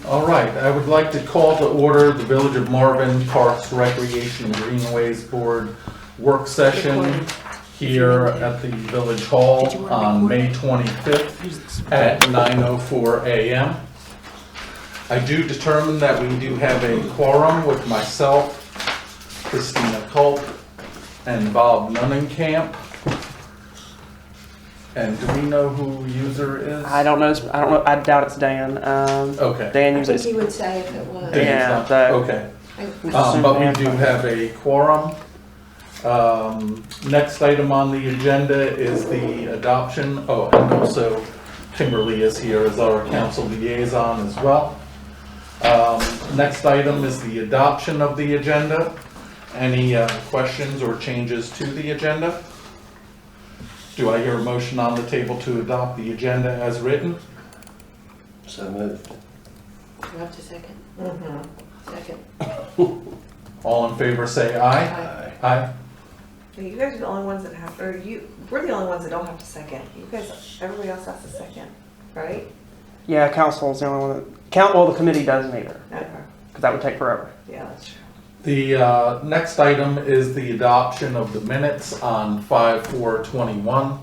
All right, I would like to call to order the Village of Marvin Parks, Recreation and Greenways Board work session here at the Village Hall on May 25th at 9:04 a.m. I do determine that we do have a quorum with myself, Christina Culp, and Bob Nunnenkamp. And do we know who user is? I don't know. I doubt it's Dan. Okay. Dan I usually. think he would say if it was. Dan's Yeah, not- Okay. I- But we do have a quorum. Next item on the agenda is the adoption, and also Kimberly is here as our council liaison as well. Next item is the adoption of the agenda. Any questions or changes to the agenda? Do I hear a motion on the table to adopt the agenda as written? So moved. Do you have to second? Second. All in favor say aye. Aye. Aye. You guys are the only ones that have, we're the only ones that don't have to second. You guys, everybody else has to second, right? Yeah, council's the only one that. Well, the committee doesn't either, Okay. because that would take forever. Yeah, that's true. The next item is the adoption of the minutes on 5/4/21.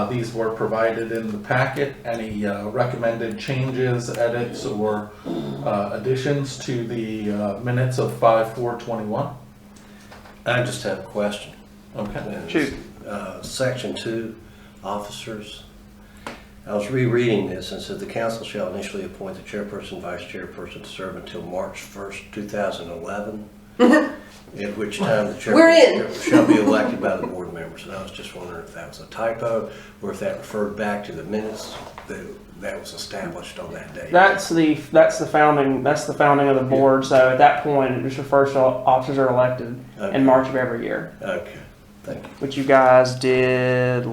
These were provided in the packet. Any recommended changes, edits, or additions to the minutes of 5/4/21? I just have a question. Okay. And, Shoot. Section 2, officers. I was rereading this and said the council shall initially appoint the chairperson, vice chairperson to serve until March 1st, 2011. At which time the We're in. chairperson shall be elected by the board members. And I was just wondering if that was a typo or if that referred back to the minutes that was established on that date. That's the founding of the board. So at that point, it just refers to officers are elected Okay. in March of every year, Okay, thank you. which you guys did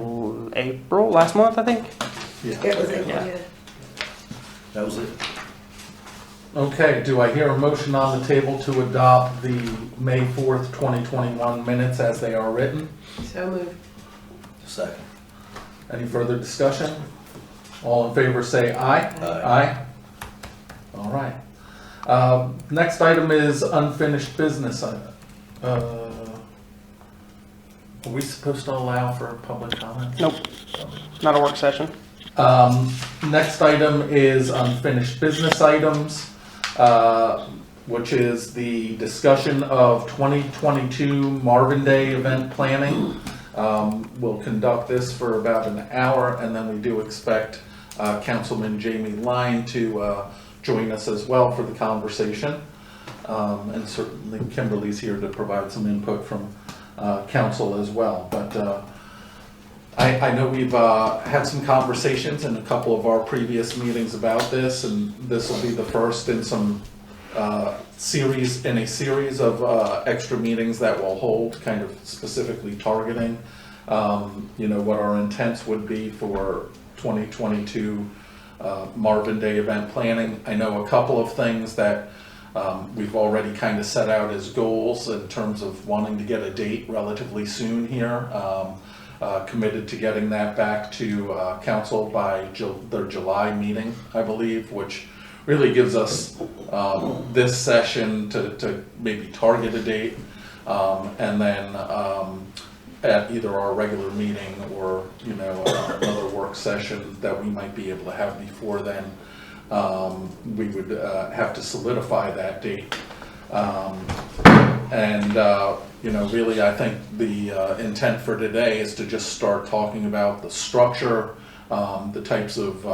April last month, I think. It was, Yeah. That was it. Okay, do I hear a motion on the table to adopt the May 4th, 2021 minutes as they are written? So moved. Second. Any further discussion? All in favor say aye. Aye. All right. Next item is unfinished business. Are we supposed to allow for public comments? Nope, not a work session. Next item is unfinished business items, which is the discussion of 2022 Marvin Day event planning. We'll conduct this for about an hour, and then we do expect Councilman Jamie Line to join us as well for the conversation. And certainly Kimberly's here to provide some input from council as well. But I know we've had some conversations in a couple of our previous meetings about this, and this will be the first in some series of extra meetings that we'll hold, kind of specifically targeting what our intents would be for 2022 Marvin Day event planning. I know a couple of things that we've already kind of set out as goals in terms of wanting to get a date relatively soon here. Committed to getting that back to council by their July meeting, I believe, which really gives us this session to maybe target a date, and then at either our regular meeting or another work session that we might be able to have before then, we would have to solidify that date. Really, I think the intent for today is to just start talking about the structure, the types of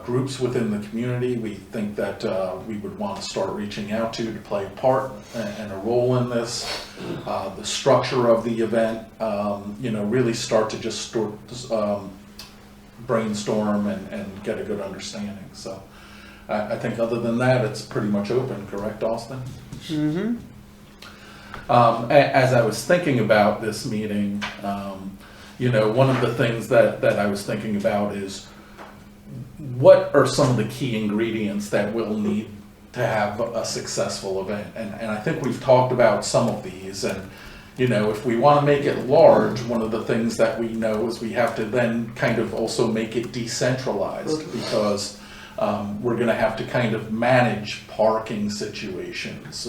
groups within the community we think that we would want to start reaching out to play a part and a role in this, the structure of the event, really start to just brainstorm and get a good understanding. So I think other than that, it's pretty much open, correct, Austin? Mm-hmm. As I was thinking about this meeting, one of the things that I was thinking about is what are some of the key ingredients that we'll need to have a successful event? And I think we've talked about some of these, and if we want to make it large, one of the things that we know is we have to then kind of also make it decentralized, because we're gonna have to kind of manage parking situations.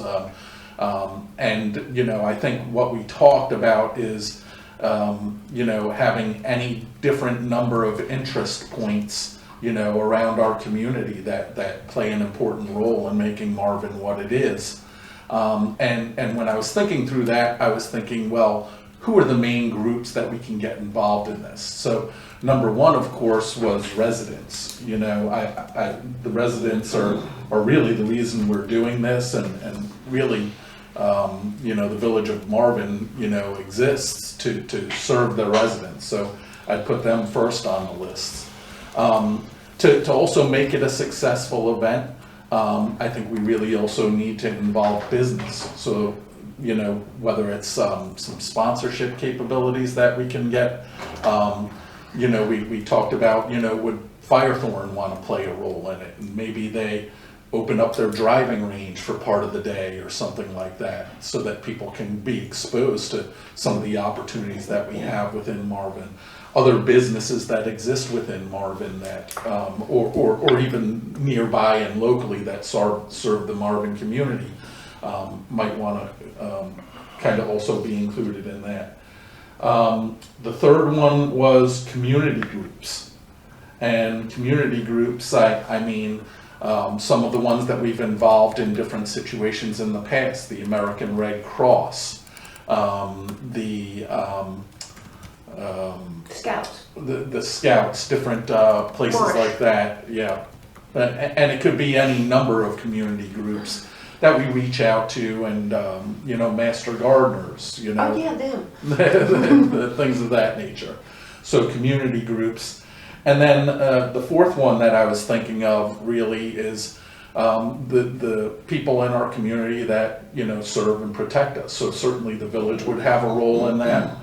And, you know, I think what we talked about is, you know, having any different number of interest points, you know, around our community that play an important role in making Marvin what it is. And when I was thinking through that, I was thinking, well, who are the main groups that we can get involved in this? So number one, of course, was residents. You know, the residents are really the reason we're doing this, and really, you know, the village of Marvin, you know, exists to serve the residents. So I'd put them first on the list. To also make it a successful event, I think we really also need to involve business. So, you know, whether it's some sponsorship capabilities that we can get. You know, we talked about, you know, would Firethorn want to play a role in it? And maybe they open up their driving range for part of the day or something like that, so that people can be exposed to some of the opportunities that we have within Marvin. Other businesses that exist within Marvin that, or even nearby and locally that serve the Marvin community, might want to kind of also be included in that. The third one was community groups. And community groups, I mean, some of the ones that we've involved in different situations in the past, the American Red Cross, the Scouts. the Scouts, different places March. like that, yeah. And it could be any number of community groups that we reach out to, and, you know, master gardeners, you know. Oh, yeah, them. the things of that nature. So community groups. And then the fourth one that I was thinking of really is the people in our community that, you know, serve and protect us. So certainly the village would have a role in that,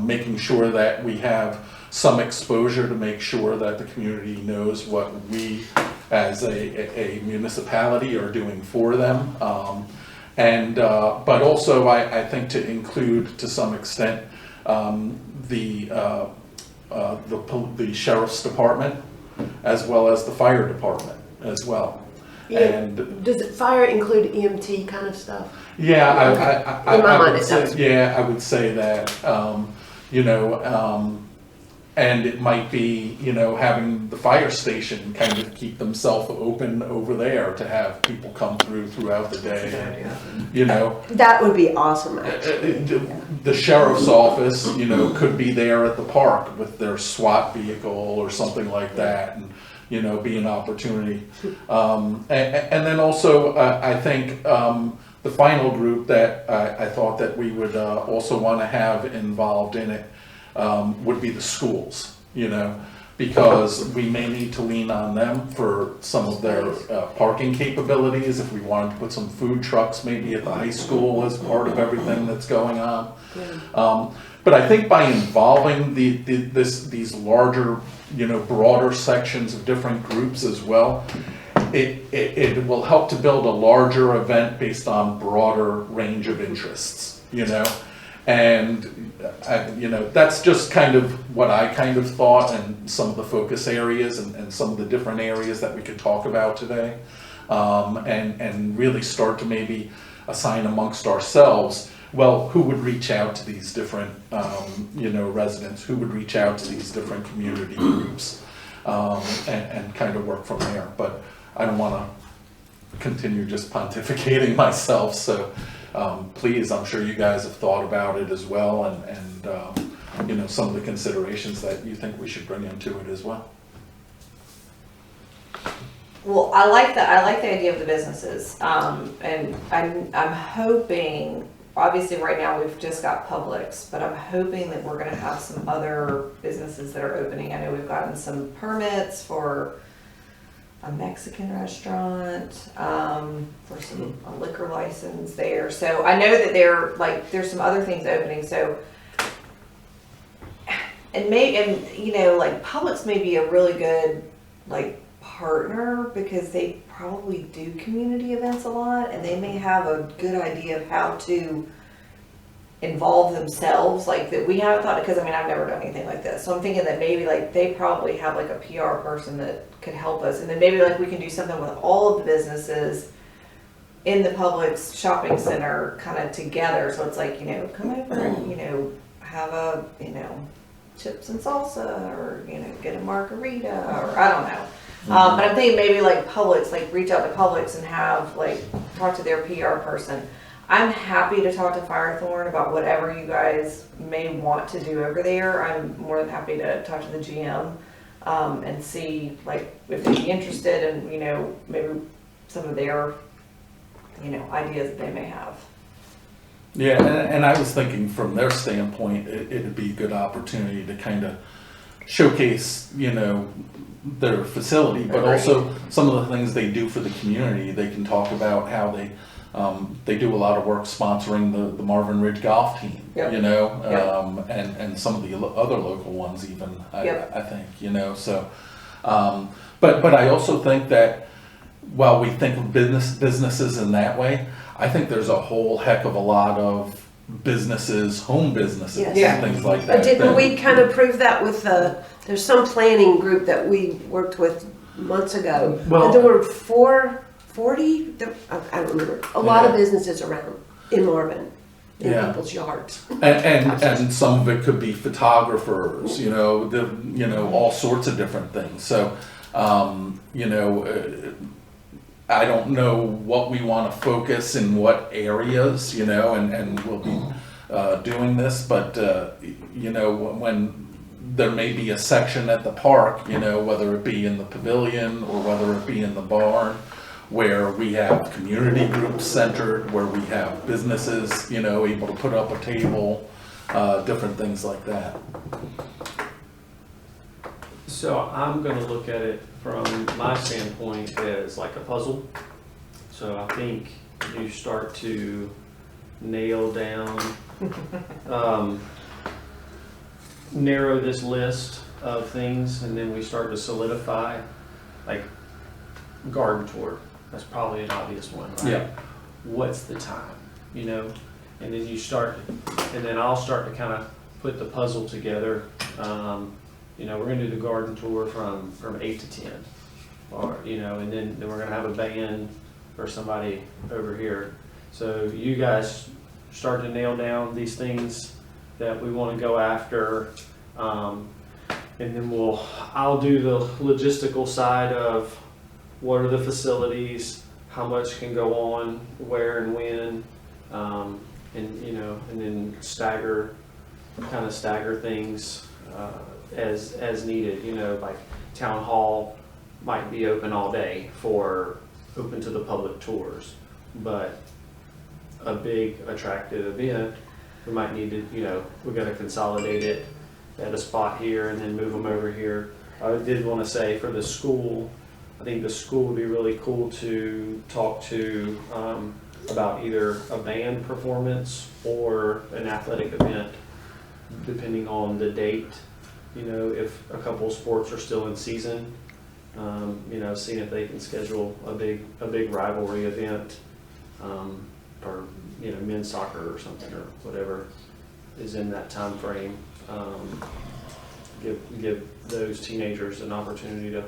making sure that we have some exposure to make sure that the community knows what we as a municipality are doing for them. But also I think to include to some extent the sheriff's department as well as the fire department as well. Yeah. And Does it fire include EMT kind of stuff? yeah, In my I mind, would it say, does. yeah, I would say that, you know, and it might be, you know, having the fire station kind of keep themselves open over there to have people come throughout the day, you know. That would be awesome, actually. The sheriff's office, you know, could be there at the park with their SWAT vehicle or something like that, and, you know, be an opportunity. And then also, I think the final group that I thought that we would also want to have involved in it would be the schools, you know, because we may need to lean on them for some of their parking capabilities. If we wanted to put some food trucks maybe at the high school as part of everything that's going on. But I think by involving these larger, you know, broader sections of different groups as well, it will help to build a larger event based on broader range of interests, you know. And, you know, that's just kind of what I kind of thought, and some of the focus areas and some of the different areas that we could talk about today. And really start to maybe assign amongst ourselves, well, who would reach out to these different, you know, residents, who would reach out to these different community groups, and kind of work from there. But I don't want to continue just pontificating myself, so please, I'm sure you guys have thought about it as well, and you know, some of the considerations that you think we should bring into it as well. Well, I like the idea of the businesses, and I'm hoping. Obviously, right now we've just got Publix, but I'm hoping that we're going to have some other businesses that are opening. I know we've gotten some permits for a Mexican restaurant, for a liquor license there. So I know that there's some other things opening. So, and you know, like Publix may be a really good like partner, because they probably do community events a lot, and they may have a good idea of how to involve themselves, like that we haven't thought, because I mean, I've never done anything like this. So I'm thinking that maybe like they probably have like a PR person that could help us. And then maybe like we can do something with all of the businesses in the Publix shopping center kind of together. So it's like, you know, come over and, you know, have a, you know, chips and salsa, or, you know, get a margarita, or I don't know. But I'm thinking maybe like Publix, like reach out to Publix and have like talk to their PR person. I'm happy to talk to Firethorn about whatever you guys may want to do over there. I'm more than happy to talk to the GM and see like if they'd be interested in, you know, maybe some of their, you know, ideas that they may have. Yeah, and I was thinking from their standpoint, it'd be a good opportunity to kind of showcase, you know, their facility, but also some of the things they do for the community. They can talk about how they do a lot of work sponsoring the Marvin Ridge golf team, you know, and some of the other local ones even, I think, you know, so, but I also think that while we think of businesses in that way, I think there's a whole heck of a lot of businesses, home businesses, Yes. and things like But that. didn't we kind of prove that with there's some planning group that we worked with months ago. Well- And there were 40, I don't remember, a lot of businesses around in Marvin, in Yeah. people's yards. And some of it could be photographers, you know, all sorts of different things. So, you know, I don't know what we want to focus in what areas, you know, and we'll be doing this, but, you know, when there may be a section at the park, you know, whether it be in the pavilion or whether it be in the barn, where we have community groups centered, where we have businesses, you know, able to put up a table, different things like that. So I'm gonna look at it from my standpoint as like a puzzle. So I think you start to nail down, narrow this list of things, and then we start to solidify, like garden tour. That's probably an obvious one, right? Yeah. What's the time, you know? And then you start, and then I'll start to kind of put the puzzle together. You know, we're gonna do the garden tour from 8 to 10, or, you know, and then we're gonna have a band or somebody over here. So you guys start to nail down these things that we wanna go after, and then I'll do the logistical side of what are the facilities, how much can go on, where and when, and, you know, and then stagger things, as needed, you know, like town hall might be open all day open to the public tours, but a big attractive event, we might need to, you know, we gotta consolidate it at a spot here and then move them over here. I did wanna say for the school, I think the school would be really cool to talk to, about either a band performance or an athletic event, depending on the date. You know, if a couple of sports are still in season, you know, seeing if they can schedule a big rivalry event, or, you know, men's soccer or something, or whatever is in that time frame. Give those teenagers an opportunity to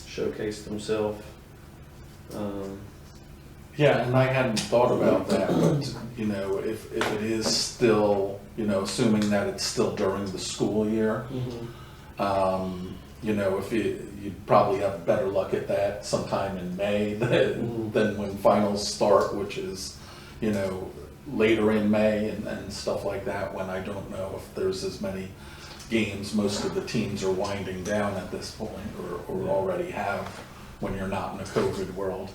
showcase themselves. Yeah, and I hadn't thought about that, but, you know, if it is still, you know, assuming that it's still during the school year, you know, if you'd probably have better luck at that sometime in May than when finals start, which is, you know, later in May and stuff like that, when I don't know if there's as many games. Most of the teams are winding down at this point, or already have, when you're not in a COVID world.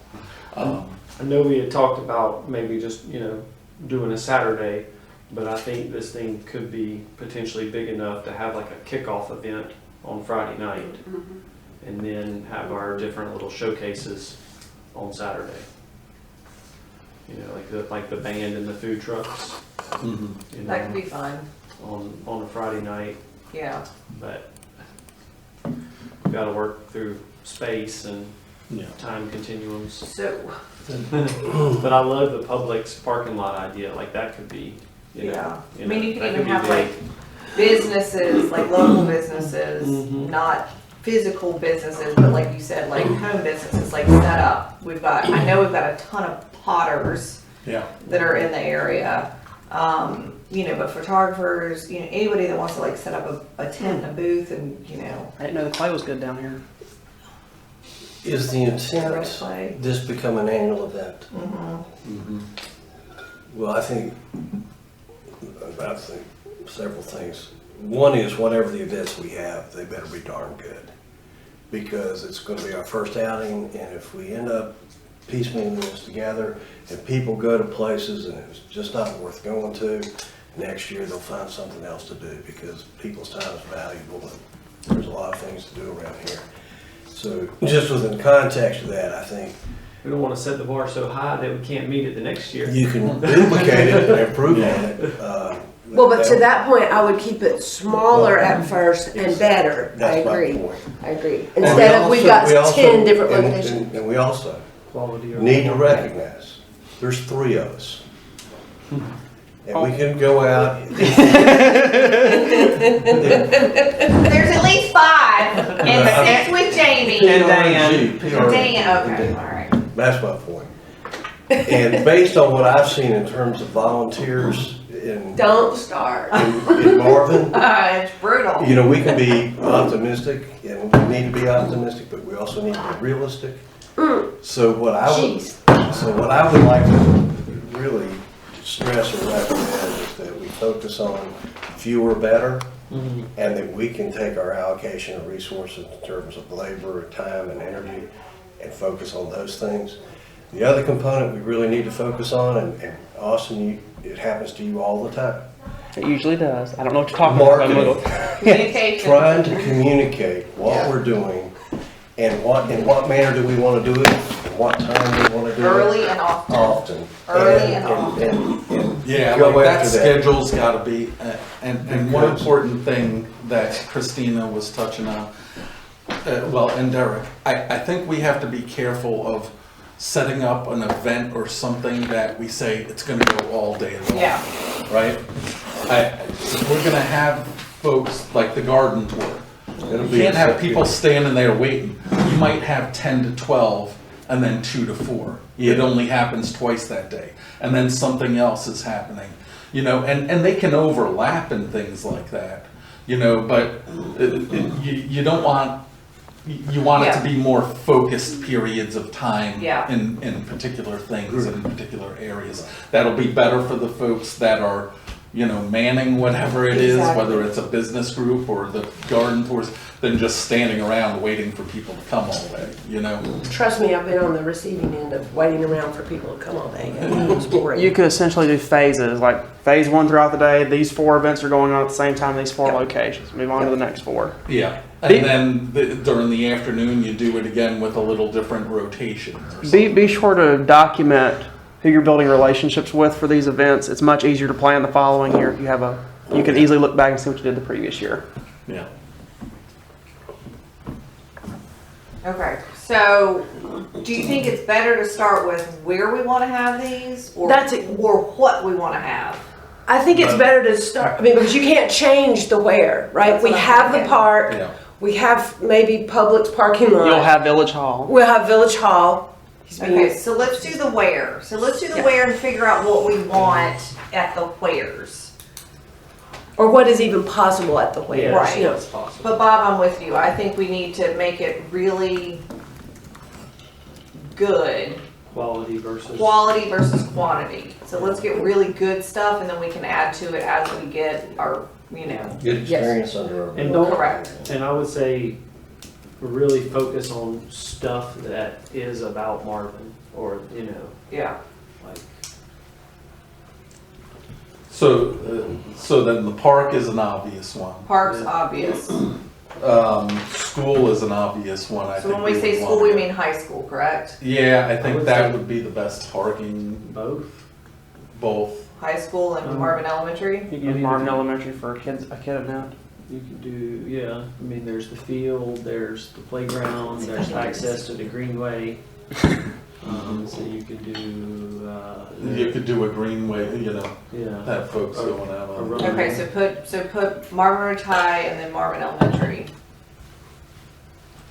I know we had talked about maybe just, you know, doing a Saturday, but I think this thing could be potentially big enough to have like a kickoff event on Friday night, and then have our different little showcases on Saturday. You know, like the band and the food trucks. You know, That could be fun. on a Friday night, Yeah. but we got to work through space and Yeah. time continuums. So, But I love the Publix parking lot idea. Like that could be, you know. Yeah, I You mean, know, you could that even be have big. like businesses, like local businesses, Mhm. not physical businesses, but like you said, like home businesses, like set up. I know we've got a ton of potters Yeah. that are in the area. You know, but photographers, you know, anybody that wants to like set up a tent, a booth, and you know, I didn't know the clay was good down here. Is the red intent clay. this become an annual event? Mm-hmm. Well, I think several things. One is whatever the events we have, they better be darn good. Because it's gonna be our first outing, and if we end up piecemealing this together, and people go to places and it's just not worth going to, next year they'll find something else to do, because people's time is valuable, and there's a lot of things to do around here. So just within context of that, I think We don't wanna set the bar so high that we can't meet it the next year. you can duplicate it and improve on it. Well, but to that point, I would keep it smaller at first and better. I That's my agree. point. I agree. And Instead of, we've got we also- 10 different and- locations. And we also Quality or need to recognize, there's 3 of us. And we can go out. There's at least 5, and 6 with Jamie. And Dan. Dan, okay, all right. That's my point. And based on what I've seen in terms of volunteers in Don't start. Marvin, It's brutal. you know, we can be optimistic, and we need to be optimistic, but we also need to be realistic. So what I would like to really stress or recommend is that we focus on fewer better, and that we can take our allocation of resources in terms of labor, time, and energy, and focus on those things. The other component we really need to focus on, and Austin, it happens to you all the time, It usually does. I don't know what you're talking about. marketing. Communication. Trying to communicate what we're doing, and in what manner do we want to do it, and what time we want to do it. Early and often. Often. Early and often. And Yeah, go like that after that. schedule's gotta be, and one important thing that Christina was touching on, well, and Derek, I think we have to be careful of setting up an event or something that we say it's gonna go all day long. Yeah. Right? If we're gonna have folks like the garden tour, you can't have people standing there waiting. You might have 10 to 12 and then 2 to 4. It only happens twice that day. And then something else is happening, you know, and they can overlap and things like that, you know, but you don't want, you want it to be more focused periods of time Yeah. in particular things in particular areas. That'll be better for the folks that are, you know, manning whatever it is, Exactly. whether it's a business group or the garden tours, than just standing around waiting for people to come all day, you know? Trust me, I've been on the receiving end of waiting around for people to come all day. It's boring. You could essentially do phases, like phase 1 throughout the day. These 4 events are going on at the same time. These 4 Yep. locations. Move on to the next 4. Yeah, Be- and then during the afternoon, you do it again with a little different rotation or something. Be sure to document who you're building relationships with for these events. It's much easier to plan the following year if you have you can easily look back and see what you did the previous year. Yeah. Okay, so do you think it's better to start with where we want to have these, or or what we want to have? I think it's better to start, I mean, because you can't change the where, right? That's We what I'm have the thinking. park, Yeah. we have maybe Publix parking lot. You'll have Village Hall. We'll have Village Hall. Okay, so let's do the where. So let's do the where and figure out what we want at the wheres. Or what is even possible at the where. Yeah, Right. You know. that's possible. But Bob, I'm with you. I think we need to make it really good. Quality versus. Quality versus quantity. So let's get really good stuff, and then we can add to it as we get our, you know. Good experience under our And belt. don't, Correct. and I would say really focus on stuff that is about Marvin, or, you know, Yeah. like, So then the park is an obvious one. Parks, Yeah. obvious. School is an obvious one, I So think. when we say would school, wanna we go. mean high school, correct? Yeah, I think would that say- would be the best parking, both. both. High school and Marvin Elementary? You can use Marvin Elementary for a kid event. You could do, yeah, I mean, there's the field, there's the playground, there's access to the Greenway. So you could do, You could do a Greenway, you know, yeah. have folks going out A on. run. Okay, so put Marvin High and then Marvin Elementary.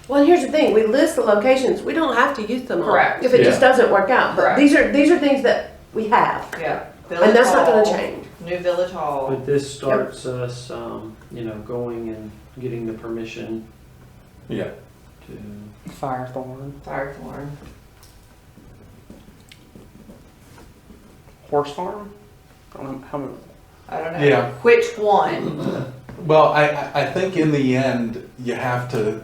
Well, here's the thing, we list the locations, we don't have to use them all. Correct. If it just Yeah. doesn't work out, but Correct. these are things that we have, Yeah. and that's not gonna Village Hall, change. New Village Hall. But this starts us, going and getting the permission Yeah, to, Firethorn, Firethorn. Horse Farm. I don't know how many. I don't know. Yeah. Which one? well, I think in the end, you have to,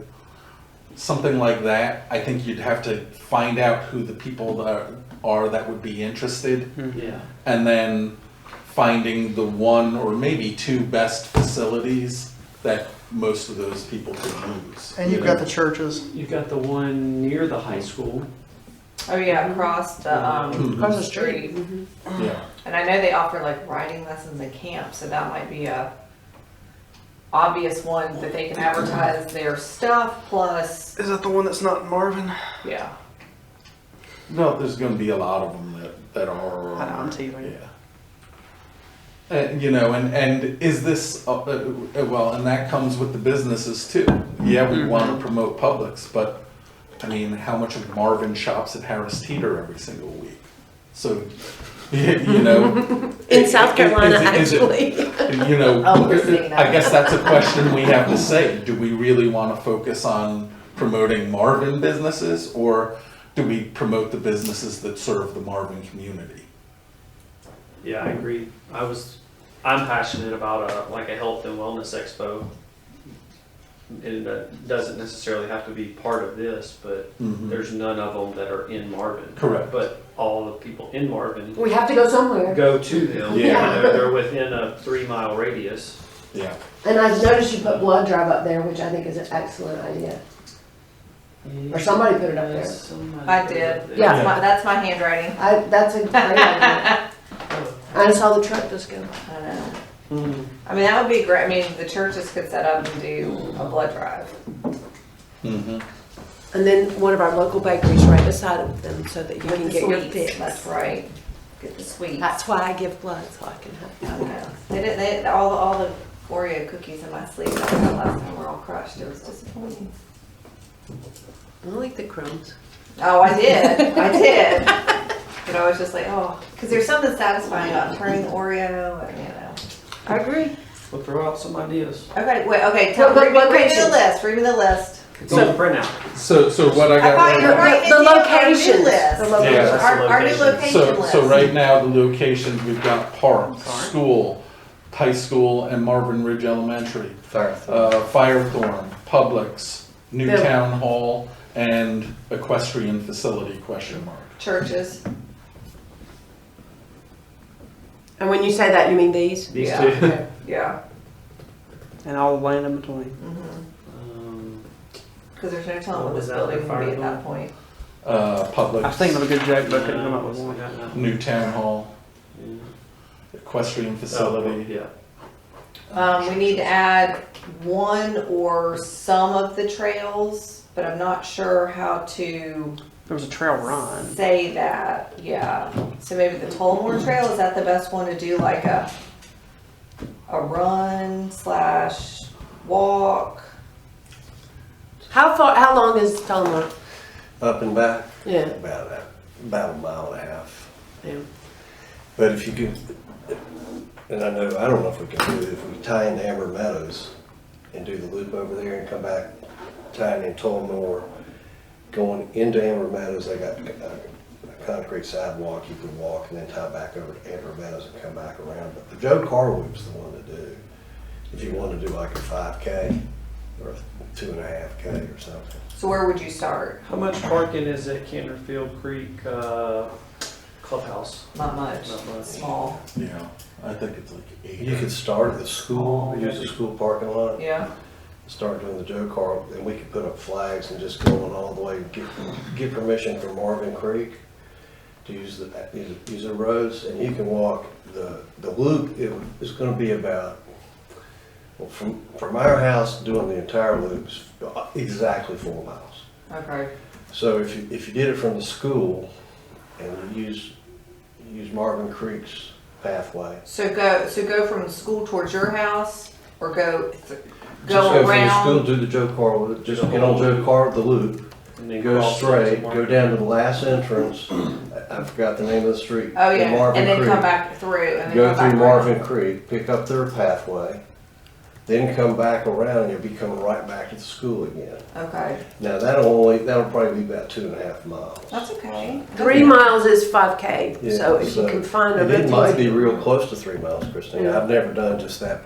something like that, I think you'd have to find out who the people that would be interested, yeah. and then finding the one or maybe two best facilities that most of those people could use. And you've got the churches. You've got the one near the high school. Oh yeah, across the Across the street. street. Yeah, And I know they offer like riding lessons and camp, so that might be a obvious one that they can advertise their stuff plus, Is that the one that's not in Marvin? yeah. no, there's gonna be a lot of them that are. I know, I'm teasing. Yeah. And is this, well, and that comes with the businesses too. Yeah, we want to promote Publix, but I mean, how much of Marvin shops at Harris Teeter every single week? So, In South Carolina, is it- actually. Oh, we're seeing that. I guess that's a question we have to say. Do we really want to focus on promoting Marvin businesses, or do we promote the businesses that serve the Marvin community? Yeah, I agree. I'm passionate about a health and wellness expo. And it doesn't necessarily have to be part of this, but Mhm. there's none of them that are in Marvin. Correct. But all the people in Marvin We have to go somewhere. go to them. Yeah. They're within a 3-mile radius. Yeah. And I've noticed you put blood drive up there, which I think is an excellent idea. Or somebody put it up there. I did. Yeah. That's my handwriting. That's a great idea. I saw the truck just go. I know. Mm. I mean, that would be great. I mean, the churches could set up and do a blood drive. Mm-hmm. And then one of our local bakeries right beside of them so that you With can the get your sweets. fix. That's right. Get the sweets. That's why I give blood, so I can have. I know. All the Oreo cookies in my sleeve that I got last time were all crushed. It was disappointing. I'll eat the crumbs. Oh, I did. I did. But I was just like, oh, because there's something satisfying about turning the Oreo, and I agree. We'll throw out some ideas. Okay, wait, okay. What Read me the locations? list. Read me the list. It's on the printout. So what I I got thought right you were now. writing The it down, our new locations. list. The locations. Yeah. Our new location list. So right now, the locations, we've got Park, Sorry. School, High School, and Marvin Ridge Elementary. Firethorn. Firethorn, Publix, New Bill. Town Hall, and Equestrian Facility, question mark. Churches. And when you say that, you mean these? These Yeah. two. Okay. Yeah. And all the land in between. Because there's no telling What what was this that, building the would be fire at that point. Publix. I was thinking of a good joke, but I couldn't come up with one. New Town Hall, Equestrian Facility. Yeah. We need to add one or some of the trails, but I'm not sure how to There was a trail run. say that. Yeah. So maybe the Tullamore Trail, is that the best one to do like a run/walk? How long is Tullamore? Up and back, Yeah. about a mile and a half. Yeah. But if you could, and I don't know if we can do it, if we tie into Amber Meadows and do the loop over there and come back, tying in Tullamore, going into Amber Meadows, they got a concrete sidewalk you can walk and then tie back over to Amber Meadows and come back around. But the Joe Carr Loop's the one to do. If you want to do like a 5K or a 2.5K or something. So where would you start? How much parking is at Canterfield Creek Clubhouse? Not much. Not much. Small. Yeah, I think it's like 8. You could start at the school, use the school parking lot. Yeah. Start doing the Joe Carr, and we could put up flags and just going all the way, get permission from Marvin Creek to use the roads, and you can walk the loop. It's going to be about, well, from our house doing the entire loop is exactly 4 miles. Okay. So if you did it from the school and you use Marvin Creek's pathway. So go from the school towards your house, or go Just go from the around. school to the Joe Carl, just get on Joe Carl, the loop, And then go cross straight, into go down to the last entrance. I forgot the name of the street. Oh in yeah, Marvin and then Creek. come back through, and then Go come back through around. Marvin Creek, pick up their pathway, then come back around, and you'll be coming right back to the school again. Okay, Now that'll probably be about 2.5 miles. that's okay. 3 miles is 5K, Yeah, so if you can find a and it might be routine. real close to 3 miles, Christine. Yeah. I've never done just that.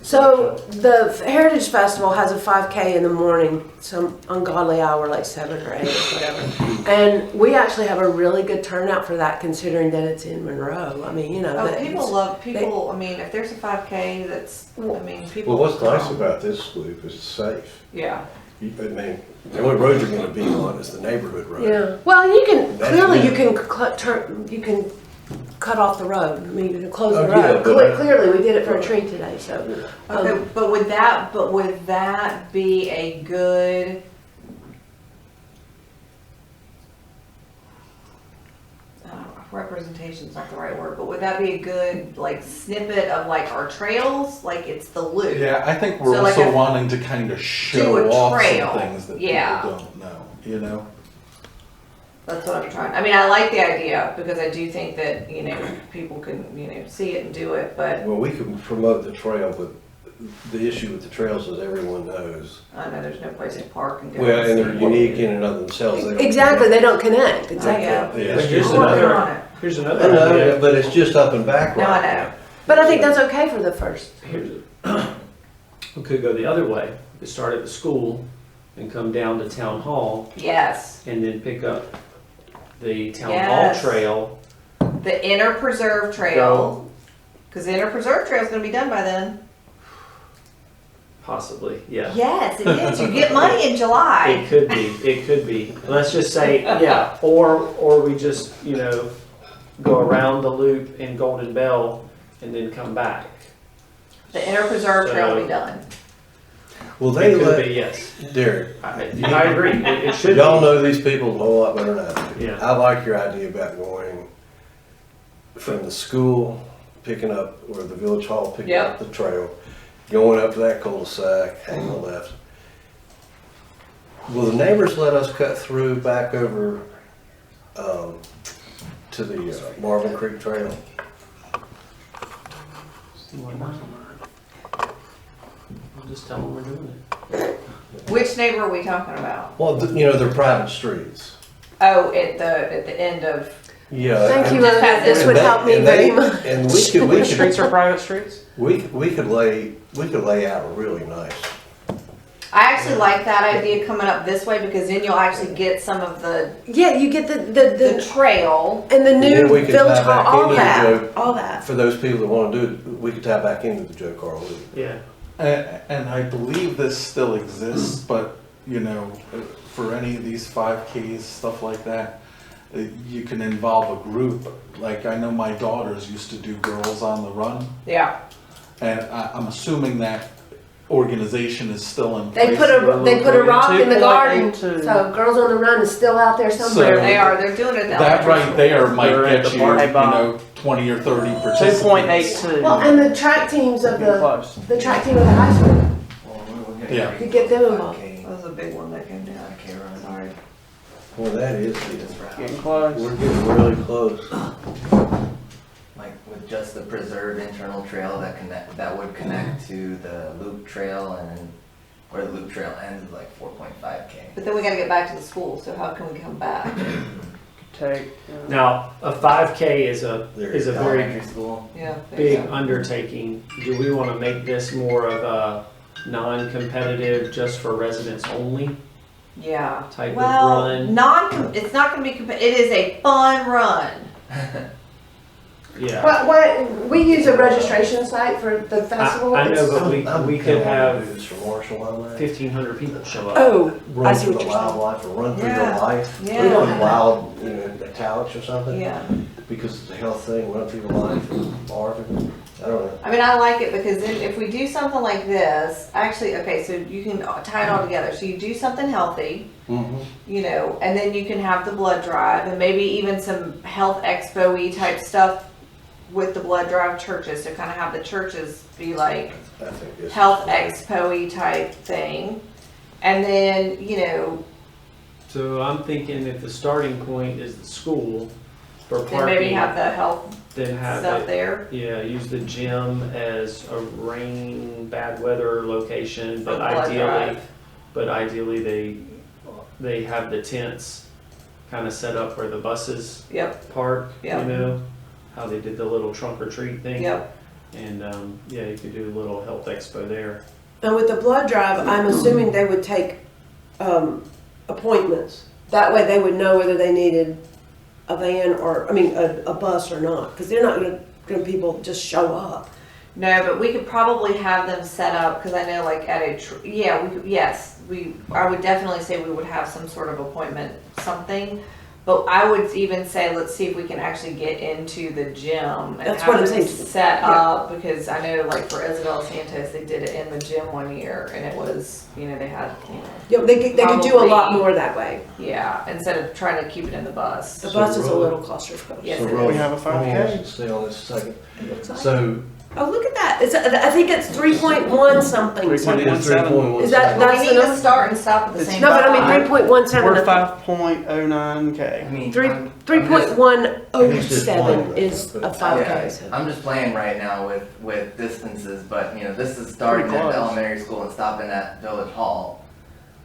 So the Heritage Festival has a 5K in the morning, some ungodly hour like 7 or 8 or whatever. And we actually have a really good turnout for that, considering that it's in Monroe. I mean, you know. Oh, that people it's- love people. I mean, if there's a 5K, that's. I mean, people. Well, what's nice about this loop is it's safe. Yeah. I mean, the only road you're going to be on is the neighborhood road. Yeah. Well, you can That's clearly good. you can you can cut off the road. I mean, you can close the Oh, yeah, road. but Clearly, we did it for a tree today. So. Okay, but would that be a good? I don't know, representation's not the right word, but would that be a good like snippet of like our trails? Like it's the loop. Yeah, I think we're So, like, also a- wanting to kind of show a off trail. some things that Yeah. people don't know, you know? That's what I'm trying. I mean, I like the idea because I do think that people can see it and do it, but Well, we can promote the trail, but the issue with the trails is everyone knows. I know there's no place to park and go. Well, and they're see. unique in and of themselves. They don't- Exactly, they don't connect. Oh, Exactly. yeah. Yeah, But it's here's just I'm working another, on it. here's I another know, idea. but it's just up and back No, right I know. now. But I think that's okay for the first. Here's we could go the other way. We could start at the school and come down to town hall Yes, and then pick up the town Yes. hall trail. the inner preserve trail, because the inner preserve trail is going to be done by then. Possibly, yeah. Yes, it is. You get money in July. It could be, it could be. Let's just say, yeah, or we just, go around the loop in Golden Bell and then come back. The inner preserve trail will be done. Well, they It could let, be, yes. Derek, I agree, it should be. y'all know these people a whole lot better than I do. Yeah. I like your idea about going from the school, picking up, or the village hall, picking Yep. up the trail, going up to that cul-de-sac, hanging a left. Will the neighbors let us cut through back over to the Marvin Creek Trail? I'll just tell them we're doing it. Which neighbor are we talking about? Well, they're private streets. Oh, at the end of. Yeah. Thank and- you, Just Elliot. This and would they- help me and very they- much. And Which streets are private streets? we could lay out really nice. I actually like that idea coming up this way because then you'll actually get some of the Yeah, you get the trail. and the And new then we can village tie hall, back all into that, Joe. all that. For those people that want to do it, we could tie back into the Joe Carl Loop. Yeah. And I believe this still exists, but, for any of these 5Ks, stuff like that, you can involve a group. Like, I know my daughters used to do Girls on the Run, Yeah. and I'm assuming that organization is still in They place. put a rock in the garden, 2.82. so Girls on the Run is still out there somewhere. So- They are. They're doing it. At the That elementary right school. there might They're at get the you, park. Hey, Bob. 20 or 30 participants. 2.82. Well, and the track teams of Getting close. the track team of the high school, Yeah. you could get them involved. That was a big one that came down. Sorry. Well, that is, Getting close. we're getting really close. Like with just the preserved internal trail that would connect to the loop trail and where the loop trail ends is like 4.5K. But then we got to get back to the school. So how can we come back? Take. Now, a 5K is a very Elementary school. Yeah. big undertaking. Do we want to make this more of a non-competitive, just for residents only Yeah. type of Well, run? it's not going to be. It is a fun run. Yeah. What we use a registration site for the festival. I know, but we could have This for Marshall on that. 1,500 people show up. Oh, I Run see for what the you're saying. wildlife, or run for Yeah. your life. Yeah. We don't With have wild, italics or something. Yeah. Because it's a health thing, run for your life, Marvin. I don't know. I mean, I like it because then if we do something like this, actually, okay, so you can tie it all together. So you do something healthy, you know, and then you can have the blood drive and maybe even some health expo-y type stuff with the blood drive churches to kind of have the churches be like I think this is health great. expo-y type thing. And then, you know, So I'm thinking if the starting point is the school for then maybe parking, have the health then have stuff it, there. yeah, use the gym as a rain, bad weather location, For but blood ideally they have the tents kind of set up where the buses Yep, park, you Yep. know, how they did the little trunk or treat thing. yep. And, yeah, you could do a little health expo there. And with the blood drive, I'm assuming they would take appointments. That way they would know whether they needed a van or, I mean, a bus or not. Because they're not gonna people just show up. No, but we could probably have them set up, because I know like at a, I would definitely say we would have some sort of appointment, something. But I would even say, let's see if we can actually get into the gym and That's have what I'm them saying. set Yeah. up, because I know like for Isabel Santos, they did it in the gym one year and it was, you know, they had, you know, Yeah, they could do a lot Probably. more that way. yeah, instead of trying to keep it in the bus. The So bus is a really- little claustrophobic. Yes, So it Rose, We have a let me 5K. ask you, stay on this a second. It looks like. So, Oh, look at that. I think it's 3.1 something. it is 3.17. Is that- But that's we need the to number? start and stop at the It's- same No, but I time. mean 3.17. We're I think. 5.09K. I mean, 3.107 is a 5K. yeah, So. I'm just playing right now with distances, but you know, this is starting Pretty at close. elementary school and stopping at Village Hall.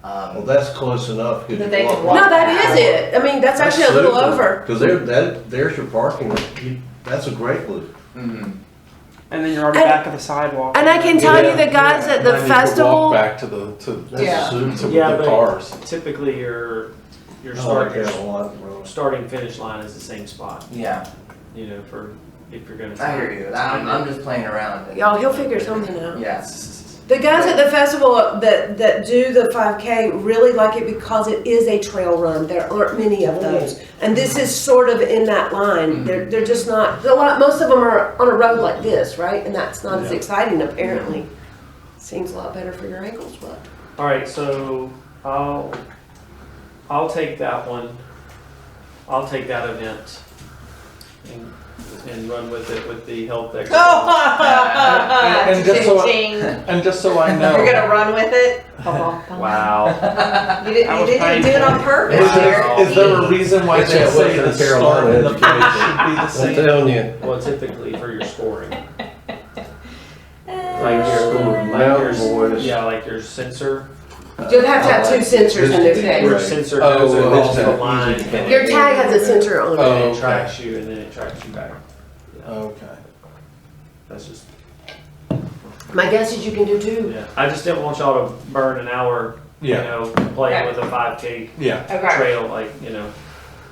Well, that's close enough. That they can walk. No, that is it. I mean, that's actually a little over. Because there's your parking. That's a great loop. Mhm. And then you're already And- back at the sidewalk. And I can tell you the guys at the Then you could walk festival. back to the That's Yeah. super. Yeah, the but cars. typically your I like starting, that a lot, Rose. starting finish line is the same spot, Yeah, you know, for, if you're gonna. I hear you. I'm just playing around. And, Y'all, he'll figure something out. Yeah. The guys at the festival that do the 5K really like it because it is a trail run. There aren't many of those, and this is sort of in that line. They're just not a lot. Most of them are on a road like this, right? And that's not as exciting apparently. Seems a lot better for your ankles, but All right, so I'll take that one. I'll take that event and run with it with the health expo. And just so I- Ching. And just so I know. You're gonna run with it? Wow. You didn't, I you was didn't do it on purpose. Is there, Wow. is there a reason why I they can't say wait for the Carolina start and the finish education. should be the I'm same? telling you. Well, typically for your scoring. Uh, Like Mountain boys. yeah, like your sensor. you'll have to have two sensors in their This- tag. Your Right. sensor Oh, goes well, across this the is line. easy to and Your it- tag has a sensor on and it. Oh, it okay. tracks you, and then it tracks you back. Okay. That's just, My guess is you can do two. yeah. I just didn't want y'all to burn an hour, you Yeah. know, playing Okay. with a 5K Yeah. Okay. trail, like, you know.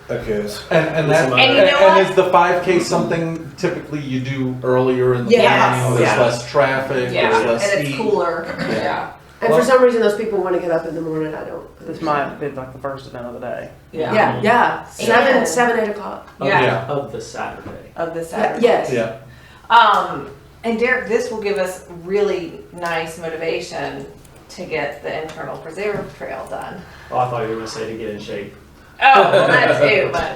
Okay. And that, And you know what? is the 5K something typically you do earlier in the Yes. morning? There's Yeah. less traffic, Yeah, there's and less it's heat. cooler, yeah. And for some reason, those people want to get up in the morning. I don't. This might be like the first event of the day. Yeah, yeah. And- 7, 8 o'clock. Yeah, Of the Saturday. of the Yeah, Saturday. yes. Yeah. And Derek, this will give us really nice motivation to get the internal preserve trail done. Oh, I thought you were gonna say to get in shape. Oh, well, that too, but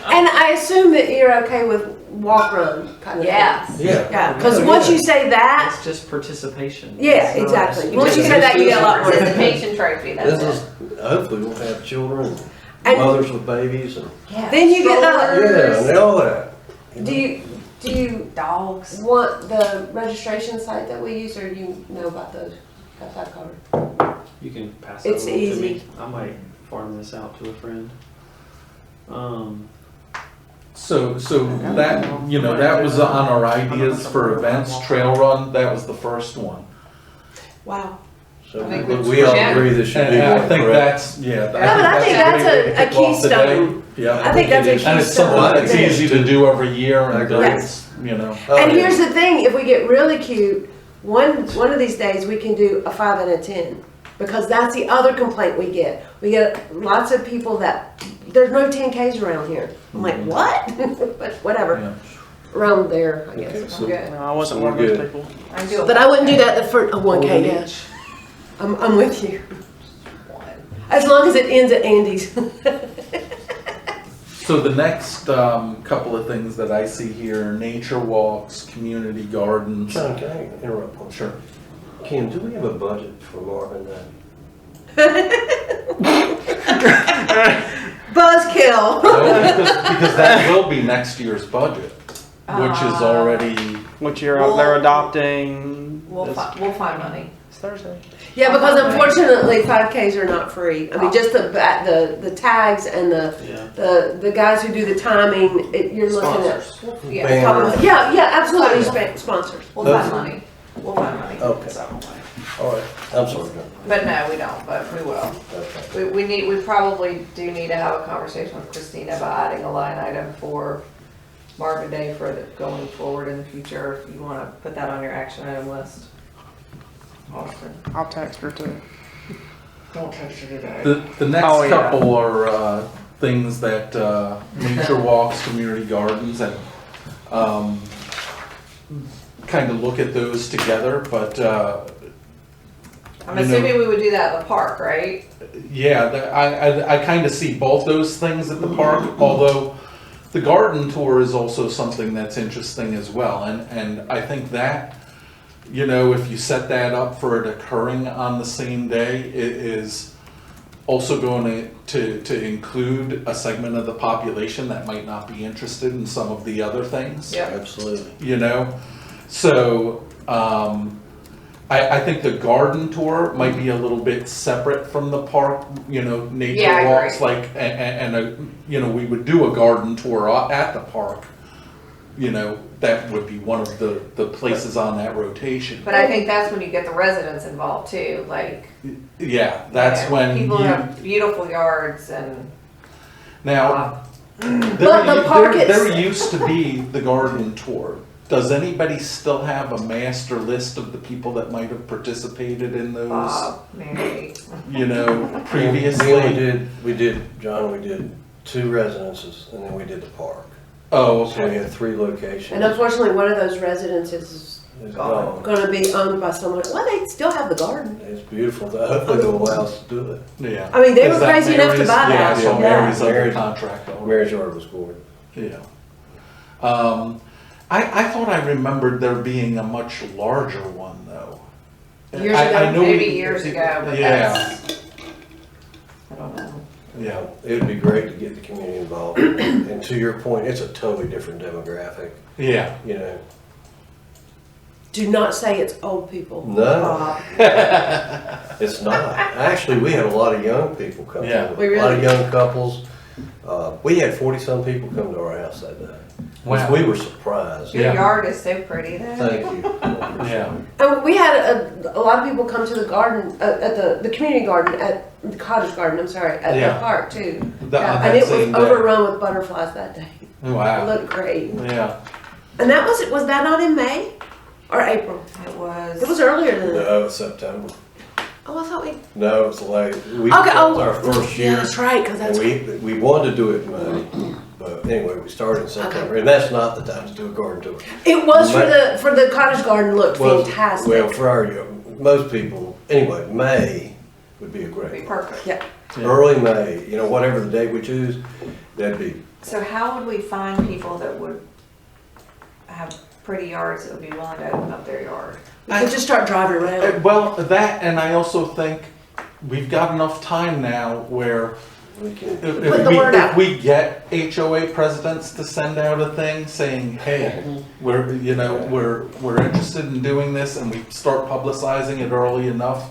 And I assume that you're okay with walk run kind of yes. thing. Yeah. Yeah, because once you say that, It's just participation. yeah, It's not- exactly. Once you say that, you get a lot more. Participation trophy, that's This it. is, hopefully we'll have children, And- mothers with babies and, Yeah. Then you get the- yeah, and all that. Do you Dogs. want the registration site that we use, or you know about those? Got that covered. You can pass that It's along to easy. me. I might farm this out to a friend. So that, you know, that was on our ideas for events, trail run, that was the first one. Wow. So I think we all yeah. agree this should be And I one, think correct? that's, yeah. but I think that's great way to a kick off the day. keystone. Yeah. I think that's a And it's something keystone that's thing. easy to do every year I and agree. it's, you know. Oh, And yeah. here's the thing, if we get really cute, one of these days we can do a 5 and a 10. Because that's the other complaint we get. We get lots of people that, there's no 10Ks around here. I'm like, what? But whatever, Yeah. around there, I guess. Okay, so- Good. No, I wasn't So one we're of those good. people. I'm doing But I wouldn't do that the first, a 1K, Hold yeah. each. I'm with you. one. As long as it ends at Andy's. So the next couple of things that I see here, nature walks, community gardens. John, can I interrupt one? Sure. Kim, do we have a budget for Marvin then? Buzzkill. No, because that will be next year's budget, which is already, Which they're Well, adopting. We'll find money. It's Thursday. Yeah, because unfortunately 5Ks are not free. I mean, just the tags and the guys who do the timing, you're looking at. Yeah, Banners. Yeah, absolutely, sponsors. we'll find money. We'll find money. Okay. All right. I'm sorry, John. But no, we don't, but we will. Okay. We probably do need to have a conversation with Christina about adding a line item for Marvin Day for going forward in the future, if you wanna put that on your action item list. Austin, I'll text her too. don't text her today. the next Oh, yeah. couple are things that nature walks, community gardens, and kind of look at those together, but I'm you know- assuming we would do that in the park, right? yeah, I kind of see both those things at the park, although the garden tour is also something that's interesting as well, and I think that, you know, if you set that up for it occurring on the same day, it is also going to include a segment of the population that might not be interested in some of the other things. Yep. Absolutely. You know, so I think the garden tour might be a little bit separate from the park, you know, nature Yeah, I walks, agree. like, you know, we would do a garden tour at the park. You know, that would be one of the places on that rotation. But I think that's when you get the residents involved too, like. Yeah, that's you know, when people you, have beautiful yards and. now, But the park there is- used to be the garden tour. Does anybody still have a master list of the people that might have participated in those, Mary. you know, We previously? did, John, we did 2 residences and then we did the park. Oh, So we okay. had 3 locations. And unfortunately, one of those residences is It's gone. gone. gonna be owned by someone. Well, they still have the garden. It's beautiful. Hopefully they'll allow us to do it. Yeah. I mean, they were Is that crazy enough to Mary's- buy yeah, that. so Yeah. Mary's under Mary's- contract already. Mary's yard was gorgeous. Yeah. I thought I remembered there being a much larger one though. Years I ago? know Maybe we- years ago, but Yeah, that's. I don't know. yeah. It would be great to get the community involved. And to your point, it's a totally different demographic, Yeah. you know. Do not say it's old people. No. Bob. It's not. Actually, we had a lot of young people come. Yeah. To We it. A lot of really- young couples. We had 40-some people come to our house that day. Which Wow. we were surprised. Your Yeah. yard is so pretty there. Thank you. Yeah. And we had a lot of people come to the garden, at the community garden, at the cottage garden, I'm sorry, at Yeah. the park too. On Yeah, that and it was same day. overrun with butterflies that day. It Wow. looked great. Yeah. And that was that not in May or April? It was earlier than that. No, it was September. Oh, I thought we. No, it was late. We Okay, built our first yeah, year. that's right, because And that's. we wanted to do it in May, but anyway, we started in September, and that's not the time to do a garden tour. It was May- for the cottage garden looked Well, fantastic. Well, for our, most people, anyway, May would be a Would be great. perfect. Yeah. Yeah. Early May, you know, whatever the date we choose, that'd be, So how would we find people that would have pretty yards that would be willing to open up their yard? We could just start driving around. Well, that, and I also think we've got enough time now where we can. if Put the word out. we get HOA presidents to send out a thing saying, hey, we're interested in doing this, and we start publicizing it early enough,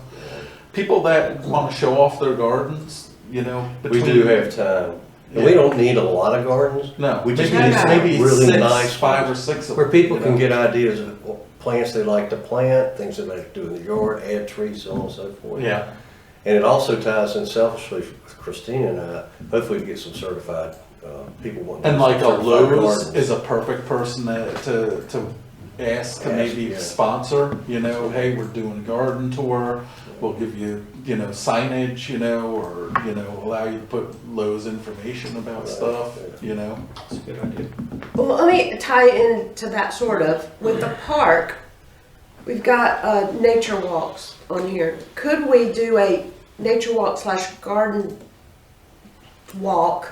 people that want to show off their gardens, you know. We between- do have time. And we don't need a lot of gardens. No, We just maybe, need some maybe really six, nice 5 or ones 6 of where them, people you can know. get ideas of plants they like to plant, things they like to do in the yard, add trees, so on and so forth. Yeah, And it also ties in selfishly with Christina and I, hopefully to get some certified people wanting to and do like a some certified Lowe's gardens. is a perfect person to ask to maybe yeah. sponsor, you know, hey, we're doing a garden tour, we'll give you, you know, signage, you know, or, you know, allow you to put Lowe's information about Right, stuff, yeah. you know. That's a good idea. Well, let me tie into that sort of. With the park, we've got nature walks on here. Could we do nature walk / garden walk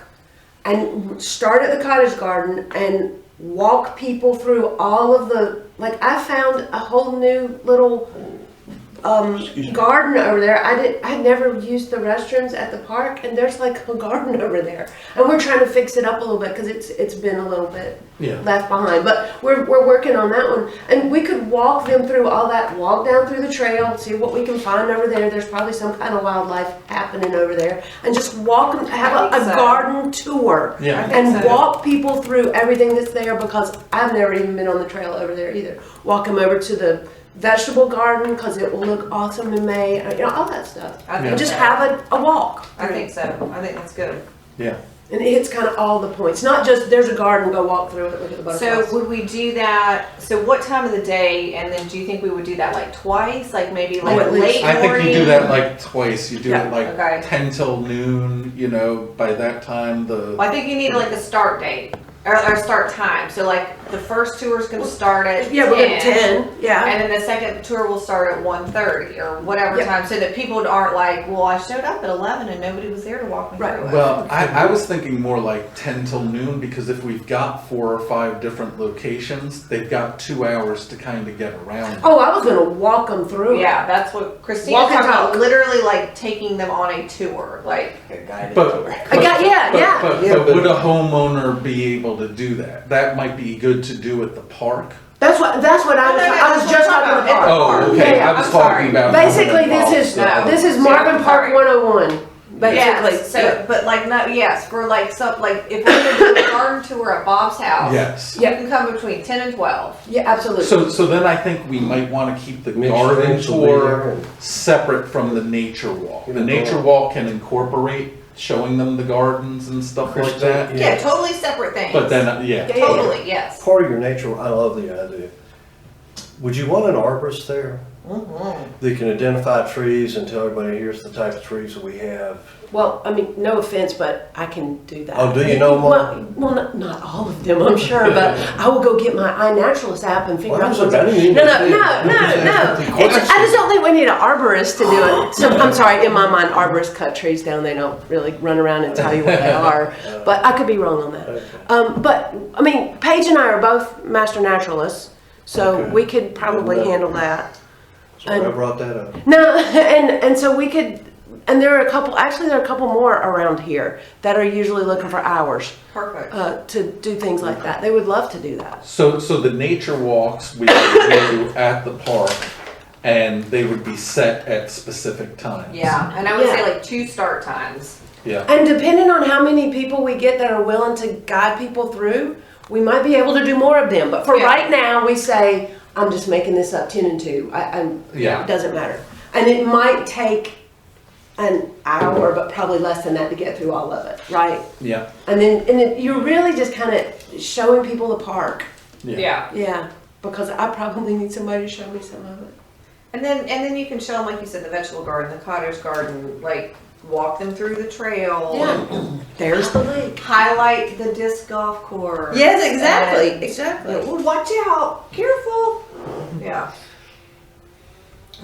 and start at the cottage garden and walk people through all of the, like, I found a whole new little garden over there. I'd never used the restrooms at the park, and there's like a garden over there, and we're trying to fix it up a little bit because it's been a little bit left behind, but we're working on that one. And we could walk them through all that, walk down through the trail, see what we can find over there. There's probably some kind of wildlife happening over there, and just walk them, have a garden tour, and walk people through everything that's there, because I've never even been on the trail over there either. Walk them over to the vegetable garden because it will look awesome in May, all that stuff. And just have a walk. I think so. I think that's good. Yeah. And it hits kind of all the points, not just there's a garden, go walk through it, look at the butterflies. So would we do that? So what time of the day? And then do you think we would do that like twice? Like maybe like at least. late I morning? think you do that like twice. You do it like Okay. 10 till noon, by that time Well, I think you need like a start date or start time. So like the first tour is going to start at 10. We're at 10. Yeah. And then the second tour will start at 1:30 or whatever time, so that people aren't like, well, I showed up at 11 and nobody was there to walk me through it. Well, I was thinking more like 10 till noon, because if we've got 4 or 5 different locations, they've got 2 hours to kind of get around. Oh, I was going to walk them through. Yeah, that's what Christine's Walk and talking about. talk. Literally like taking them on a tour. Like, A guided But- tour. But would a homeowner be able to do that? That might be good to do at the park. That's what I was. I was just talking about the park. Oh, okay. Yeah, I was I'm talking sorry. about. Basically, No. this is Yeah, Marvin Park sorry. 101. Basically, yes, so, but like, no, yes, for like some, like if we're going to do a garden tour at Bob's house, Yes. you can come between 10 and 12. yeah, absolutely. So then I think we might want to keep the Mixed garden drinks will be tour there. separate from the nature walk. The nature walk can incorporate showing them the gardens and stuff like that. Yeah, totally separate things. But then, yeah. Totally, yes. Part of your nature, I love the idea. Would you want an arborist there? They can identify trees and tell everybody, here's the type of trees that we have. Well, I mean, no offense, but I can do that. Oh, do you know more? Well, not all of them, I'm sure, but I will go get my iNaturalist app and figure Well, out that's what's what I mean. No. I just don't think we need an arborist to do it. So, I'm sorry, in my mind, arborists cut trees down. They don't really run around and tell you what they are. But I could be wrong on that. Okay. But, I mean, Paige and I are both master naturalists, so Okay. we could probably handle that. So I brought that up. No, and so we could, and there are a couple more around here that are usually looking for hours Perfect. to do things like that. They would love to do that. So the nature walks we would do at the park, and they would be set at specific times. Yeah, and I would say Yeah. like 2 start times. Yeah. And depending on how many people we get that are willing to guide people through, we might be able to do more of them. But for Yeah. right now, we say, I'm just making this up, 10 and 2. Yeah. It doesn't matter. And it might take an hour, but probably less than that to get through all of it, right? Yeah. And then you're really just kind of showing people the park. Yeah. Yeah, because I probably need somebody to show me some of it. And then you can show them, like you said, the vegetable garden, the cottage garden, like walk them through the trail. Yeah, there's the lake. Highlight the disc golf course. Yes, exactly, And, exactly. well, watch out, careful. Yeah.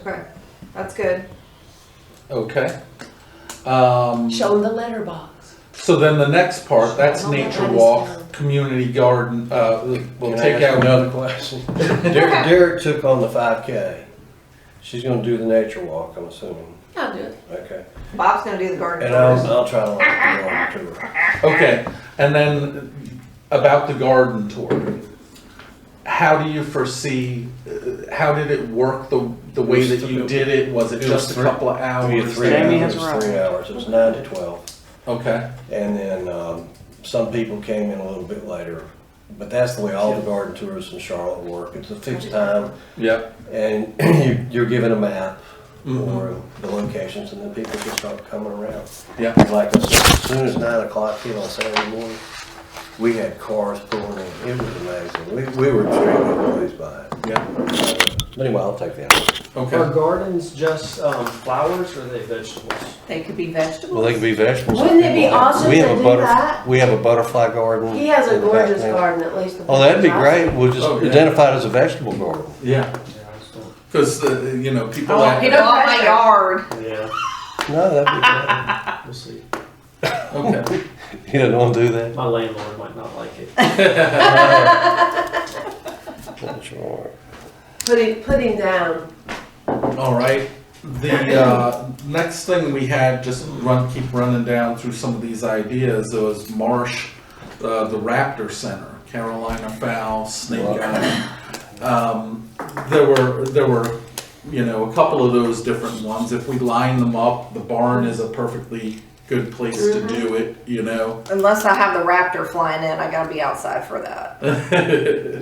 Okay, that's good. Okay. Show them the letterbox. So then the next part, that's Oh, nature that is walk, down. community garden, we'll Can I take ask out. another question. Derek took on the 5K. She's gonna do the nature walk, I'm assuming. I'll do it. Okay. Bob's gonna do the garden And tours. I'll try to walk the garden tour. Okay, and then about the garden tour. How do you foresee, how did it work the way that you did it? Was it It was just a three- couple of We had hours? 3 Jamie hours, has it was arrived. 3 hours, it was 9 to 12. Okay, And then, some people came in a little bit later. But that's the way all the garden tours in Charlotte work. It's a fixed time yep, and you're given a map Mhm. or the locations and then people just start coming around. yep. Like I said, as soon as 9 o'clock hit on Saturday morning, we had cars pulling in. It was amazing. We were extremely pleased by it. Yeah, But anyway, I'll take that. Are okay. gardens just flowers or are they vegetables? They could be vegetables. Well, they can be vegetables. Wouldn't it be awesome We to have a do butter- that? We have a butterfly garden. He has a in the back gorgeous now. garden, at least. Oh, that'd be great. We'll just Oh, yeah. identify it as a vegetable garden. Yeah, Yeah, I just don't. because, people I want that, people on my yard. Yeah. No, that'd be fine. We'll see. Okay. You don't want to do that? My landlord might not like it. Not sure. Putting down. All right. The next thing we had, just keep running down through some of these ideas, was Marsh, the Raptor Center, Carolina Fowl, Snake Eye. There were, you know, a couple of those different ones. If we line them up, the barn is a perfectly good place to do it, you know. Unless I have the raptor flying in, I gotta be outside for that.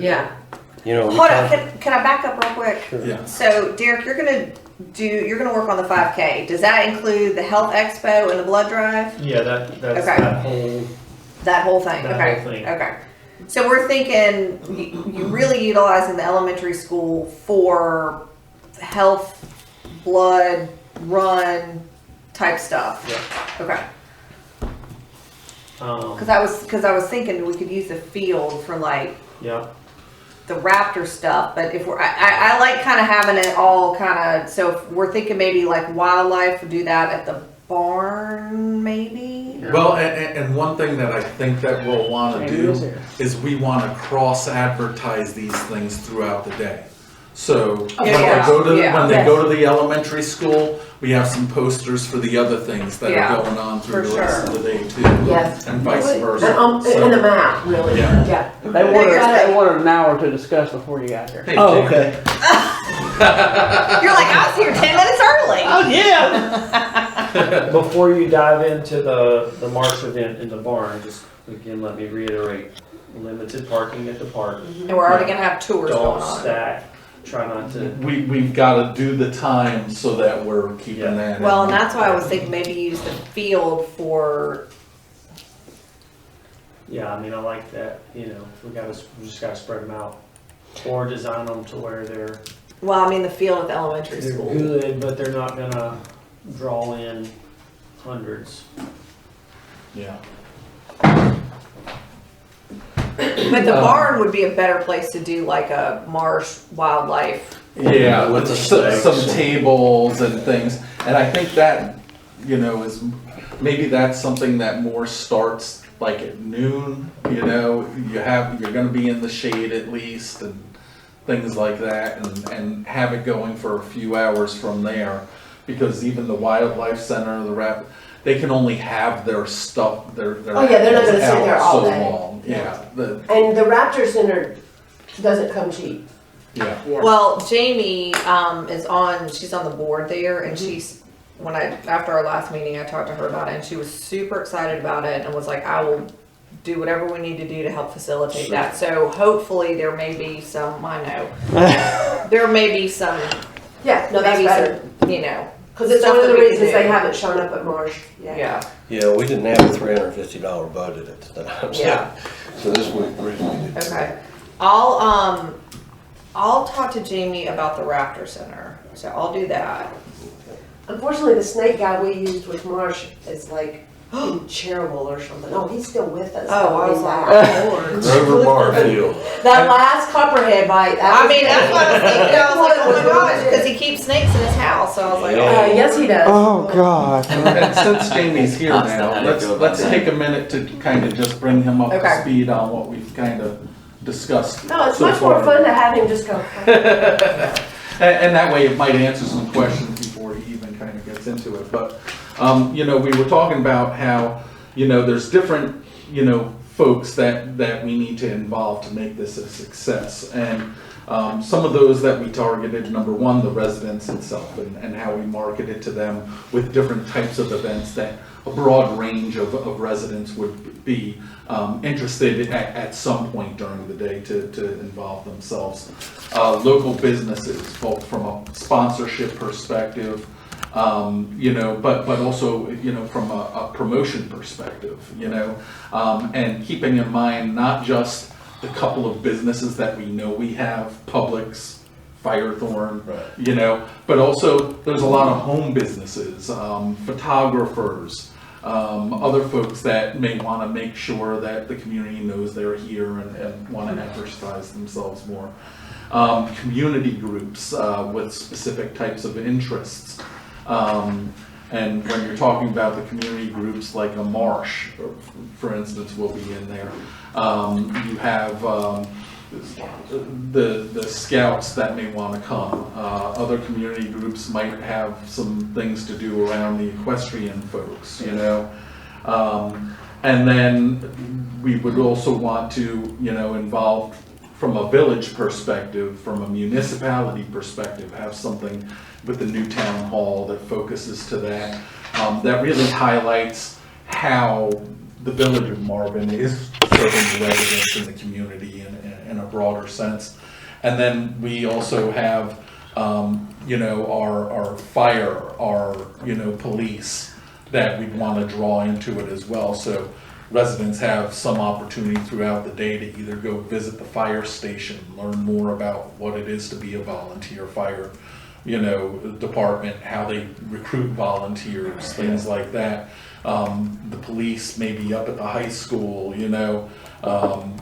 Yeah. You know, Hold on, can I back up real quick? Yeah. So Derek, you're gonna work on the 5K. Does that include the health expo and the blood drive? Yeah, that's Okay. that whole That whole thing. That Okay. whole thing. Okay. So we're thinking you really utilizing the elementary school for health, blood, run type stuff. Yeah. Okay. Um, Because I was thinking we could use the field for like yeah. the raptor stuff, but if I like kind of having it all kind of, so if we're thinking maybe like wildlife, we'll do that at the barn maybe. Well, and one thing that I think that we'll want to do is we want to cross-advertise these things throughout the day. So when they go to the elementary school, we have some posters for the other things that are going on through for the rest sure. of the day too. Yes. And vice versa. And the map, really. Yeah. They wanted an hour to discuss before you got here. Hey, oh, Jake. okay. You're like, I was here 10 minutes early. Oh yeah. Before you dive into the March event in the barn, just again let me reiterate: limited parking at the park. And we're already gonna have tours Don't going on. stack. Try not to. We've got to do the time so that we're keeping that. Well, in. and that's why I was thinking maybe use the field for. Yeah, I mean I like that. You know, we just gotta spread them out, or design them to where they're Well, I mean the field at the elementary school. good, but they're not gonna draw in hundreds. Yeah. But the barn would be a better place to do like a marsh wildlife. Yeah, with the some snakes. tables and things, and I think that, you know, is maybe that's something that more starts like at noon. You know, you're going to be in the shade at least, and things like that, and have it going for a few hours from there, because even the wildlife center, they can only have their stuff. Their Oh, yeah, they're not gonna sit out there all so day. long. Yeah, And the Raptor Center doesn't come cheap. yeah. Yeah. Well, Jamie she's on the board there, and she's after our last meeting I talked to her about it, and she was super excited about it and was like, I will do whatever we need to do to help facilitate that. So hopefully there may be some, I know, there may be some, Yeah, no, that's maybe better. some, you know, Because it's stuff one of the that we can reasons do. they haven't shown up at Marsh. yeah. Yeah, we didn't have a $350 budget at the time. So, Yeah. so this week originally did. Okay. I'll talk to Jamie about the Raptor Center. So I'll do that. Unfortunately, the snake guy we used with Marsh is like in Chernobyl or something. Oh, he's still with us. Oh, I was He's like, back. Grover Barfield. That last copperhead bite. That I was mean, that's what I was thinking. I was like, oh my gosh, because good. he keeps snakes in his house. So I was like, Yeah. Yes, he does. Oh, God. And since Jamie's here That's now, not let's how I feel let's about take a minute to kind of just bring him up Okay. to speed on what we've kind of discussed. No, it's so much more far. fun to have him just go. And that way it might answer some questions before he even kind of gets into it. But, you know, we were talking about how, you know, there's different, you know, folks that we need to involve to make this a success. And some of those that we targeted, number one, the residents itself, and how we market it to them with different types of events that a broad range of residents would be interested at some point during the day to involve themselves. Local businesses, both from a sponsorship perspective, you know, but also, you know, from a promotion perspective, you know, and keeping in mind not just the couple of businesses that we know we have, Publix, Firethorn, you know, but also there's a lot of home businesses, photographers, other folks that may want to make sure that the community knows they're here and want to advertise themselves more. Community groups with specific types of interests. And when you're talking about the community groups like a marsh, for instance, will be in there. You have the scouts that may want to come. Other community groups might have some things to do around the equestrian folks, you know. And then we would also want to, you know, involve from a village perspective, from a municipality perspective, have something with the new town hall that focuses to that. That really highlights how the village of Marvin is serving the residents in the community in a broader sense. And then we also have, you know, our fire, our, you know, police that we'd want to draw into it as well. So residents have some opportunity throughout the day to either go visit the fire station, learn more about what it is to be a volunteer fire, you know, department, how they recruit volunteers, things like that. The police may be up at the high school, you know,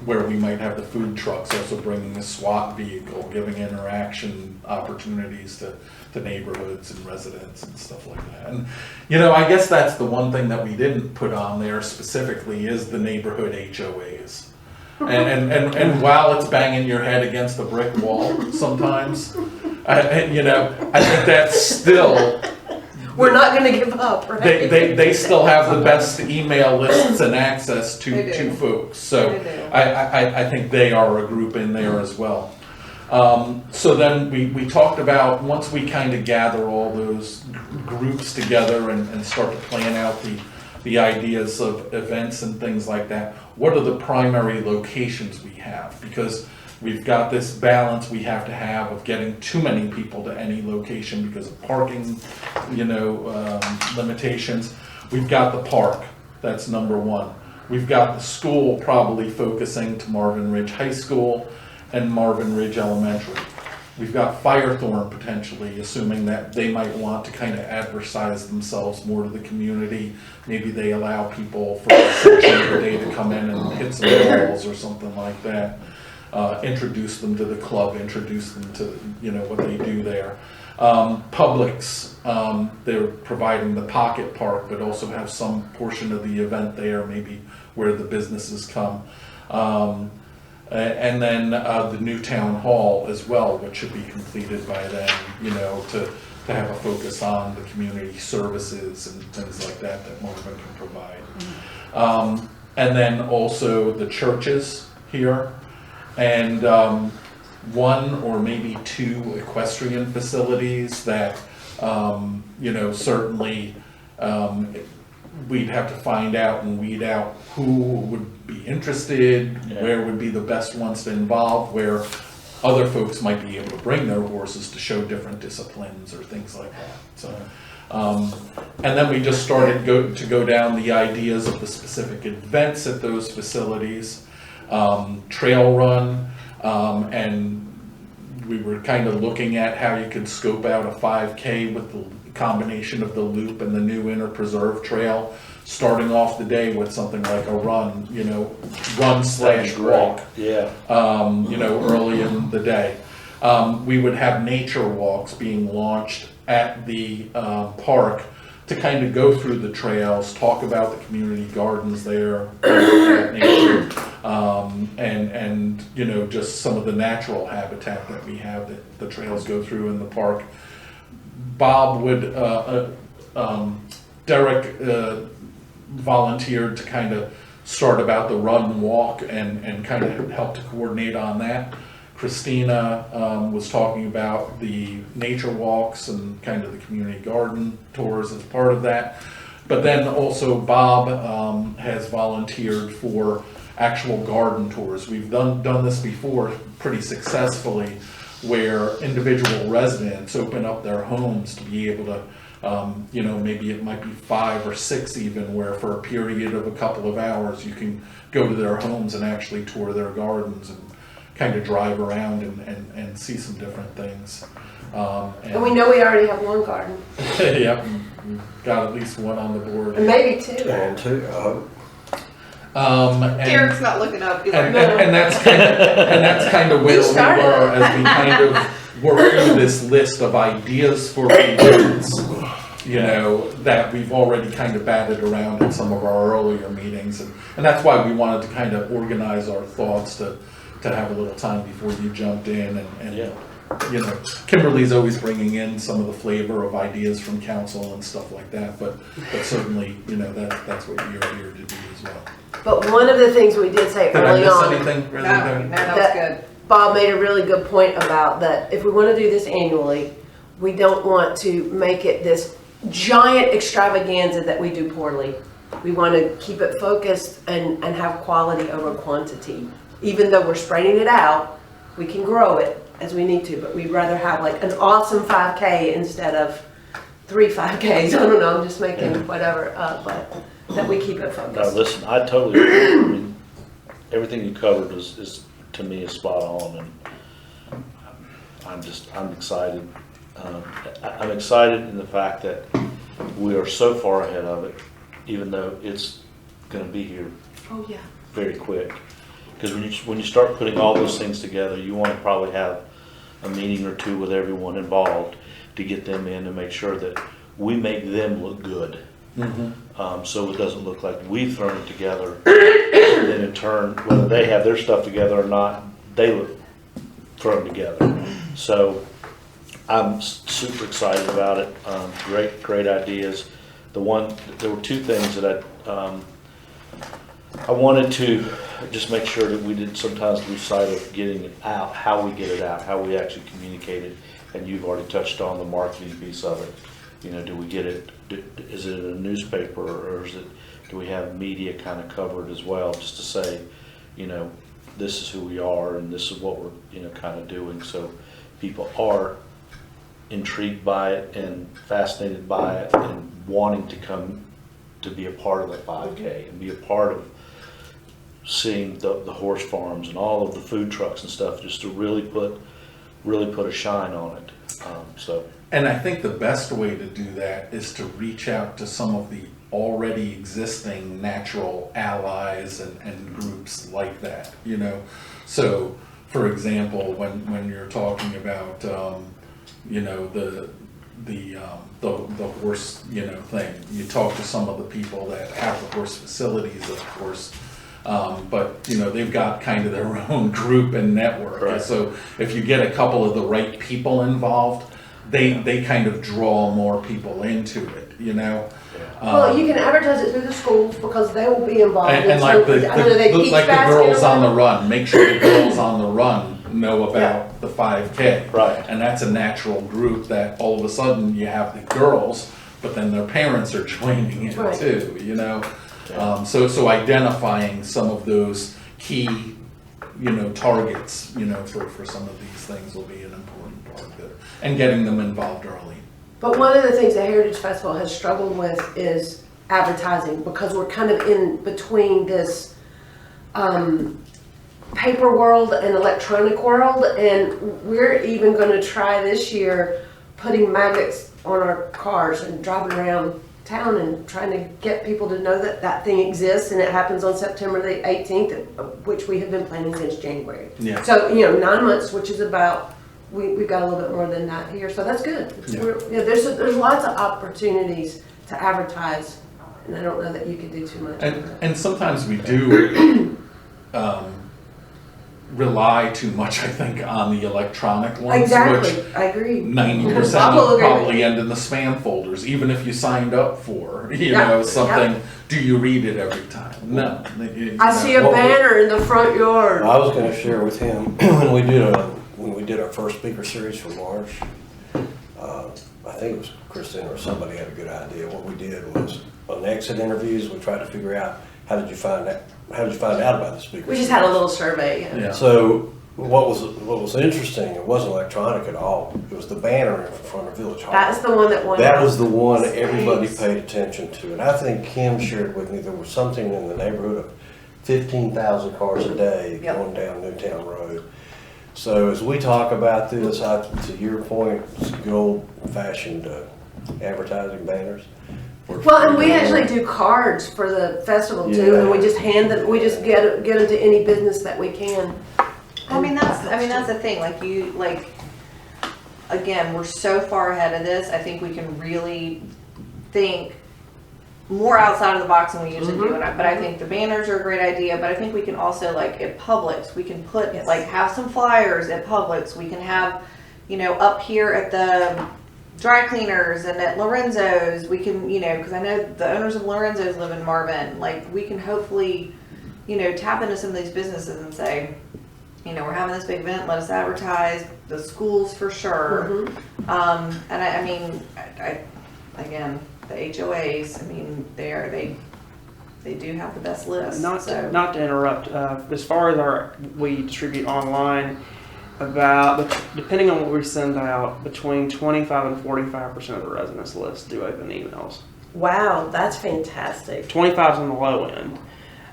where we might have the food trucks also bringing a SWAT vehicle, giving interaction opportunities to neighborhoods and residents and stuff like that. And, you know, I guess that's the one thing that we didn't put on there specifically is the neighborhood HOAs. And while it's banging your head against a brick wall sometimes, you know, I think that's still... We're not going to give up, right? They still have the best email lists and access to folks. So I think they are a group in there as well. So then we talked about, once we kind of gather all those groups together and start to plan out the ideas of events and things like that, what are the primary locations we have? Because we've got this balance we have to have of getting too many people to any location because of parking, you know, limitations. We've got the park, that's number one. We've got the school probably focusing to Marvin Ridge High School and Marvin Ridge Elementary. We've got Firethorn potentially, assuming that they might want to kind of advertise themselves more to the community. Maybe they allow people for a section of the day to come in and hit some balls or something like that. Introduce them to the club, introduce them to, you know, what they do there. Publix, they're providing the pocket park, but also have some portion of the event there, maybe where the businesses come. And then the new town hall as well, which should be completed by then, you know, to have a focus on the community services and things like that that Marvin can provide. And then also the churches here. And one or maybe two equestrian facilities that, you know, certainly we'd have to find out and weed out who would be interested, where would be the best ones to involve, where other folks might be able to bring their horses to show different disciplines or things like that. So, and then we just started to go down the ideas of the specific events at those facilities. Trail run, and we were kind of looking at how you could scope out a 5K with the combination of the loop and the new inner preserve trail, starting off the day with something like a run, you know, run/walk, you know, early in the day. We would have nature walks being launched at the park to kind of go through the trails, talk about the community gardens there, nature, and you know, just some of the natural habitat that we have that the trails go through in the park. Bob would, Derek volunteered to kind of start about the run and walk and kind of help to coordinate on that. Christina was talking about the nature walks and kind of the community garden tours as part of that. But then also Bob has volunteered for actual garden tours. We've done this before pretty successfully, where individual residents open up their homes to be able to, you know, maybe it might be 5 or 6 even, where for a period of a couple of hours you can go to their homes and actually tour their gardens and kind of drive around and see some different things. And we know we already have one garden. Yep, we've got at least one on the board. And maybe two. And two, I hope. Derek's not looking up. He's like, And that's kind of where we were as we kind of work through this list of ideas for events. you know, that we've already kind of batted around in some of our earlier meetings. And that's why we wanted to kind of organize our thoughts to have a little time before you jumped in. And you know, Kimberly's always bringing in some of the flavor of ideas from council and stuff like that. But certainly, you know, that's what you're here to do as well. But one of the things we did say Did I early miss on, anything really No, there? that was good. Bob made a really good point about that if we want to do this annually, we don't want to make it this giant extravaganza that we do poorly. We want to keep it focused and have quality over quantity. Even though we're spreading it out, we can grow it as we need to, but we'd rather have like an awesome 5K instead of 3 5Ks. I don't know, I'm just making whatever, but that we keep it No, focused. listen, I totally agree. I mean, everything you covered is to me is spot on, and I'm excited. I'm excited in the fact that we are so far ahead of it, even though it's going to be here Oh, yeah. very quick. Because when you start putting all those things together, you want to probably have a meeting or two with everyone involved to get them in and make sure that we make them look good. So it doesn't look like we've thrown it together, and then in turn, whether they have their stuff together or not, they look thrown together. So I'm super excited about it. Great ideas. There were two things that I wanted to just make sure that we didn't sometimes lose sight of getting it out, how we get it out, how we actually communicate it. And you've already touched on the marketing piece of it. You know, do we get it? Is it a newspaper, or do we have media kind of covered as well, just to say, you know, this is who we are and this is what we're, you know, kind of doing, so people are intrigued by it and fascinated by it and wanting to come to be a part of the 5K and be a part of seeing the horse farms and all of the food trucks and stuff, just to really put a shine on it. And I think the best way to do that is to reach out to some of the already existing natural allies and groups like that, you know. So, for example, when you're talking about, you know, the horse, you know, thing, you talk to some of the people that have the horse facilities, of course. But you know, they've got kind of their own group and network. Right. So if you get a couple of the right people involved, they kind of draw more people into it, you know. Well, you can advertise it through the schools because they will be involved. And like I know they teach like the basket girls or on the whatever. run, make sure the girls on the run know about the 5K. Right. And that's a natural group that all of a sudden you have the girls, but then their parents are joining in Right. too, you know. So identifying some of those key, you know, targets, you know, for some of these things will be an important part of it, and getting them involved early. But one of the things the Heritage Festival has struggled with is advertising, because we're kind of in between this paper world and electronic world, and we're even going to try this year putting magnets on our cars and driving around town and trying to get people to know that that thing exists, and it happens on September the 18th, which we have been planning since January. Yeah. So, you know, 9 months, which is about, we've got a little bit more than that here, so that's good. Yeah. There's lots of opportunities to advertise, and I don't know that you could do too much. And sometimes we do rely too much, I think, on the electronic ones, Exactly, which I agree. 90% I will of agree with probably you. end in the spam folders, even if you signed up for, you Yeah, know, something. yeah. Do you read it every time? No. I see a banner in the front yard. I was going to share with him when we did our first speaker series for March. I think it was Christina or somebody had a good idea. What we did was on exit interviews, we tried to figure out how did you find out about the speaker. We just had a little survey. Yeah. So what was interesting, it wasn't electronic at all. It was the banner in front of Village Hall. That's the one that won. That was the one Thanks. everybody paid attention to. And I think Kim shared with me there was something in the neighborhood of 15,000 cars a day Yep. going down Newtown Road. So as we talk about this, to your point, it's good old fashioned advertising banners. Well, and we actually do cards for the festival too, Yeah. and we just hand them. We just get them to any business that we can. I mean, that's the thing, again, we're so far ahead of this, I think we can really think more outside of the box than we usually do. But I think the banners are a great idea. But I think we can also, like, at Publix, we can put, like, have some flyers at Publix. We can have, you know, up here at the dry cleaners and at Lorenzo's, we can, you know, because I know the owners of Lorenzo's live in Marvin. Like, we can hopefully, you know, tap into some of these businesses and say, you know, we're having this big event, let us advertise. The schools for sure. And I mean, I again, the HOAs, I mean, they do have the best list. Not so. not to interrupt. As far as we distribute online, about depending on what we send out, between 25 and 45% of the residents list do open emails. Wow, that's fantastic. 25 is on the low end.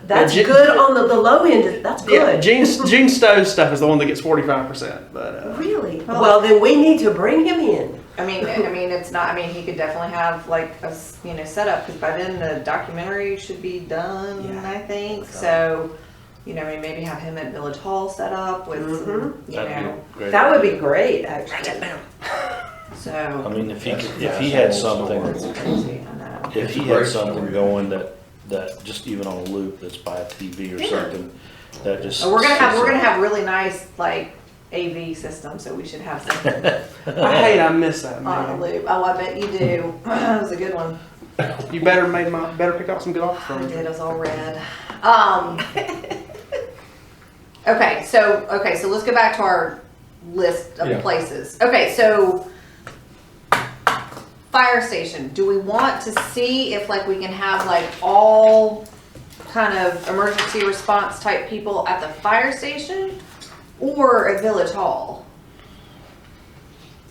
That's Gene- good on the low end. That's Yeah, good. Gene Stowe's stuff is the one that gets 45%. But Really? Well, then we need to bring him in. I mean, it's not. I mean, he could definitely have like a setup because by then the documentary should be done. Yeah. I think so. You know, I mean, maybe have him at Village Hall set up with some, you That'd know. be great. That would be great, actually. write that down. I So mean, if he That's had fascinating something, it's crazy. I know. if he had something going that just even on a loop that's by a TV or Yeah. something, that just. We're gonna have really nice like AV system, so we should have something I miss that, on a man. loop. Oh, I bet you do. That was a good one. You better pick up some good offers I from did. him. It was all red. Okay, so let's go back to our list of Yeah. places. Okay, so fire station. Do we want to see if like we can have like all kind of emergency response type people at the fire station or at Village Hall?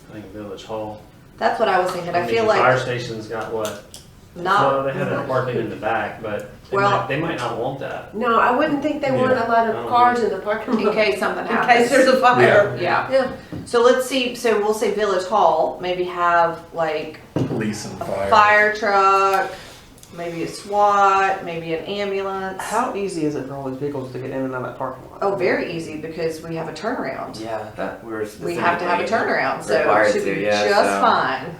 I think Village Hall. That's what I was thinking. I mean, feel the fire like station's got what? not. Well, they have a parking in the back, but Well- they might not want that. No, I wouldn't think they want a lot of cars in the parking In lot. case something In happens. case there's a fire. Yeah. Yeah. So let's see. So we'll say Village Hall. Maybe have like Police and a fire. fire truck, maybe a SWAT, maybe an ambulance. How easy is it for all these vehicles to get in and out of that parking lot? Oh, very easy because we have a turnaround. Yeah, that we're We have to have a turnaround, so it required should to, be yeah, just so- fine.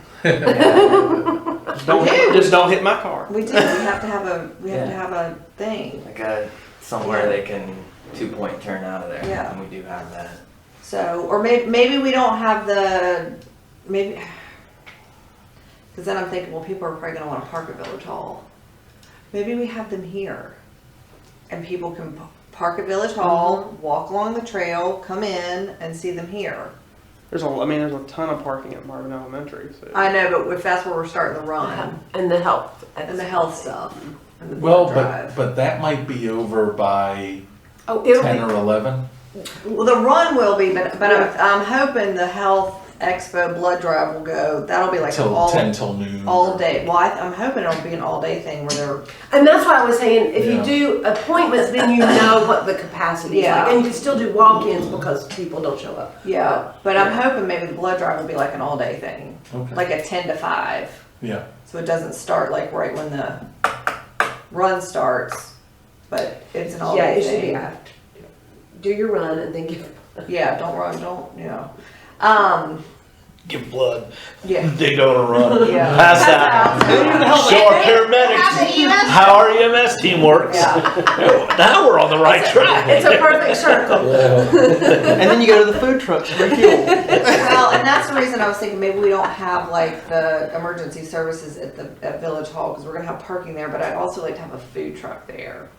Just don't hit my car. We do. We have to have a. We have to Yeah. have a thing. Like somewhere they can 2-point turn out of there. Yeah. And we do have that. So, or maybe we don't have the maybe. Because then I'm thinking, well, people are probably going to want to park at Village Hall. Maybe we have them here, and people can park at Village Hall, walk along the trail, come in, and see them here. There's a ton of parking at Marvin Elementary. So. I know, but if that's where we're starting the run And the health. and the health stuff, and the Well, blood drive. but that might be over by Oh, it'll 10 be. or 11. Well, the run will be, but I'm hoping the health expo blood drive will go. That'll be like Till all 10 till noon. all day. Well, I'm hoping it'll be an all day thing where they're. And that's why I was saying, if Yeah. you do appointments, then you know what the capacity is Yeah. like. And you can still do walk-ins because people don't show up. Yeah, but I'm hoping maybe the blood drive will be like an all day thing, Okay. like a 10 to 5. Yeah. So it doesn't start like right when the run starts, but it's an all Yeah, day it should be thing. after. Do your run and then give. Yeah, don't run, don't, you know. Give blood. Yeah. They don't run. Yeah. Pass out. Show our paramedics how our EMS team works. Yeah. Now we're on the right track. It's a perfect circle. And then you go to the food trucks to refuel. Well, and that's the reason I was thinking maybe we don't have like the emergency services at Village Hall because we're gonna have parking there, but I'd also like to have a food truck there.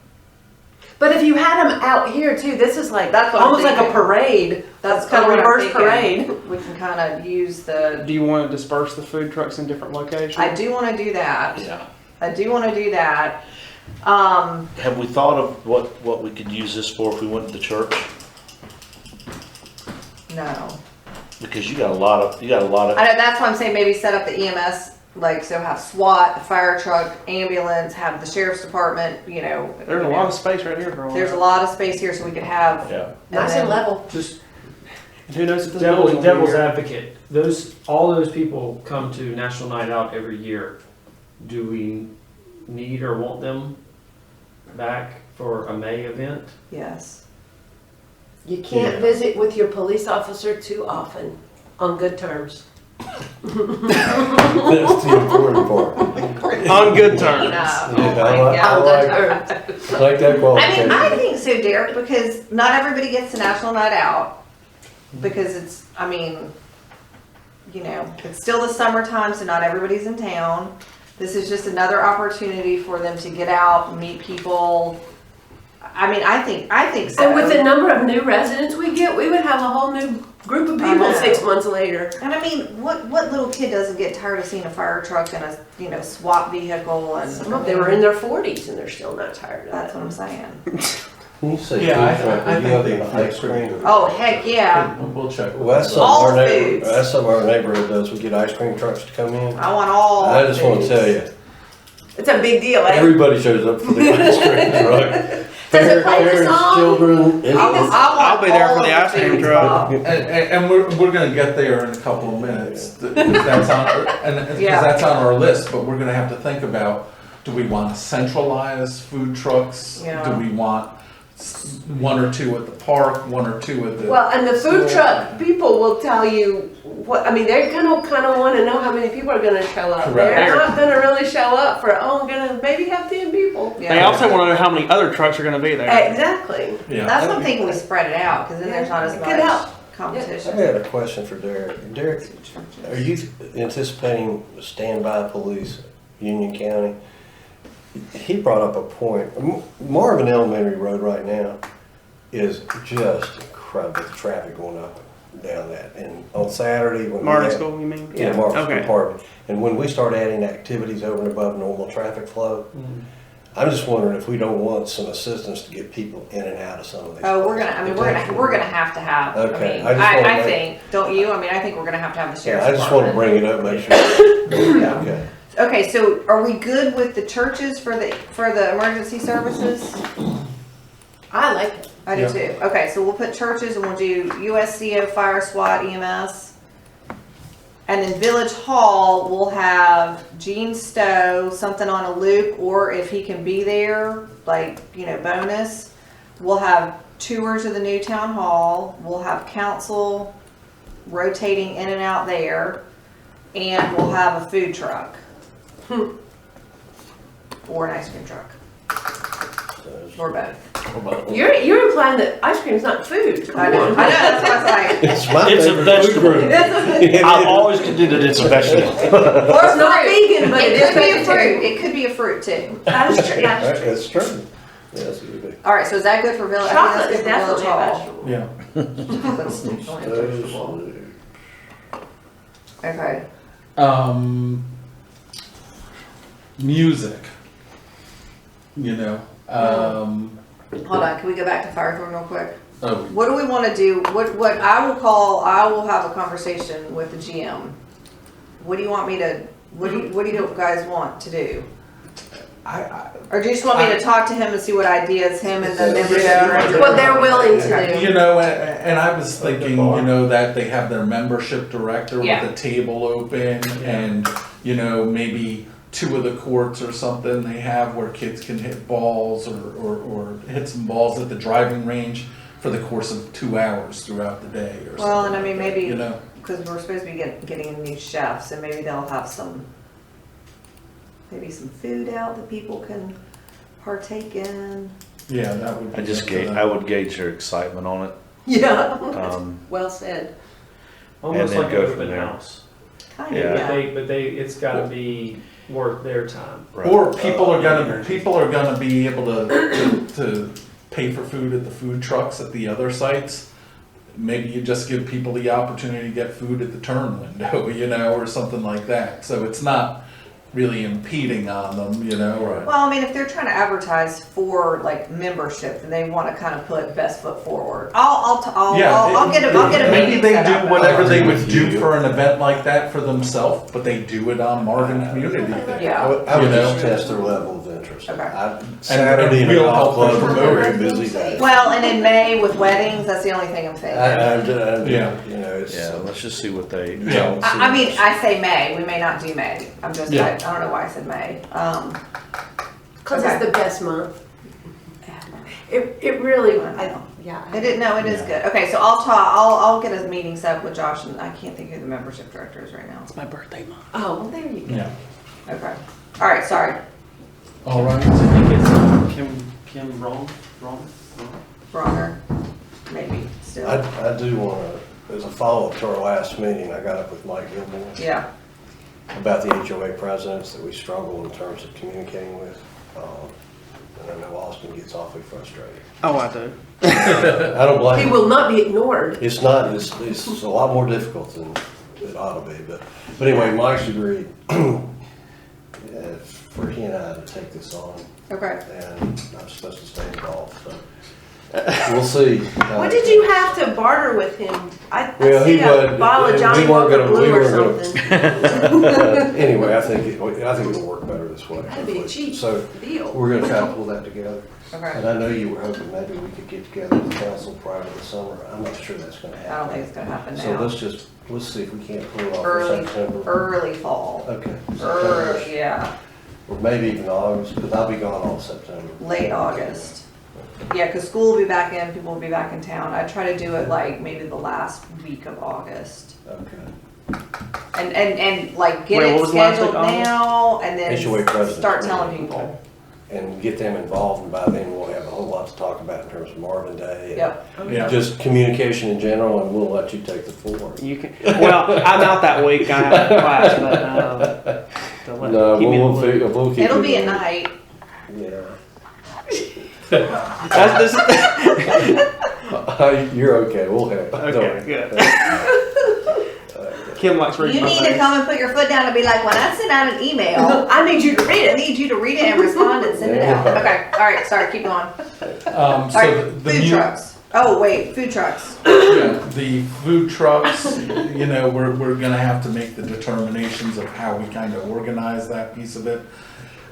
But if you had them out here too, this is like That's what I'm almost like a thinking. parade. That's kind of what I'm reverse thinking. parade. We can kind of use the. Do you want to disperse the food trucks in different locations? I do want to do that. Yeah. I do want to do that. Have we thought of what we could use this for if we went to the church? No. Because you got a lot of. I know that's why I'm saying maybe set up the EMS, like so have SWAT, the fire truck, ambulance, have the sheriff's department. You know, There's a lot of space right here for all There's a that. lot of space here, so we could have. Yeah. Nice and level. Just And who knows if this building will be devil's here. advocate. All those people come to National Night Out every year. Do we need or want them back for a May event? Yes. You can't Yeah. visit with your police officer too often on good terms. That's the important part. On good terms. Enough. Yeah, Oh my I God. like that I qualification. mean, I think so, Derek, because not everybody gets a national night out. Because it's, I mean, you know, it's still the summertime, so not everybody's in town. This is just another opportunity for them to get out, meet people. I mean, I think so. And with the number of new residents we get, we would have a whole new group of I people know. 6 months later. And I mean, what little kid doesn't get tired of seeing a fire truck and a, you know, SWAT vehicle and Some of them are in their 40s and they're still not tired of that's it. what I'm saying. When you say Yeah, food truck, I you have think the ice cream. Oh, heck yeah. We'll check. Well, that's All something our foods. that's something our neighborhood does. We get ice cream trucks to come in. I want all. I just want to foods. tell you, It's a big deal, eh? everybody shows up for the ice cream truck. Does it play the Parents, song? children. I'll be there for the ice cream truck. And we're gonna get there in a couple of minutes, because that's on, because Yeah. that's on our list, but we're gonna have to think about, do we want centralized food trucks? Yeah. Do we want one or two at the park, one or two at the? Well, and the food store? truck people will tell you what, I mean, they're kind of want to know how many people are going to show up. Correct. They're not going to really show up for, I'm going to maybe have 10 people. They also want to know how many other trucks are going to be there. Exactly. Yeah. That's what I'm thinking, we spread it out, because then there's not as It could help. much I competition. had a question for Derek. Derek, are you anticipating standby police, Union County? He brought up a point. Marvin Elementary Road right now is just incredible, the traffic going up and down that. And on Saturday, when Martin we had, School, you mean? yeah, Marvin Okay. Department, and when we start adding activities over and above normal traffic flow, I'm just wondering if we don't want some assistance to get people in and out of some of these. Oh, we're gonna, I mean, we're gonna have to have, I Okay, mean, I just wanna I make- think, don't you? I mean, I think we're gonna have the Yeah, sheriff's I just want to department. bring it up, make sure. Yeah. Okay. Okay, so are we good with the churches for the emergency services? I like it. I do Yeah. too. Okay, so we'll put churches and we'll do USCO, fire, SWAT, EMS. And then Village Hall, we'll have Gene Stowe, something on a loop, or if he can be there, like, you know, bonus. We'll have tours of the new town hall. We'll have council rotating in and out there. And we'll have a food truck. Or an ice cream truck. Or both. You're implying that ice cream's not food. I know, that's what I was like. It's my It's a favorite vegetable. food group. I always consider that it's a vegetable. Or It's not fruit. vegan, but it It is could be a vegetarian. fruit. It could be a fruit too. That is true. Yeah, that's true. That's true. Yeah, that's a good thing. All right, so is that good for Village? Chocolate is I think that's definitely good a for Village vegetable. Yeah. Hall. Chocolate's definitely a vegetable. Okay. Music. You know, Hold on. Can we go back to Firethorn real quick? oh, What do we want to do? What I will have a conversation with the GM. What do you want me to? What do you guys want to do? Or do you just want me to talk to him and see what ideas him and the members? Yeah. What they're willing to do. You know, and I was thinking, you know, that they have their membership director Yeah. with a table open and, you know, maybe 2 of the courts or something they have where kids can hit balls or hit some balls at the driving range for the course of 2 hours throughout the day or something. Well, and I mean, like that, maybe, you know, because we're supposed to be getting new chefs, and maybe they'll have maybe some food out that people can partake in. yeah, that would be. I would gauge their excitement on it. Yeah. Um, Well said. Almost then like an go from open there. house. Kind Yeah. of, But it's gotta be worth their time. right. Or people are gonna be able to pay for food at the food trucks at the other sites. Maybe you just give people the opportunity to get food at the turn window, you know, or something like that. So it's not really impeding on them, you know, or. Well, I mean, if they're trying to advertise for like membership, then they want to kind of put best foot forward. I'll get a Maybe meeting they set do up. whatever they would do for an event like that for themselves, but they do it on Marvin Community Day. Yeah. I would You know? just test their level of interest. Okay. Saturday in a we'll golf help club them is a promote very it. busy day. Well, and in May with weddings, that's the only thing I'm thinking. Yeah. You know, it's. Yeah, let's just see what they. Yeah. I mean, I say May. We may not do May. I'm just. Yeah. I don't know why I said May. Because Okay. it's the best month. It really, Yeah. It is, no, it is Yeah. good. Okay, so I'll get a meeting set up with Josh, and I can't think of who the membership director is right now. It's my birthday month. Oh, well, there you go. Yeah. Okay. All right, sorry. All right. I think it's Kim Wrong. Bronner, maybe still. I do want to, as a follow-up to our last meeting, I got up with Mike Gilmore Yeah. about the HOA presidents that we struggle in terms of communicating with. And I know Austin gets awfully frustrated. Oh, I do. I don't blame He him. will not be ignored. It's not, it's a lot more difficult than it ought to be, but anyway, Mike's agreed for he and I to take this on, Okay. and I'm supposed to stay involved, so we'll see. What did you have to barter with him? I Well, see he a would- bottle of we Johnny weren't Walker gonna- Blue we or weren't gonna- something. Anyway, I think it'll work better this way. That'd be a cheap So deal. we're gonna try to pull that together. Okay. And I know you were hoping maybe we could get together with the council prior to the summer. I'm not sure that's gonna I don't happen. think it's gonna happen So now. let's see if we can't pull it off Early, in September. early fall. Okay. Early, yeah, Or maybe even August, because I'll be gone all September. late August. Yeah, because school will be back in, people will be back in town. I try to do it like maybe the last week of August. Okay. And like get Wait, it what was the last week scheduled of August? now and HOA then presidents. start telling people. And get them involved, and by then we'll have a whole lot to talk about in terms of Marvin Day. and Yep. Yeah. Just communication in general, and we'll let you take the floor. You can. Well, I'm out that week. I have a class, but No, keep me in the we'll loop. keep It'll you- be at night. Yeah. You're okay, we'll help. Don't Okay, worry. good. Kim likes You reading my need to face. come and put your foot down and be like, when I send out an email, I need you to read I it. need you to read it and respond and send it out. Yeah. Okay, all right, sorry, keep going. All So right, the food trucks. Oh, wait, food trucks. Yeah, the food trucks, you know, we're gonna have to make the determinations of how we kind of organize that piece of it.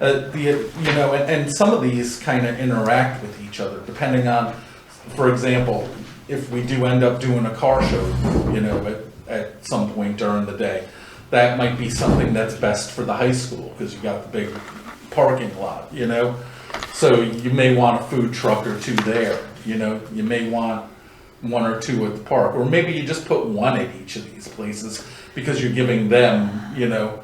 You know, and some of these kind of interact with each other, depending on, for example, if we do end up doing a car show, you know, at some point during the day, that might be something that's best for the high school, because you got the big parking lot, you know? So you may want a food truck or two there, you know, you may want one or two at the park, or maybe you just put one at each of these places, because you're giving them, you know,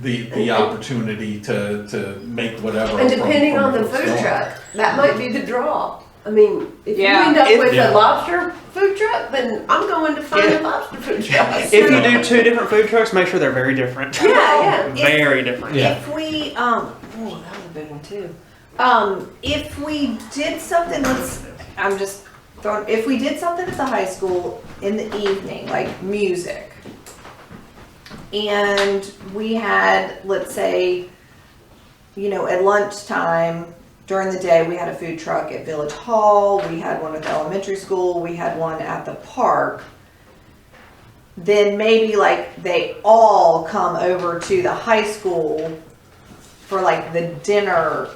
the opportunity to make whatever. And from depending on the what's food going on. truck, that might be the draw. I mean, if Yeah. you end up If- with Yeah. a lobster food truck, then I'm going to find Yeah. a lobster food truck. If you do two different food trucks, make sure they're very different. Yeah, Very different. Yeah. If we, oh, that was a big one too. If we did something, if we did something at the high school in the evening, like music, and we had, let's say, you know, at lunchtime, during the day, we had a food truck at Village Hall, we had one at the elementary school, we had one at the park. Then maybe like they all come over to the high school for like the dinner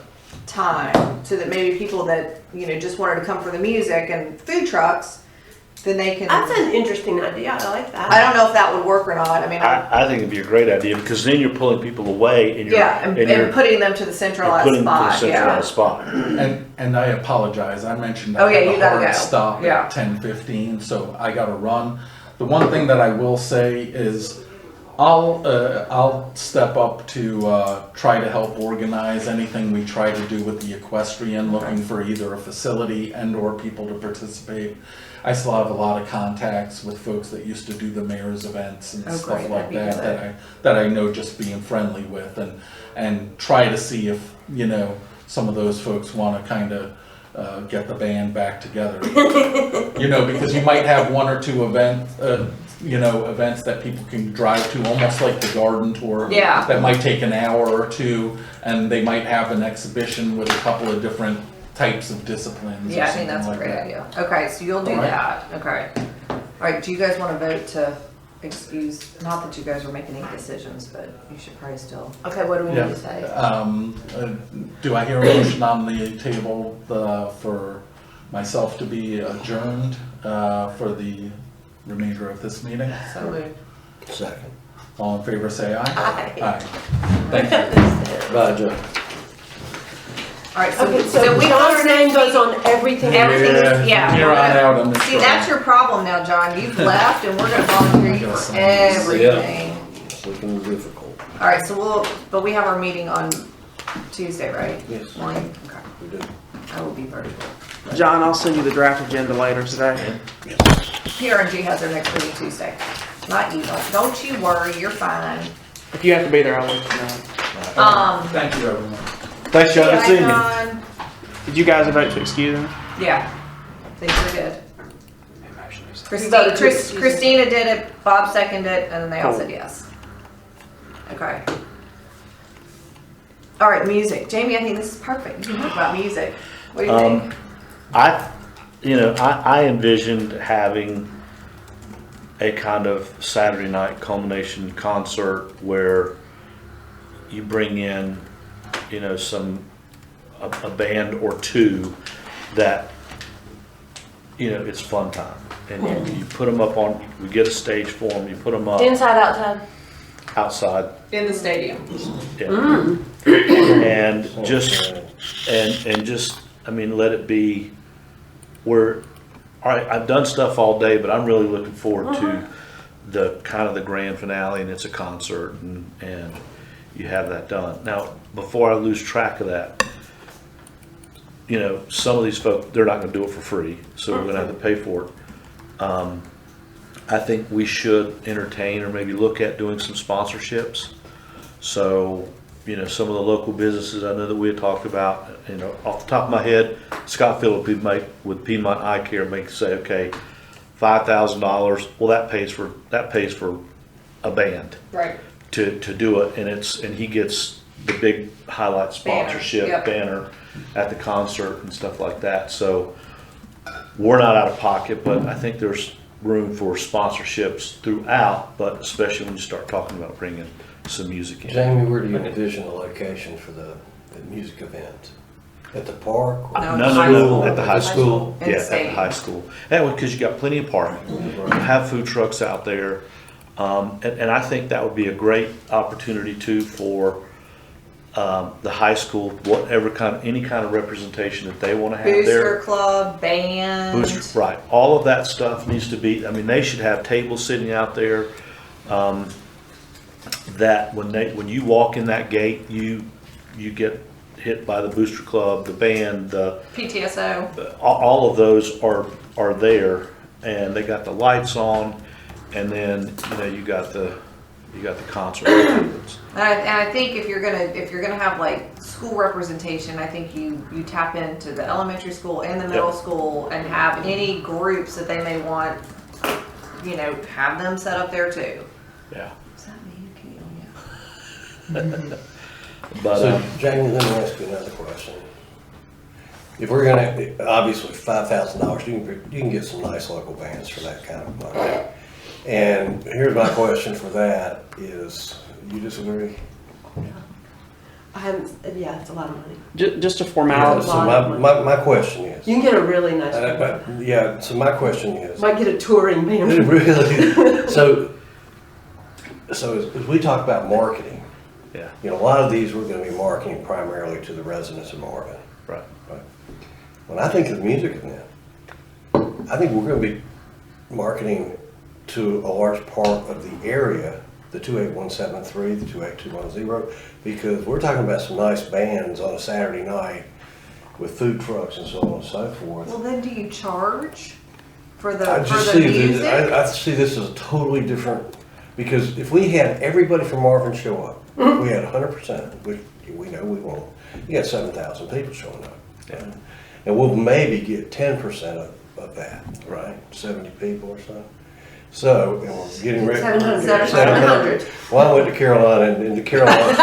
time, so that maybe people that, you know, just wanted to come for the music and food trucks, then they can. That's an interesting idea. I like that. I don't know if that would work or not. I mean, I think it'd be a great idea, because then you're pulling people away and you're. yeah, and you're putting them to the centralized putting them to the spot. Yeah. centralized spot. And I apologize, I mentioned Oh, I yeah, have you a gotta hard go. stop Yeah. at 10:15, so I gotta run. The one thing that I will say is I'll step up to try to help organize anything we try to do with the equestrian, looking for either a facility and or people to participate. I still have a lot of contacts with folks that used to do the mayor's events and Oh, stuff great, like that'd be that, that I know just being friendly with, and try to see if, you know, some of those folks wanna kinda get the band back together. You know, because you might have one or two events that people can drive to, almost like the garden tour. Yeah. That might take an hour or two, and they might have an exhibition with a couple of different types of disciplines. or Yeah, I think something that's a like great that. idea. Okay, so you'll do All right. that. Okay. All right. Do you guys want to vote to excuse? Not that you guys are making any decisions, but you should probably still. Okay, what do we Yeah. need to say? Do I hear a motion on the table for myself to be adjourned for the remainder of this meeting? So moved. Second. All in favor, say aye. Aye. Thank you. Bye, Joe. All right, Okay, so we go John's to name next goes on everything. Everything is- yeah. Here on out, I'm See, that's your problem now, John. You've left and we're gonna volunteer you for everything. It's looking difficult. All right, so but we have our meeting on Tuesday, right? Yes, Morning? Okay. we do. I will be virtual. John, I'll send you the draft agenda later today. PRNG has their next meeting Tuesday. Not you, don't you worry, you're fine. If you have to be there, I'll let you know. Thank you, everyone. Thanks, John, good seeing you. Icon. Did you guys vote to excuse him? Yeah, think we did. We voted to excuse him. Christina did it, Bob seconded it, and then they all Cool. said yes. Okay. All right, music. Jamie, I think this is perfect. You can talk about music. What do you think? I envisioned having a kind of Saturday night culmination concert where you bring in, a band or two that, it's fun time. And you put them up on, we get a stage for them, you put them up Inside, outside. outside. In the stadium. Yeah. And just, let it be where, all right, I've done stuff all day, but I'm really looking forward to the kind of the grand finale, and it's a concert, and you have that done. Now, before I lose track of that, some of these folks, they're not gonna do it for free, so we're gonna have to pay for it. I think we should entertain or maybe look at doing some sponsorships. So, some of the local businesses I know that we had talked about, off the top of my head, Scott Phillip with Piedmont Eye Care may say, okay, $5,000. Well, that pays for a band Right. to do it, and he gets the big highlight sponsorship banner at the concert and stuff like that. So we're not out of pocket, but I think there's room for sponsorships throughout, but especially when you start talking about bringing some music in. Jamie, where do you envision the location for the music event? At the park? or- No, at the high school. In the Yeah, at the stadium. high school. And because you got plenty of parking, you have food trucks out there. And I think that would be a great opportunity too for the high school, any kind of representation that they want to have there. Booster club, band. Booster, right. All of that stuff needs to be, they should have tables sitting out there, that when you walk in that gate, you get hit by the booster club, the band, PTSO. all of those are there, and they got the lights on, and then, you got the concert. And I think if you're gonna have like school representation, I think you tap into the elementary school and the middle school and have any groups that they may want, have them set up there too. Yeah. Is that me? Can you? But, So, Jamie, let me ask you another question. If we're gonna, obviously $5,000, you can get some nice local bands for that kind of money. And here's my question for that is, you disagree? Yeah, it's a lot of money. Just a formality. So my question is, You can get a really nice one. yeah, so my question is, Might get a touring band. really, so as we talk about marketing, yeah, a lot of these we're gonna be marketing primarily to the residents of Marvin. right. When I think of the music event, I think we're gonna be marketing to a large part of the area, the 28173, the 28210, because we're talking about some nice bands on a Saturday night with food trucks and so on and so forth. Well, then do you charge for the I just for the see music? I see this as a totally different, because if we had everybody from Marvin show up, we had 100%, which we know we won't. You got 7,000 people showing up. Yeah. And we'll maybe get 10% of that, right? 70 people or so. So, and we're getting ready. 700. Well, I went to Carolina, and to Carolina,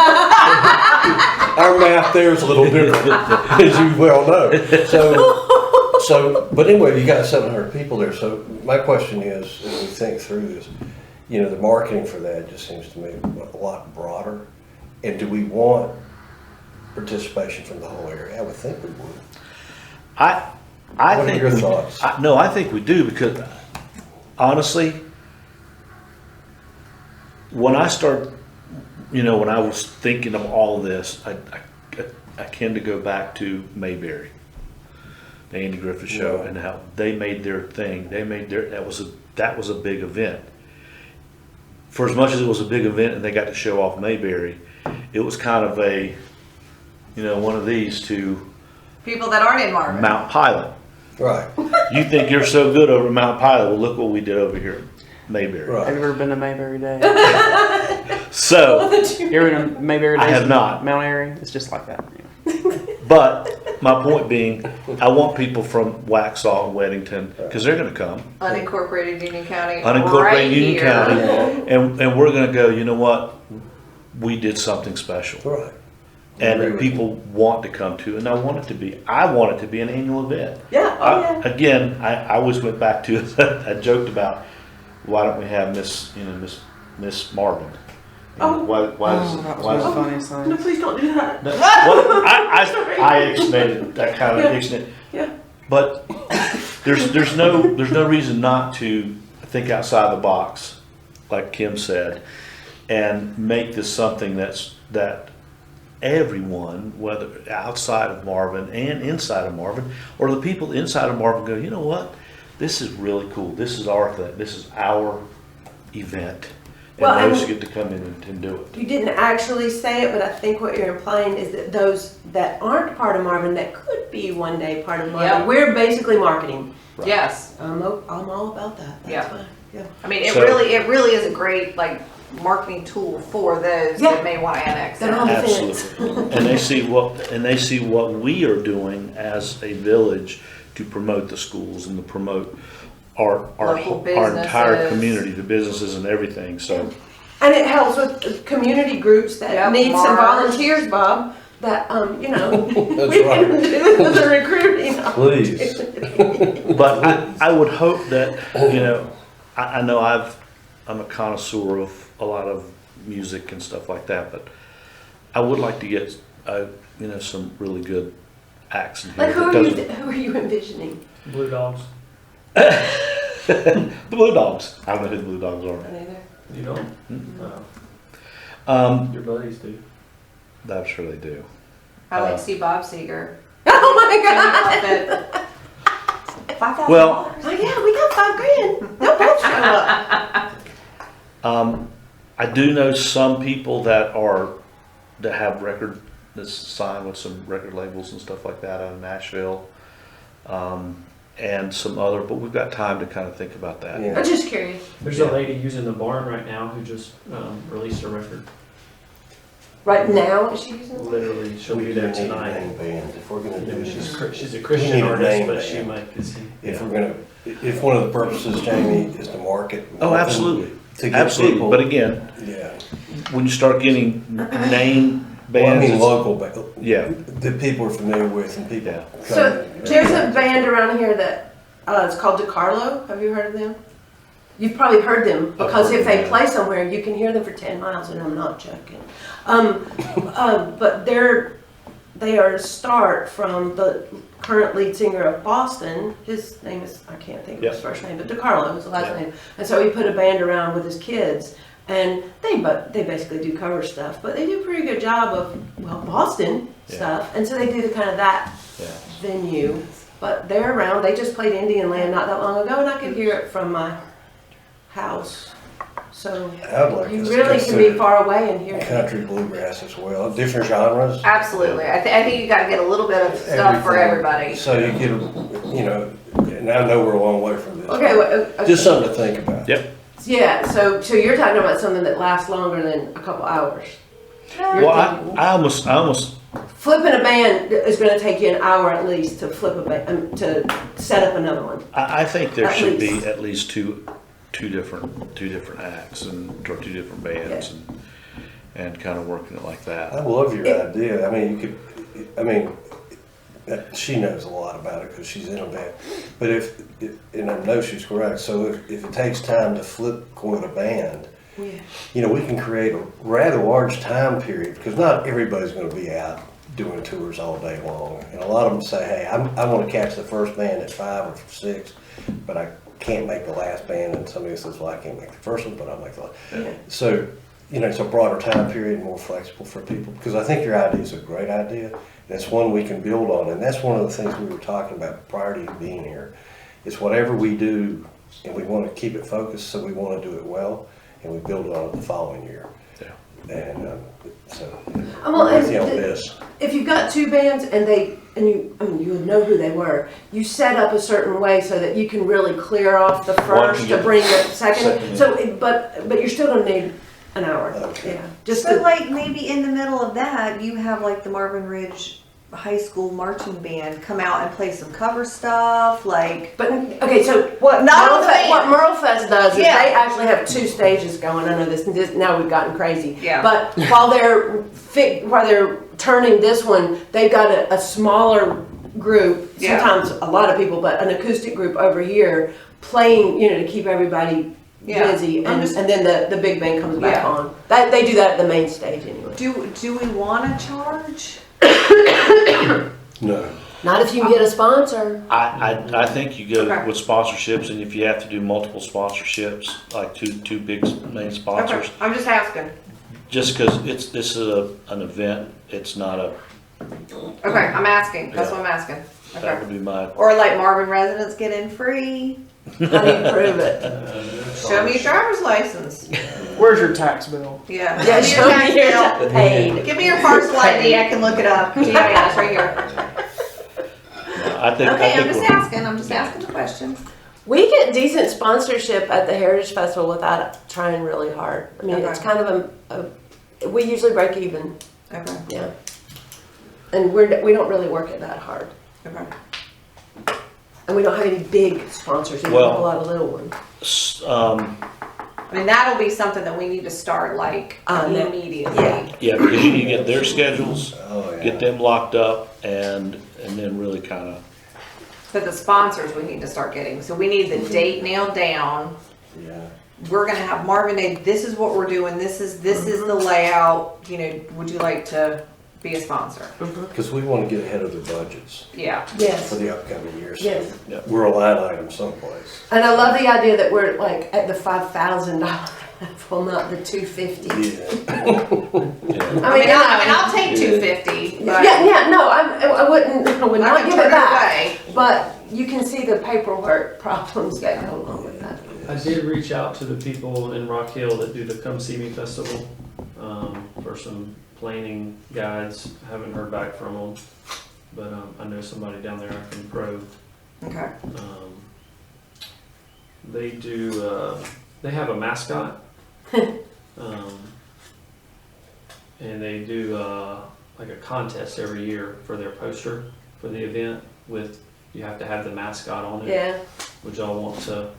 our math there is a little different, as you well know. So, but anyway, you got 700 people there. So my question is, as we think through this, the marketing for that just seems to me a lot broader. And do we want participation from the whole area? I would think we would. I What think are your thoughts? No, I think we do, because honestly, when I start, when I was thinking of all of this, akin to go back to Mayberry, the Andy Griffith Show, Yeah. and how they made their thing. That was a big event. For as much as it was a big event and they got to show off Mayberry, it was kind of a, one of these to People that aren't in Marvin. Mount Pilot. Right, You think you're so good over Mount Pilot? Well, look what we did over here at Mayberry. right. Have you ever been to Mayberry Day? So, You ever been to Mayberry Day? I have not. Mount Airy? It's just like that. but my point being, I want people from Waxhaw and Weddington, because they're going to come. Unincorporated Union County. Unincorporated right Union here. County, and we're going to go, you know what? We did something special. Right. And Agree that with people want to come to, and I want it to be an annual event. Yeah, oh yeah. Again, I always went back to, I joked about, why don't we have Miss Marvin? Oh. Why That was the funniest No, thing. please don't do that. Well, I ixnayed that kind of ixnay. Yeah. But there's no reason not to think outside the box, like Kim said, and make this something that everyone, whether outside of Marvin and inside of Marvin, or the people inside of Marvin go, you know what? This is really cool. This is our thing. This is our event. And Well, those and- get to come in and do it. You didn't actually say it, but I think what you're implying is that those that aren't part of Marvin, that could be one day part of Marvin, Yep. we're basically marketing. Right. Yes. I'm all about that. That's Yeah. fine. Yeah. I mean, it So- really is a great marketing tool for those Yeah. that may want to annex They're it. on the fence. Absolutely. And they see what we are doing as a village to promote the schools and to promote our Local entire businesses. community, the businesses and everything, so. And it helps with community groups that Yep, need some Mars. volunteers, Bob. That we That's can right. do the recruiting. Please. But I would hope that, I know I'm a connoisseur of a lot of music and stuff like that, but I would like to get, some really good acts in here. Like that doesn't- who are you envisioning? Blue Dogs. The Blue Dogs. I don't know who the Blue Dogs are. You know? Um, Your buddies do. I'm sure they do. I like to see Bob Seger. Oh my God! $5,000. Well- Oh yeah, we got $5,000. They'll both show up. I do know some people that have that's signed with some record labels and stuff like that out of Nashville, and some other. But we've got time to kind of think about that. Yeah. I'm just curious. There's a lady using the barn right now who just released a record. Right now, is she using? Literally, she'll We be do there need a tonight. name band if we're gonna You do know, this. she's a We Christian need a artist, name but she band. might. If we're gonna, if one of the purposes, Jamie, is to market. Oh, absolutely, To get absolutely. people. But again, Yeah. when you start getting name Well, I bands, mean, it's- local, yeah, that people are familiar with and people. Yeah. So there's a band around here that it's called DeCarlo. Have you heard of them? You've probably heard them because heard if they them. play somewhere, you can hear them for 10 miles, and I'm not joking. But they are a start from the current lead singer of Boston. His name is, I can't think of his Yep. first name, but DeCarlo is the last Yeah. name. And so he put a band around with his kids, and they basically do cover stuff, but they do a pretty good job of Boston Yeah. stuff, and so they do the kind of that yeah. venue. But they're around. They just played Indian Land not that long ago, and I could hear it from my house. So I'd like you to really can be consider far away and hear it. country bluegrass as well, different genres. Absolutely. I think you got to get a little bit of stuff for Everything. everybody. So you get, and I know we're a long way from this. Okay, well, Just something to think about. Yep. yeah. So you're talking about something that lasts longer than a couple hours. Well, I almost Flipping a band is going to take you an hour at least to flip a band to set up another one. I think there At should least. be at least two different acts or two different bands and kind of working it like I that. love your idea. I mean, she knows a lot about it because she's in a band. But and I know she's correct, so if it takes time to flip with a band, Yeah. we can create a rather large time period because not everybody's going to be out doing tours all day long. And a lot of them say, hey, I want to catch the first band at 5 or 6, but I can't make the last band. And somebody says, well, I can't make the first one, but I'll make the last. Yeah. So it's a broader time period, more flexible for people, because I think your idea is a great idea. That's one we can build on, and that's one of the things we were talking about prior to you being here. It's whatever we do, and we want to keep it focused, so we want to do it well, and we build on it the following year. Yeah. And so, Well, I'm with you on and this. if you've got two bands and you would know who they were, you set up a certain way so that you can really clear off the One first can to get bring the second. second So, but you're still gonna need an hour. Okay. Yeah, just So to, like maybe in the middle of that, you have like the Marvin Ridge High School marching band come out and play some cover stuff, like but okay, so what? Not on the What band. Merlefest does is Yeah. they actually have two stages going. I know this now we've gotten crazy. Yeah. But while they're turning this one, they've got a smaller group, Yeah. sometimes a lot of people, but an acoustic group over here playing, to keep everybody Yeah. busy, I'm and, just- and then the big band comes back Yeah. on. They do that at the main stage anyway. Do we want to charge? No. Not if you can get a sponsor. I think you go Okay. with sponsorships, and if you have to do multiple sponsorships, like two big main sponsors, Okay, I'm just asking. just because this is an event, it's not a, Okay, I'm asking. That's Yeah. what I'm asking. that Okay. would be my, Or like Marvin residents get in free. How do you prove it? Show me your driver's license. Where's your tax bill? Yeah. Yeah, show Give me me your your tax bill. paid. Give me your parcel ID. I can look it up. Yeah, it's right here. I think, Okay, I I'm think just we're- asking. I'm just asking the questions. We get decent sponsorship at the Heritage Festival without trying really hard. I mean, it's Okay. kind of we usually break even, Okay. yeah. And we don't really work it that hard. Okay. And we don't have any big sponsors, we Well- have a lot of little ones. I mean, that'll be something that we need to start like Yeah. immediately. Yeah. yeah, because you need to get their schedules, Oh, yeah. get them locked up, and then really kind of, But the sponsors we need to start getting. So we need the date nailed down. Yeah. We're gonna have Marvin Day. This is what we're doing. This is the layout. Would you like to be a sponsor? Because we want to get ahead of their budgets Yeah. Yes, for the upcoming years. yes. We're a line item someplace. And I love the idea that we're like at the $5,000 level, not the $250. Yeah. I mean, I'll take 250. But Yeah, no, I would I not can give turn it it back. away. But you can see the paperwork problems that go along with that. I did reach out to the people in Rock Hill that do the Come See Me Festival for some planning guides. Haven't heard back from them, but I know somebody down there I can probe. Okay. They do. They have a mascot, and they do like a contest every year for their poster for the event. You have to have the mascot on it. Yeah, Would y'all want to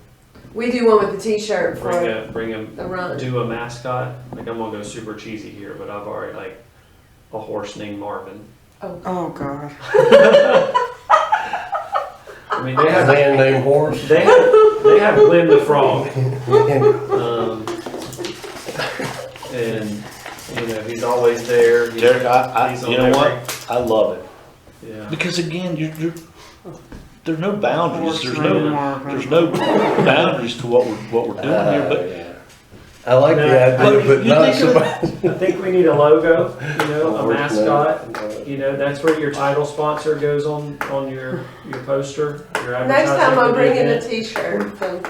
we do one with the T-shirt for bring a the run. do a mascot? Like I'm gonna go super cheesy here, but I've already like a horse named Marvin. Oh God. I mean they A have man named Horace. they have Glenn the Frog, and he's always there. Derek, He's on you know every- what? I love it. Yeah. Because again, there's no boundaries. There's Horse no boundaries to what we're doing here. But Yeah. I like the No, idea, but but you not think of somebody. I think we need a logo, a Horse mascot. name. That's where your title sponsor goes on your poster. Your Next advertising time for I'll the bring in a event. T-shirt. So.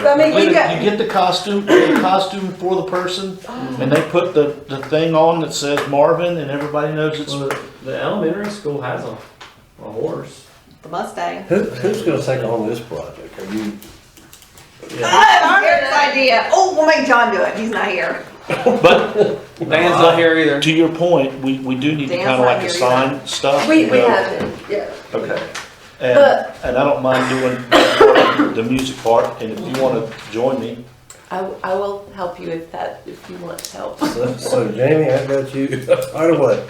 So, I mean, you you got. get the costume for the person, and they put the thing on that says Marvin, and everybody knows it's. well, the elementary school has a horse. The Mustang. Who's going to take on this project? Are you? Ah, Eric's idea. Oh, we'll make John do it. He's not here. But Dan's not here either. to your point, we do need to Dan's kind of not like here assign stuff. We you know. have it. Yeah. Okay. And, But- and I don't mind doing the music part, and if you want to join me, I will help you if you want help. So Jamie, I got you right away.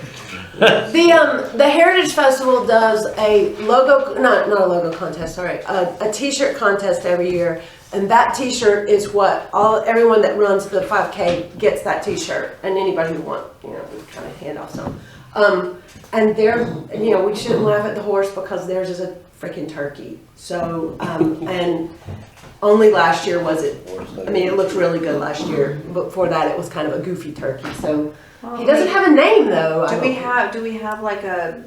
The Heritage Festival does a logo, not a logo contest, sorry, a T-shirt contest every year, and that T-shirt is what everyone that runs the 5K gets that T-shirt, and anybody who wants, we kind of hand off some. And we shouldn't laugh at the horse because theirs is a freaking turkey. So, and only last year was it Horse named I mean, it looked really good last year. Before that, it was kind of a goofy turkey. So he doesn't have a name though. I don't Do we have like a,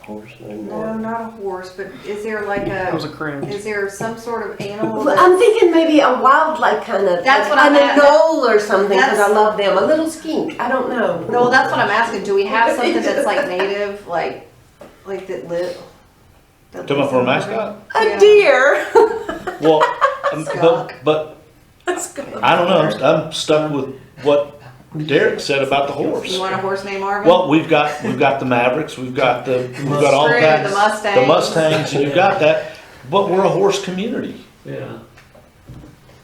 Horse named no, Marvin. not a horse, but is there like It was a, a cringe. is there some sort of animal? Well, I'm thinking maybe a wildlife kind of. That's what like I'm a at. gnoll or something because I That's- love them. A little skink. I don't know. No, that's what I'm asking. Do we have something that's like native, like that live? Talking about for a mascot? A Yeah. deer. Well, Skunk. but I don't know, I'm stuck with what Derek said about the horse. You want a horse named Marvin? Well, we've got the Mavericks, we've got all True, that. the Mustangs. The Mustangs, and you've got that, but we're a horse community. Yeah.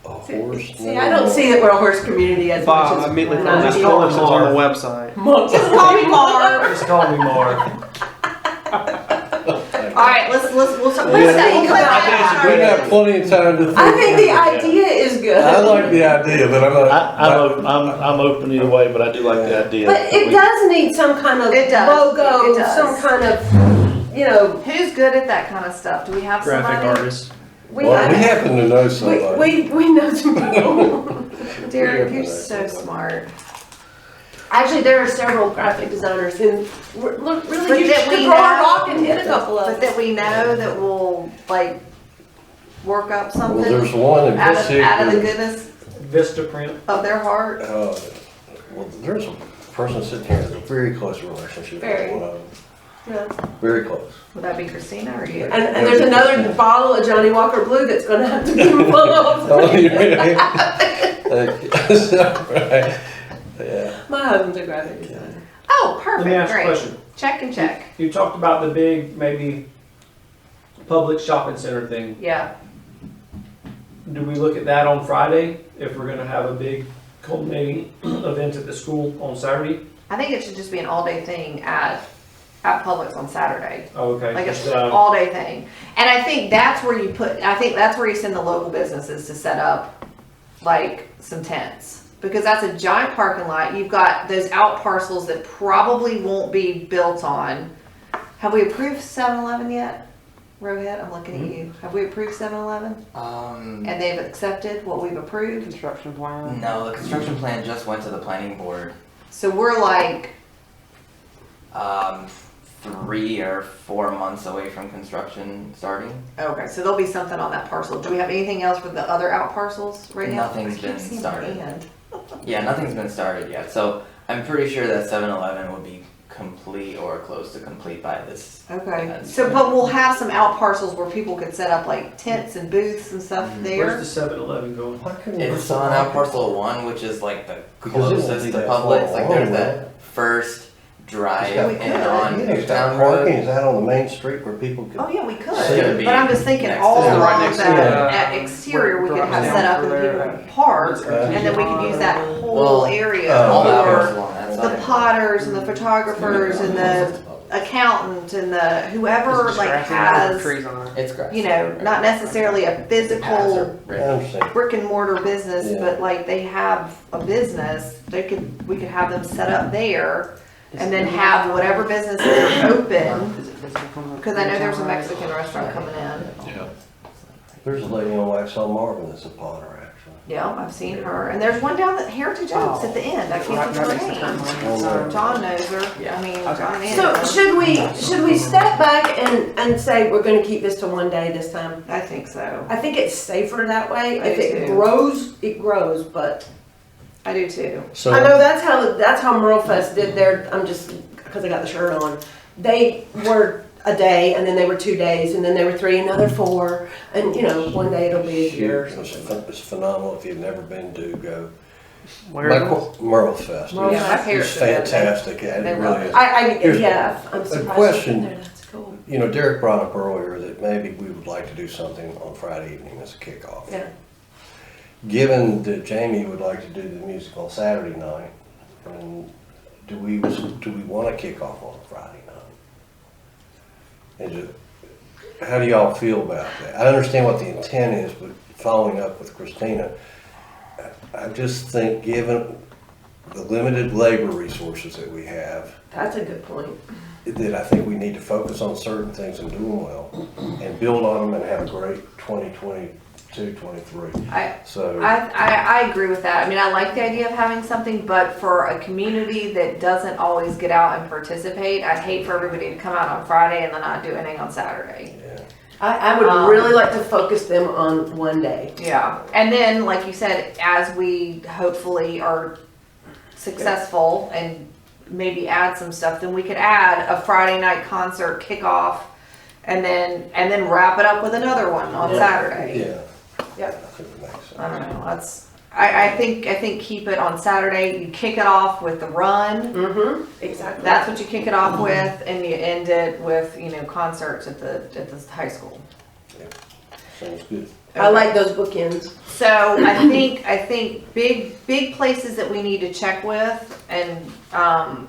A horse See, named I don't see that we're a horse community as Bob, much as I immediately we're thought not. just call it on the website. Just call me Marv. Just call me Marv. All right, let's Yeah, think about we that. got plenty of time to think. I think the idea is good. I like the idea, but I'm not. I'm open either way, but I do like the idea. But it does need some kind of It does. logo, It does. some kind of, you know, Who's good at that kind of stuff? Do we have Graphic somebody? artist. we, Well, we happen to know somebody. we know some people. Derek, We you're have so somebody. smart. Actually, there are several graphic designers who look But really used that to we throw a know- rock and hit a couple of But them. that we know that will like work up Well, something there's one in out this of the here. goodness Vista print. of their heart. Well, there's a person sitting here that's a very close relationship Very. with one of them. Yeah. Very close. Would that be Christina or you? And there's another bottle of Johnny Walker Blue that's going to have to be full of. Oh, right. Yeah. My husband's a graphic designer. Oh, Let me perfect, ask you a great. question. Check and check. You talked about the big, maybe, public shopping center thing. Yeah. Do we look at that on Friday if we're gonna have a big culminating event at the school on Saturday? I think it should just be an all-day thing at Publix on Saturday. Oh, okay. Like it's Just, an all-day thing. And I think that's where you send the local businesses to set up like some tents. Because that's a giant parking lot. You've got those out parcels that probably won't be built on. Have we approved 7-Eleven yet? Rohit, I'm looking at you. Have we approved 7-Eleven? And they've accepted what we've approved? Construction plan. No, the construction plan just went to the planning board So we're like, 3 or 4 months away from construction starting. okay, so there'll be something on that parcel. Do we have anything else for the other out parcels right now? Nothing's I keep been seeing my started. hand. Yeah, nothing's been started yet. So I'm pretty sure that 7-Eleven will be complete or close to complete by this. Okay, event. so, but we'll have some out parcels where people could set up like tents and booths and stuff there. Where's the 7-Eleven going? Why couldn't It's we- on out parcel 1, which is like the Because it won't closest be to that Publix. far Like there's along, that right? first drive It's in got- on it's got Newtown parking, Road. is that on the main street where people Oh could? yeah, we could, Should be but I'm just thinking next all to- along Right next to that the- exterior we could have Drops set down up and for people there. could park, and then we could use that whole Well, area all that for goes along that the side. potters and the photographers and the accountant and the whoever like has, trees on it. It's grass. you know, not necessarily a The paths physical are I right. understand. brick and mortar business, Yeah. but like they have a business, we could have them set up there and then have whatever businesses are open, Is it visible from the- because I know there's a Mexican restaurant coming in. Yeah. There's a lady on Waxhaw Marvin that's a potter, actually. Yeah, I've seen her, and there's one down at Heritage Oaks at the end, I can't think of her name. John knows her, I mean, John and So Anna. should we step back and say we're going to keep this to one day this time? I think so, I think it's safer that way. I If do it too. grows, it grows. But I do too. So I know that's how Merlefest did their. I'm just because I got the shirt on. They were a day, and then they were 2 days, and then they were 3, another 4, and you know, one day it'll be a year. It's phenomenal. If you've never been to, go. Where Like is it? Merle Fest. Merle Yeah, my It's parents have been. fantastic. It They really love is. I Here's I'm surprised. question. There. That's cool. You know, Derek brought up earlier that maybe we would like to do something on Friday evening as a kickoff. Yeah. Given that Jamie would like to do the music on Saturday night, and do we want to kick off on a Friday night? Is it, how do y'all feel about that? I understand what the intent is, but following up with Christina, I just think given the limited labor resources that we have, That's a good point. that I think we need to focus on certain things and do them well, and build on them and have a great 2020 22, 23. I So, I agree with that. I mean, I like the idea of having something, but for a community that doesn't always get out and participate, I'd hate for everybody to come out on Friday and then not do anything on Saturday. yeah. I would really like to focus them on one day. Yeah, and then, like you said, as we hopefully are successful and maybe add some stuff, then we could add a Friday night concert kickoff, and then wrap it up with another one on Saturday. Yeah. Yep. I think it makes sense. I don't know. I think keep it on Saturday. You kick it off with the run. Mm-hmm. Exactly. That's what you kick it off with, and you end it with concerts at the high school. Sounds good. I like those bookends. So I think big places that we need to check with, and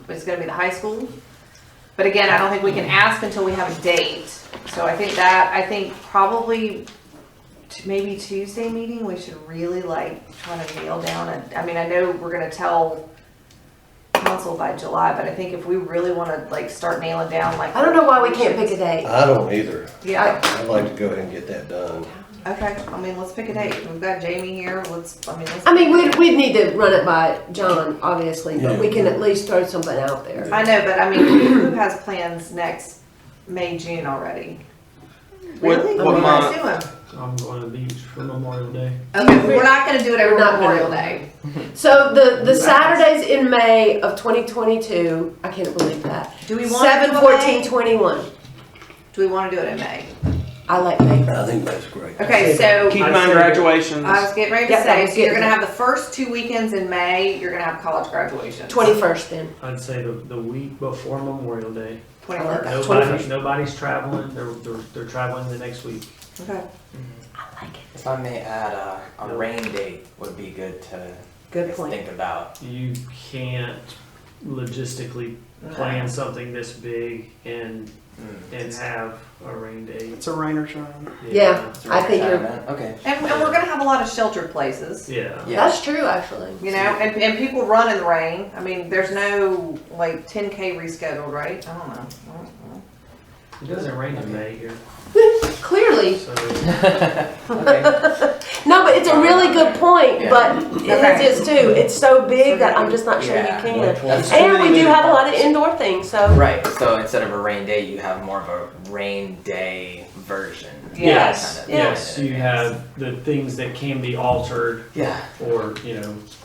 it's going to be the high school. But again, I don't think we can ask until we have a date. So I think probably maybe Tuesday meeting we should really try to nail down. I mean, I know we're going to tell council by July, but I think if we really want to start nailing down I don't know why we can't pick a date. I don't either. Yeah. I'd like to go ahead and get that done. Okay. I mean, let's pick a date. We've got Jamie here. We'd need to run it by John, obviously, but we can at least throw something out there. I know, but I mean, who has plans next May, June already? Really? What are you guys doing? I'm going to the beach for Memorial Day. Okay, we're not going to do it every We're not gonna. Memorial Day. So the Saturdays in May of 2022, I can't believe that. Do we want 7, to do 14, May? 21. Do we want to do it in May? I like May. I think that's great. Okay, so Keep in mind graduations. I was getting ready to Yeah, I say, was so you're getting going to have the first 2 weekends in May, you're going to have college graduation. 21st then. I'd say the week before Memorial Day. 21st. That's Nobody's traveling. They're traveling the next week. Okay. I like it. If I may add, a rain date would be good to Good point. think about. You can't logistically plan something this big and have a rain day. It's a rain or shine. Yeah, It's a I think you're. retirement. Okay. And we're going to have a lot of sheltered places. Yeah. Yeah. That's true, actually. And people run in the rain. I mean, there's no 10K rescheduled, right? I don't know. It doesn't rain in May here. Clearly. So Okay. No, but it's a really good point. Yeah. But Okay. it is too. It's so big that I'm just not sure Yeah. you can. That's And we do have a lot of indoor things, so. Right. So instead of a rain day, you have more of a rain day version. Yes. Kind of. yes, you have the things that can be altered, Yeah. or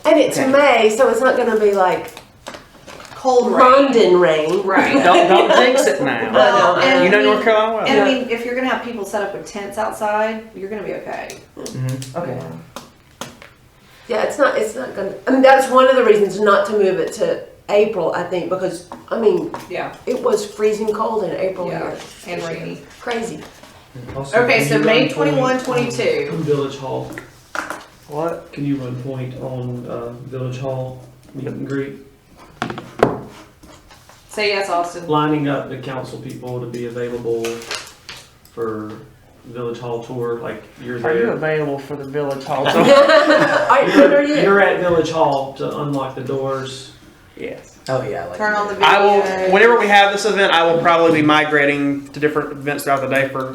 And it's Okay. May, so it's not going to be like Cold rain. London rain. Right. Don't jinx it now. Well, and You know I mean- North Carolina well. And I mean, if you're gonna have people set up with tents outside, you're gonna be okay. Okay. Yeah, it's not going to. I mean, that's one of the reasons not to move it to April, I think, because, I mean, Yeah. it was freezing cold in April Yeah. here. And rainy. Crazy. also, Okay, can so you May run 21, point on 22. Village Hall. What? Can you run point on Village Hall meet and greet? Say yes, Austin. Lining up the council people to be available for Village Hall tour, like you're Are you there. available for the village hall? When are you? You're at Village Hall to unlock the doors. Yes. Oh yeah. Like Turn on the video. I will. Whenever we have this event, I will probably be migrating to different events throughout the day for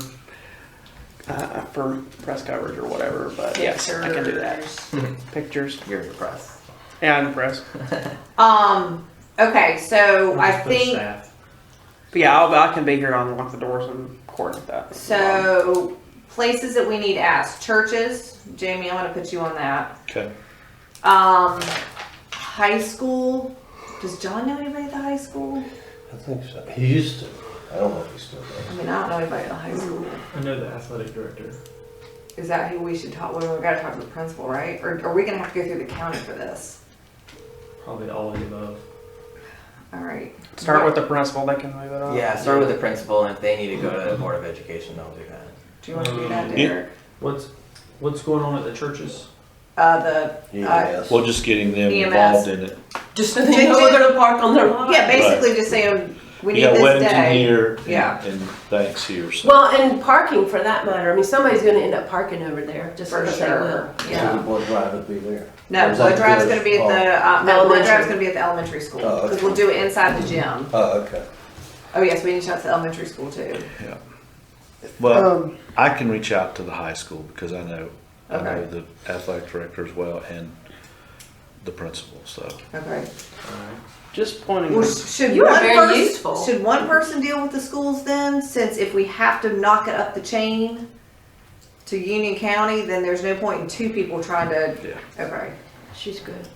press coverage or whatever. But yes, I can do that. Pictures. You're impressed. Yeah, I'm impressed. Okay, so I Just put think, staff. But yeah, I can be here to unlock the doors and coordinate that. so places that we need to ask. Churches. Jamie, I wanna put you on that. Okay. High school. Does John know anybody at the high school? I think so. He used to. I don't know if he still I does. mean, I don't know anybody at the high school. I know the athletic director. Is that who we should talk, well, we gotta talk to the principal, right? Or are we gonna have to go through the county for this? Probably all of the above. Alright. Start with the principal. They can move it up. Yeah. Start with the principal, and if they need to go to the board of education, they'll do that. Do you wanna do that, Yeah. Derek? What's going on at the churches? Yes. Well, just getting them EMS. involved in it. Just so they know we're going to park on their. Yeah, basically just saying, we need You got this Weddington day. here and, Yeah. and thanks here. So. Well, and parking for that matter. I mean, somebody's going to end up parking over there just For because sure. they will. So Yeah. the blood drive would be there. No, Or is blood that drive's good? gonna be at Oh. the, no, blood Elementary. drive's gonna be at the elementary school, Oh, okay. cause we'll do it inside the gym. Oh, okay. Oh yes, we need to shout to the elementary school too. Well, I can reach out to the high school because I know I know Okay. the athletic director as well and the principal, so. Okay. Just pointing. Well, out- should You are one very person, useful. should one person deal with the schools then? Since if we have to knock it up the chain to Union County, then there's no point in two people trying to. Yeah. Okay. She's good.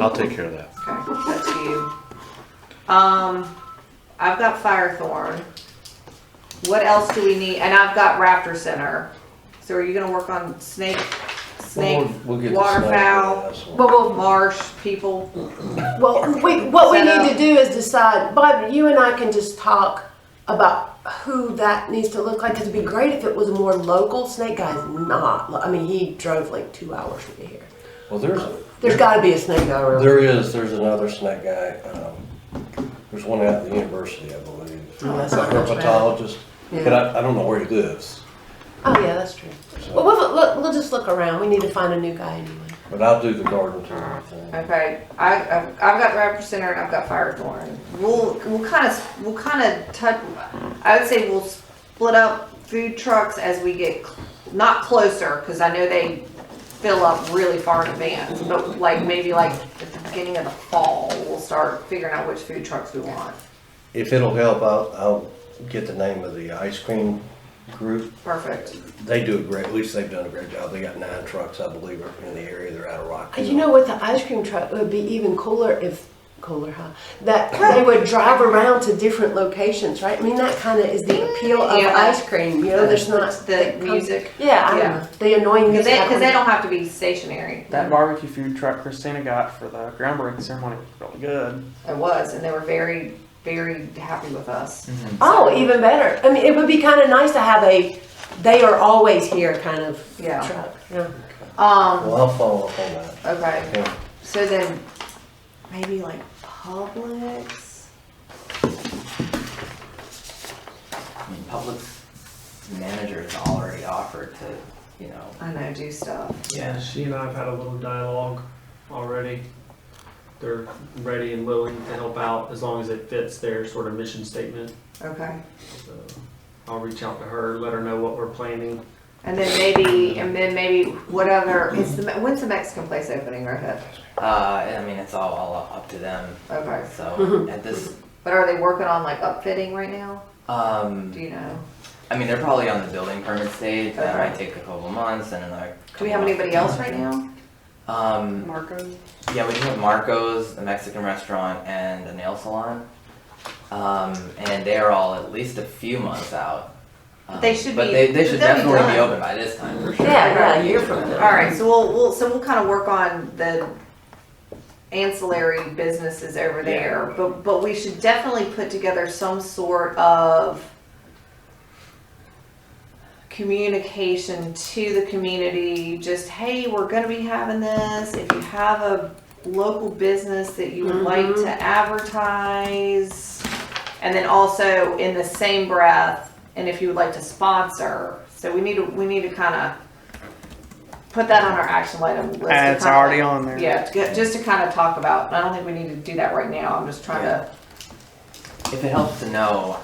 I'll take care of that. Okay. That's you. I've got Firethorn. What else do we need? And I've got Raptor Center. So are you gonna work on snake, We'll get the waterfowl, snake, But we'll, marsh people? what we Set need up. to do is decide, Bob, you and I can just talk about who that needs to look like. 'Cause it'd be great if it was more local. Snake guy's not, I mean, he drove like 2 hours to get here. Well, There's gotta be a snake guy around. there's another snake guy. There's one out at the university, I believe. Oh, that's A not much bad. herpetologist, but Yeah. I don't know where he lives. Oh, yeah, that's true. Well, we'll just look around. We need to find a new guy anyway. But I'll do the gardens and everything. Okay, I've got Raptor Center and I've got Firethorn. We'll kind of touch. I would say we'll split up food trucks as we get not closer, because I know they fill up really far in advance. But like maybe like at the beginning of the fall, we'll start figuring out which food trucks we want. If it'll help, I'll get the name of the ice cream group. Perfect. They do a great, at least they've done a great job. They got 9 trucks, I believe, in the area. They're out of Rock Hill. You know what, the ice cream truck would be even cooler that they would drive around to different locations, right? I mean, that kind of is the appeal of Yeah. ice cream, you know, there's not. The music. Yeah, I Yeah. don't know, the annoying Because music. they don't have to be stationary. That barbecue food truck Christina got for the groundbreaking ceremony was really good. It was, and they were very, very happy with us. Oh, even better. I mean, it would be kind of nice to have they are always here kind of Yeah. truck. Yeah. Well, I'll follow up on that. Okay. Okay. So then, maybe like Publix. I mean, Publix managers already offered to, you know, I know, do stuff. yeah. She and I have had a little dialogue already. They're ready and willing to help out as long as it fits their sort of mission statement. Okay. So I'll reach out to her, let her know what we're planning. And then maybe what other? When's the Mexican place opening, Rohit? I mean, it's all up to them. Okay. So at this, But are they working on like upfitting right now? Do you know? I mean, they're probably on the building permit stage. That Okay. might take a couple months, and then like. Do we have anybody else right now? Marco? Yeah, we do have Marco's, the Mexican restaurant, and a nail salon. And they are all at least a few months out. They should but be- They should they'll be definitely be done. open by this time for sure. Yeah, a year from now. All right. So we'll kind of work on the ancillary businesses over there, but we should definitely put together some sort of communication to the community. Just, hey, we're going to be having this. If you have a local business that you would like to advertise, and then also in the same breath, and if you would like to sponsor. So we need to kind of put that on our action item list. It's already on there. Yeah, just to kind of talk about. I don't think we need to do that right now. I'm just trying to. If it helps to know,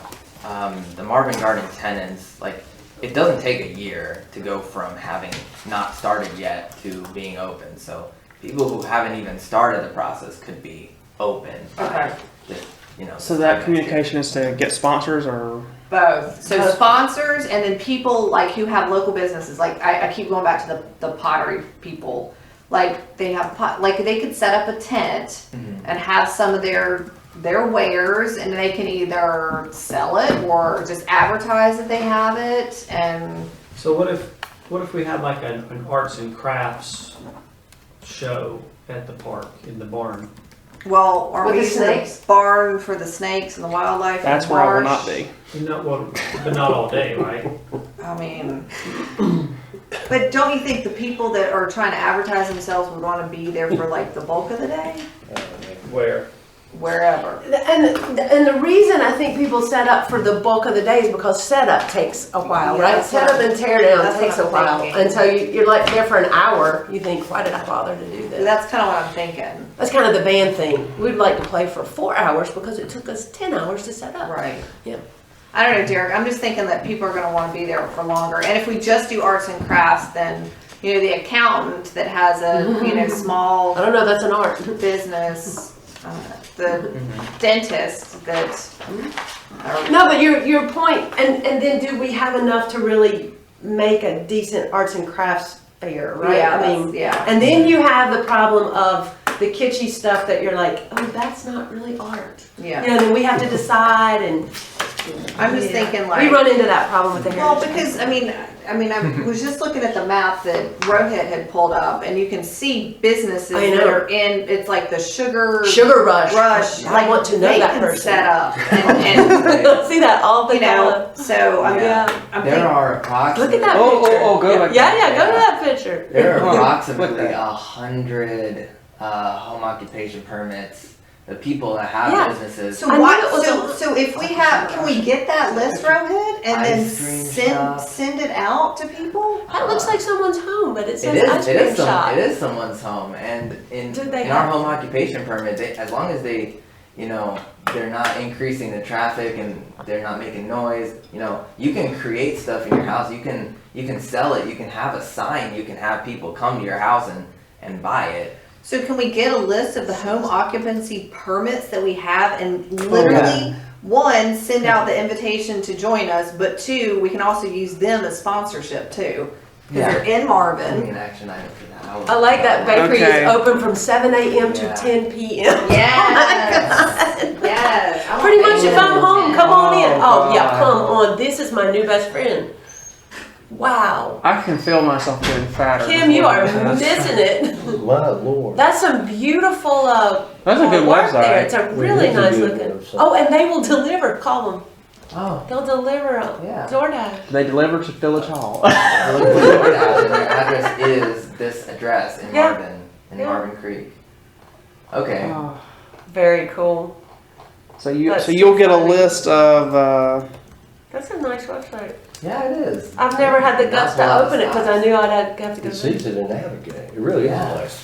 the Marvin Garden tenants, like, it doesn't take a year to go from having not started yet to being open. So people who haven't even started the process could be open. by the, you know. So that communication is to get sponsors or? Both. So sponsors and then people like who have local businesses. Like I keep going back to the pottery people. Like they have like they could set up a tent and have some of their wares, and they can either sell it or just advertise that they have it. And So what if we had like an arts and crafts show at the park in the barn? well, are With we the using the snakes? barn for the snakes and the wildlife? That's and the where I will marsh? not be. But not all day, right? I mean, but don't you think the people that are trying to advertise themselves would want to be there for like the bulk of the day? Where? Wherever. And the reason I think people set up for the bulk of the day is because setup takes a while, Yeah, right? that's what Setup I'm- and tear down that's takes what a I'm while. thinking. And so you're like there for an hour, you think, why did I bother to do this? That's kind of what I'm thinking. That's kind of the band thing. We'd like to play for 4 hours because it took us 10 hours to set up. Right. Yeah. I don't know, Derek, I'm just thinking that people are gonna wanna be there for longer, and if we just do arts and crafts, then, you know, the accountant that has a, you know, small I don't know, that's an art. business, the dentist that. No, but your point, and then do we have enough to really make a decent arts and crafts fair, right? Yeah, I mean, yeah. and then you have the problem of the kitschy stuff that you're like, oh, that's not really art. Yeah. You know, then we have to decide, and I'm just thinking like. we run into that problem with the Well, heritage. because, I mean, I was just looking at the map that Rohit had pulled up, and you can see businesses I know. that are in, it's like the sugar Sugar rush. rush. I want to know they that can person. set up, and I see that all the you know, time. so I'm, Yeah. I'm There thinking, are approximately. Look at that picture. go back. Yeah, go to that picture. There are Oh, approximately look at 100 home occupation permits. The people that have Yeah. businesses. so I knew what, it was so if we have, can we get that list, Rohit, and then Ice cream shop. send it out to people? That looks like someone's home, but it says It is. ice It cream is. shop. It is someone's home, and in Do they in our have- home occupation permit, as long as they, you know, they're not increasing the traffic and they're not making noise. You know, you can create stuff in your house. You can sell it. You can have a sign. You can have people come to your house and buy it. So can we get a list of the home occupancy permits that we have and literally, one, send out the invitation to join us, but two, we can also use them as sponsorship too. Because Yeah. they're in Give me Marvin. an action item for that. I like that bakery Okay. is open from 7 a.m. to Yeah. 10 p.m. Yes. Yes. I want Pretty much if I'm bakery. home, come on in. Oh, Oh, yeah, God. come on. This is my new best friend. Wow. I can feel myself getting fatter. Kim, you before are this. missing it. My lord. That's some beautiful That's a good work website. there. It's a really It is a nice good looking. website. Oh, and they will deliver. Call them. Oh. They'll deliver Yeah. DoorDash. They deliver to Village Hall. I looked at DoorDash and their address is this address in Yeah. Marvin, in Yeah. Marvin Creek. Okay. Oh. Very cool. So That's you'll get a funny. list of. That's a nice website. Yeah, it is. I've never had the guts That's a lot to of open it because I stuff. knew I'd have to go. It's easy to navigate. It really is Yeah. a nice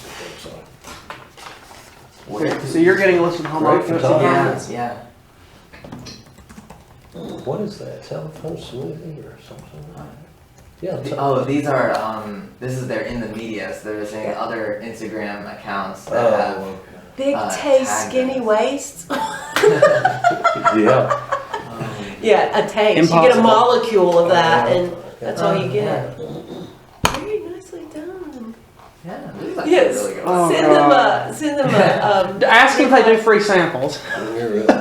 website. Okay, so you're getting a list of home Great for occupancy time. permits. Yeah. What is that? Telephone smoothie or something? Yeah. Oh, these are this is their in the media, so they're saying other Instagram accounts that Oh, have okay. Big tag taste, skinny them. waists. Yeah. Yeah, a taste. You get a Impossible. molecule of that, and that's all you Yeah. get. Very nicely done. Yeah, this is actually Yes. really good. Oh, Send God. them a. Ask if they do free samples. You're really.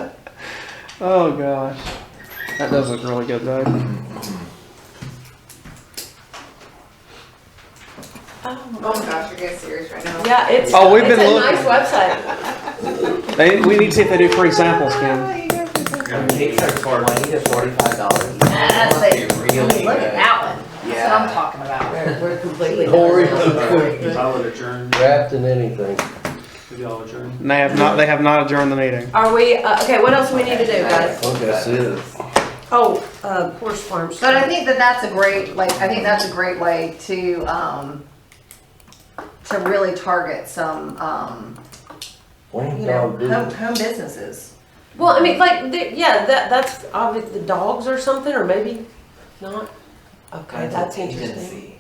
Oh gosh, that does look really good though. Oh, Oh my gosh, you're getting serious right now. yeah, it's. Oh, we've it's been a looking. nice website. We need to see if they do free samples, Kim. Cakes are $20 to $45. That's Must be it. really Look at good. that one. That's what I'm Yeah. talking about. We're completely. Oreo cookies. I would adjourn. Wrapped in anything. Would y'all adjourn? And they have not adjourned the meeting. Are we? Okay, what else do we need to do, guys? Okay, that's it. Oh, horse farms. But I think that that's a great, like, I think that's a great way to really target some, When you you know, dog do. home businesses. Well, I mean, like, yeah, that's obvious. The dogs or something, or maybe not. Okay, that's interesting. Agency.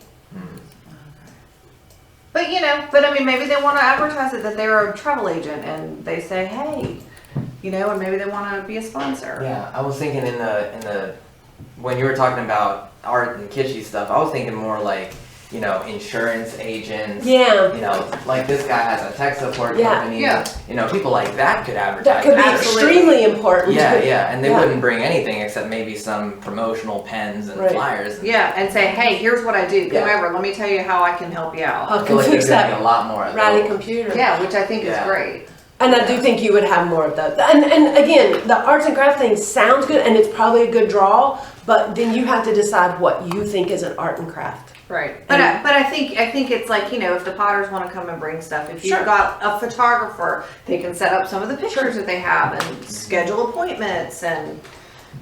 But you know, I mean, maybe they want to advertise it that they're a travel agent, and they say, hey, you know, and maybe they want to be a sponsor. Yeah, I was thinking in the when you were talking about art and kitschy stuff, I was thinking more like, you know, insurance agents. Yeah. You know, like this guy has a tech support Yeah. company. Yeah. You know, people like that could advertise. That could be Absolutely. extremely important. Yeah, yeah, and they Yeah. wouldn't bring anything except maybe some promotional pens and Right. flyers. Yeah, and say, hey, here's what I do. Come Yeah. over. Let me tell you how I can help you out. I I feel can like fix they're doing that a lot more of ratty those. computer. Yeah, which I think is Yeah. great. And I do think you would have more of those. And again, the arts and craft thing sounds good, and it's probably a good draw. But then you have to decide what you think is an art and craft. Right. But I think it's like, you know, if the Potters want to come and bring stuff, if Sure. you've got a photographer, they can set up some of the pictures that they have and schedule appointments and,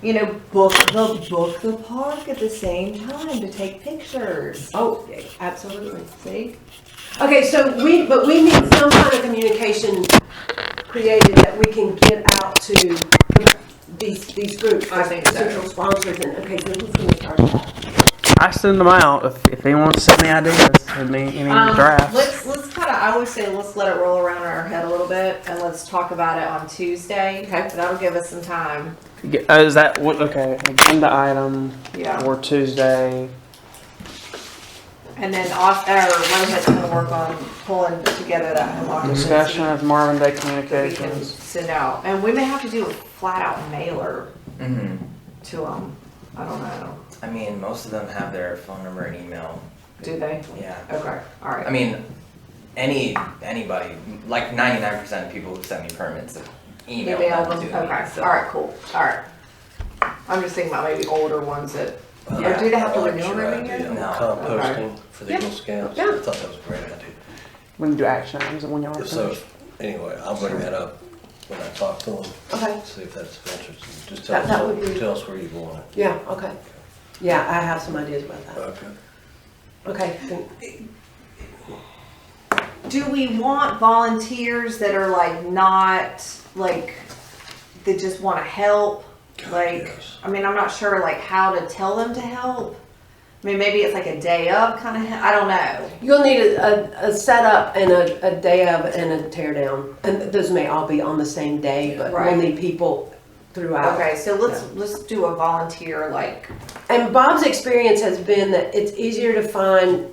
you know, book the park at the same time to take pictures. Oh, absolutely. See? Okay, so we need some kind of communication created that we can get out to the these groups. I think so. Potential sponsors and, okay, so who's gonna start that? I send them out if anyone wants to send me ideas, any drafts. Let's kind of, I always say, let's let it roll around in our head a little bit, and let's talk about it on Tuesday. Okay. That'll give us some time. Is that what? Okay, agenda item Yeah. for Tuesday. And then Rohit's gonna work on pulling together that home occupancy. Discussion of Marvin Day that we can communications. send out, and we may have to do a flat out mailer Mm-hmm. to them. I don't know. I mean, most of them have their phone number and email. Do they? Yeah. Okay. All right. I mean, anybody, like 99% of people who send me permits email Email them them. to me. Okay. So. All right. Cool. All right. I'm just thinking about maybe older ones that. Yeah. Or do they have to I like renew them your every idea year? on No. Composting for the Yeah. Eagle Scouts. Yeah. I thought that was a great idea. We can do action items when y'all are So, finished. anyway, I'll bring that up when I talk to them, Okay, see if that's of interest. Just That would be- tell us where you want it. yeah, okay. Yeah, I have some ideas about that. Okay. Okay, Do we want volunteers that are like not like that just want to help? Like, Yes. I mean, I'm not sure like how to tell them to help. I mean, maybe it's like a day of kind of. I don't know. you'll need a setup and a day of and a tear down. And those may all be on the same day, but Right. we'll need people throughout. Okay, so let's do a volunteer like. And Bob's experience has been that it's easier to find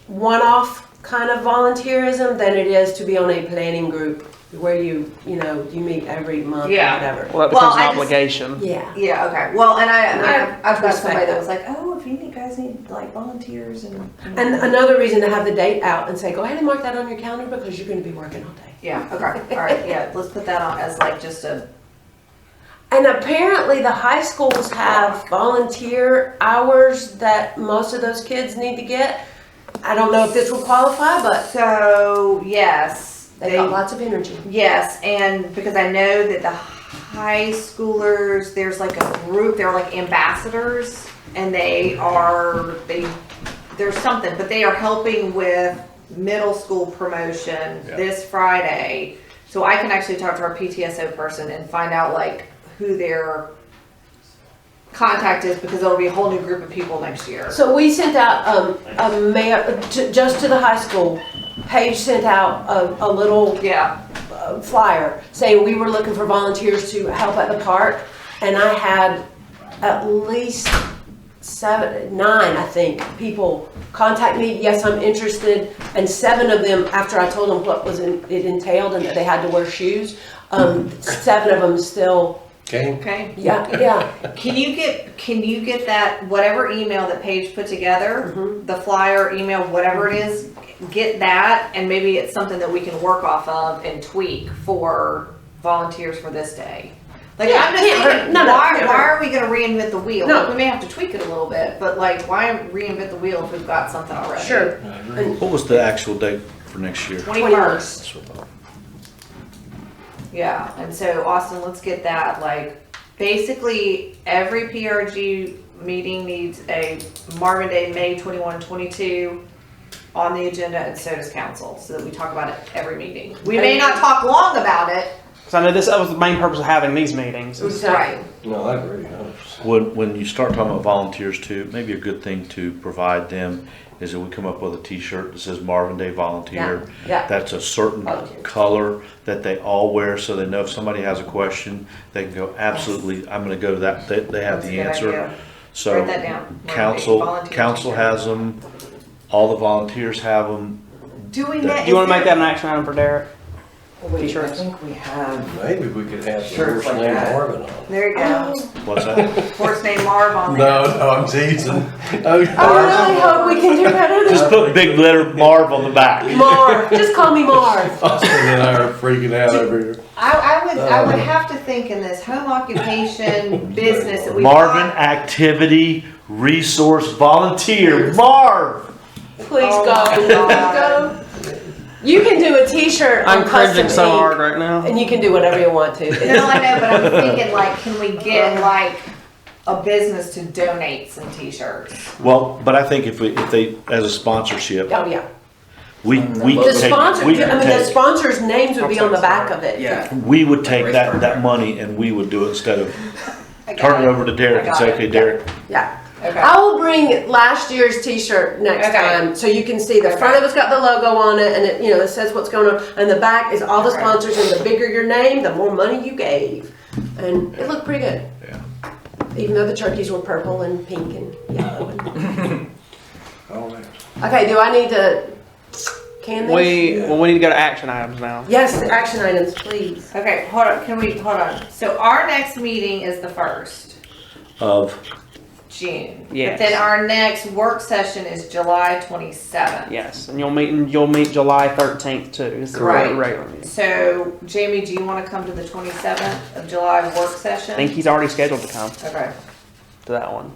one-off kind of volunteerism than it is to be on a planning group where you meet every month Yeah. or whatever. Well, that becomes Well, I an just- obligation. Yeah. Yeah. Okay. Well, and I've got respect somebody that that. was like, oh, if you guys need like volunteers and. And another reason to have the date out and say, go ahead and mark that on your calendar because you're going to be working all day. Yeah. Okay. All right. Yeah. Let's put that on as like just a. And apparently the high schools have volunteer hours that most of those kids need to get. I don't know if this will qualify, but So yes, they got lots of energy. Yes, and because I know that the high schoolers, there's like a group, they're like ambassadors, and there's something, but they are helping with middle school promotion this Friday. So I can actually talk to our PTSO person and find out like who their contact is, because there'll be a whole new group of people next year. So we sent out a mail just to the high school. Paige sent out a little Yeah, flyer saying we were looking for volunteers to help at the park, and I had at least 9, I think, people contact me. Yes, I'm interested, and 7 of them, after I told them what it entailed and that they had to wear shoes, 7 of them still. Game? okay. Yeah. Can you get that, whatever email that Paige put together, Mhm. the flyer, email, whatever it is, get that, and maybe it's something that we can work off of and tweak for volunteers for this day. Like, Yeah, I'm just can't hurt. thinking, No, why can't hurt. are we gonna reinvent the wheel? No. Like, we may have to tweak it a little bit, but like, why reinvent the wheel if we've got something already? Sure. What was the actual date for next year? 21st. Yeah, and so Austin, let's get that, like, basically every PRG meeting needs a Marvin Day, May 21, 22 on the agenda, and so does council, so that we talk about it every meeting. We may not talk long about it. So I know that was the main purpose of having these meetings. Right. No, I agree, 100%. When you start talking about volunteers too, maybe a good thing to provide them is that we come up with a t-shirt that says Marvin Day Volunteer. Yeah. That's a certain Volunteer. color that they all wear, so they know if somebody has a question, they can go, absolutely, I'm gonna go to that, they have That's a the good answer. idea. So Write that down. Marvin Day council Volunteer has them, all the volunteers have them. Do we? Do Do you want to make that an action item for Derek? Wait, I T-shirts. think we have. Maybe we could have the Shirts first like name that. Marvin on. There you go. What's that? First name Marv on there. No, I'm teasing. I really hope we can do better Just than put big letter Marv on the back. Marv. Just call me Marv. Austin and I are freaking out over here. I would have to think in this home occupation business that we Marvin Activity Resource Volunteer, Marv! Please Oh go. my Please God. go. You can do a t-shirt I'm on custom cringing so ink, hard right now. and you can do whatever you want to. No, I know, but I'm thinking like, can we get like a business to donate some t-shirts? Well, but I think if they, as a sponsorship, Oh, yeah. We The take, sponsor, we I mean, the take, sponsors' names would be on the back of it. Yeah. we would take that money and we would do it instead of I got turn it over to Derek and say, I got it. okay, Derek, Yeah. Okay. I will bring last year's T-shirt next Okay. time, so you can see the front of it's got the logo on it, and it, it says what's going on, and the back is all the Okay. sponsors, and the bigger your name, the more money you gave, and it looked pretty good. Yeah. Even though the turkeys were purple and pink and yellow. And... All right. Okay, do I need to can this? We need to go to action items now. Yes, action items, please. Okay, hold on. Hold on? So our next meeting is the 1st of, June. Yes. But then our next work session is July 27th. Yes, and you'll meet July 13th too. Is the Right. regular meeting. So, Jamie, do you want to come to the 27th of July work session? I think he's already scheduled to come Okay. to that one.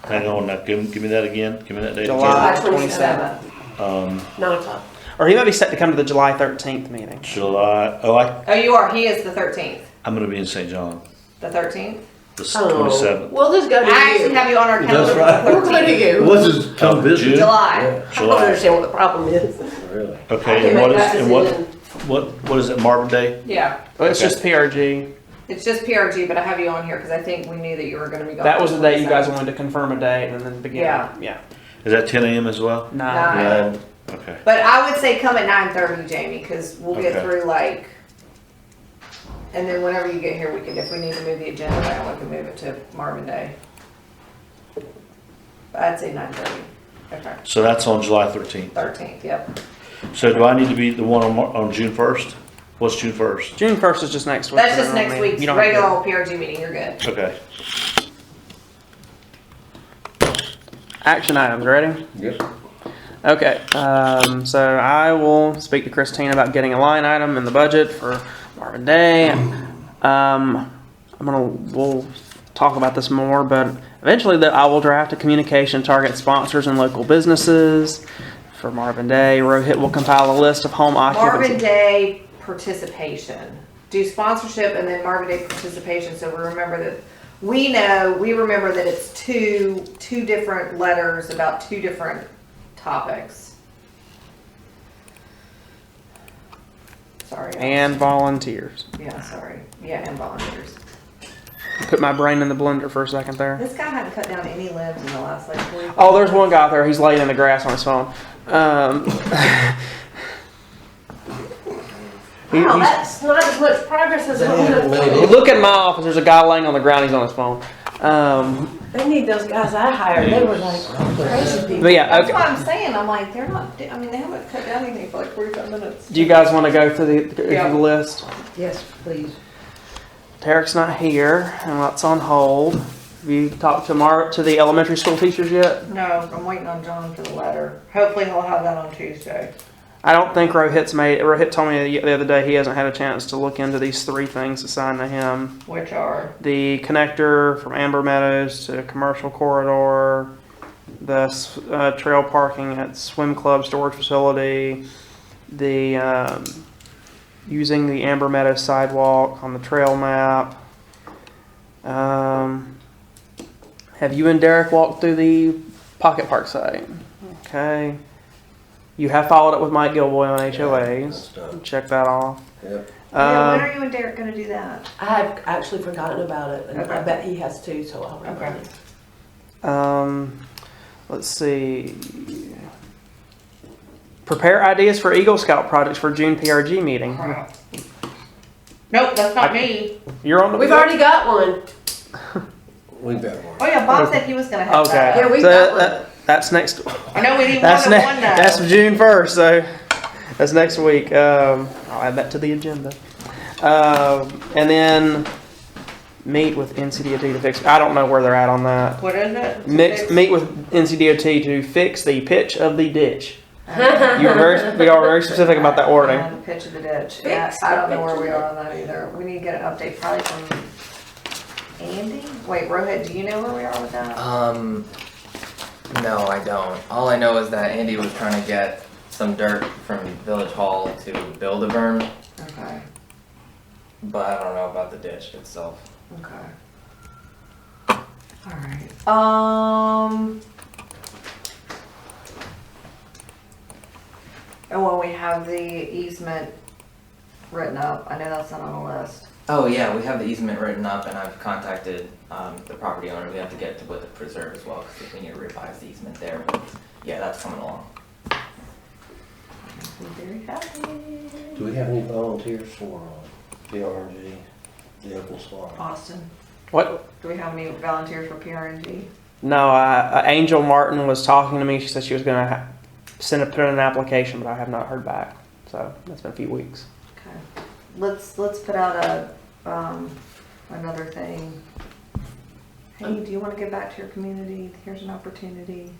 hang on now, give me that again, give me that date July again. 27th. 27th. 9 o'clock. Or he might be set to come to the July 13th meeting. July, Oh, you are. He is the 13th. I'm gonna be in St. John, The 13th? the 27th. We'll just go to I actually you. have you on our calendar. That's right. for the We'll go to 13th. you. What's his come Of visit? June? July. I don't July, understand what the problem is. Really? I okay, can and make what is, that and decision. what is it, Marvin Day? Yeah. Well, it's Okay. just PRG. It's just PRG, but I have you on here because I think we knew that you were going to be gone. That was on the day you guys 27th. wanted to confirm a date and then begin. Yeah. Yeah. Is that 10 a.m. as well? Nine. Nine. Okay. But I would say come at 9:30, Jamie, because we'll get Okay. through like, and then whenever you get here, we can, if we need to move the agenda around, we can move it to Marvin Day. But I'd say 9:30. Okay. So that's on July 13th. 13th, yep. So do I need to be the one on June 1st? What's June 1st? June 1st is just next week. That's so just I next mean, week's you don't have to- regular old PRG meeting, you're good. Okay. Action items, ready? Yes. Okay, so I will speak to Christine about getting a line item in the budget for Marvin Day. We'll talk about this more, but eventually I will draft a communication target sponsors and local businesses for Marvin Day. Rohit will compile a list of home Marvin occupancy. Day participation. Do sponsorship and then Marvin Day participation, so we remember that, we remember that it's two different letters about two different topics. Sorry. And volunteers. Yeah, sorry. Yeah, and volunteers. Put my brain in the blender for a second there. This guy hadn't cut down any limbs in the last like 45 Oh, there's one guy out there. He's laying in the grass on his phone. Wow, that's not as much progress as I would have thought. Look in my office. There's a guy laying on the ground. He's on his phone. They need those guys I hired. They were like crazy people. But yeah, That's okay. what I'm saying. I'm like, they're not, I mean, they haven't cut down anything for like 45 minutes. Do you guys want to go through Yeah. the list? Yes, please. Derek's not here, and that's on hold. Have you talked to the elementary school teachers yet? No, I'm waiting on John for the letter. Hopefully he'll have that on Tuesday. I don't think Rohit told me the other day he hasn't had a chance to look into these three things assigned to him. Which are? The connector from Amber Meadows to commercial corridor, the trail parking at swim club storage facility, the using the Amber Meadows sidewalk on the trail map. Have you and Derek walked through the Pocket Park site? Okay. You have followed up with Mike Gilboy on HOAs. That's done. Check that off. Yep. Yeah, when are you and Derek gonna do that? I have actually forgotten about it, and I Okay. bet he has too, so I'll remember. Okay. Let's see. Prepare ideas for Eagle Scout projects for June PRG meeting. Nope, that's not me. You're on the. We've already got one. We've got one. Oh yeah, Bob said he was gonna have Okay. that. Yeah, we So got one. that's next. I know we need more That's than one though. That's June 1st, so that's next week. I'll add that to the agenda. And then meet with NCDOT to fix. I don't know where they're at on that. What is it? Meet with NCDOT to fix the pitch of the ditch. We are very specific about that wording. Yeah, the pitch of the ditch. Yeah, I don't know where we are on that either. We need to get an update probably from Andy. Wait, Rohit, do you know where we are with that? No, I don't. All I know is that Andy was trying to get some dirt from Village Hall to build a berm, Okay. but I don't know about the ditch itself. Okay. All right. And when we have the easement written up, I know that's not on the list. Oh yeah, we have the easement written up, and I've contacted the property owner. We have to get to with the preserve as well, because we need to revise the easement there. But yeah, that's coming along. I'm very happy. Do we have any volunteers for PRNG, the open slot? Austin, What? do we have any volunteers for PRNG? No, Angel Martin was talking to me. She said she was going to put in an application, but I have not heard back. So that's been a few weeks. Okay. Let's put out a another thing. Hey, do you want to give back to your community? Here's an opportunity.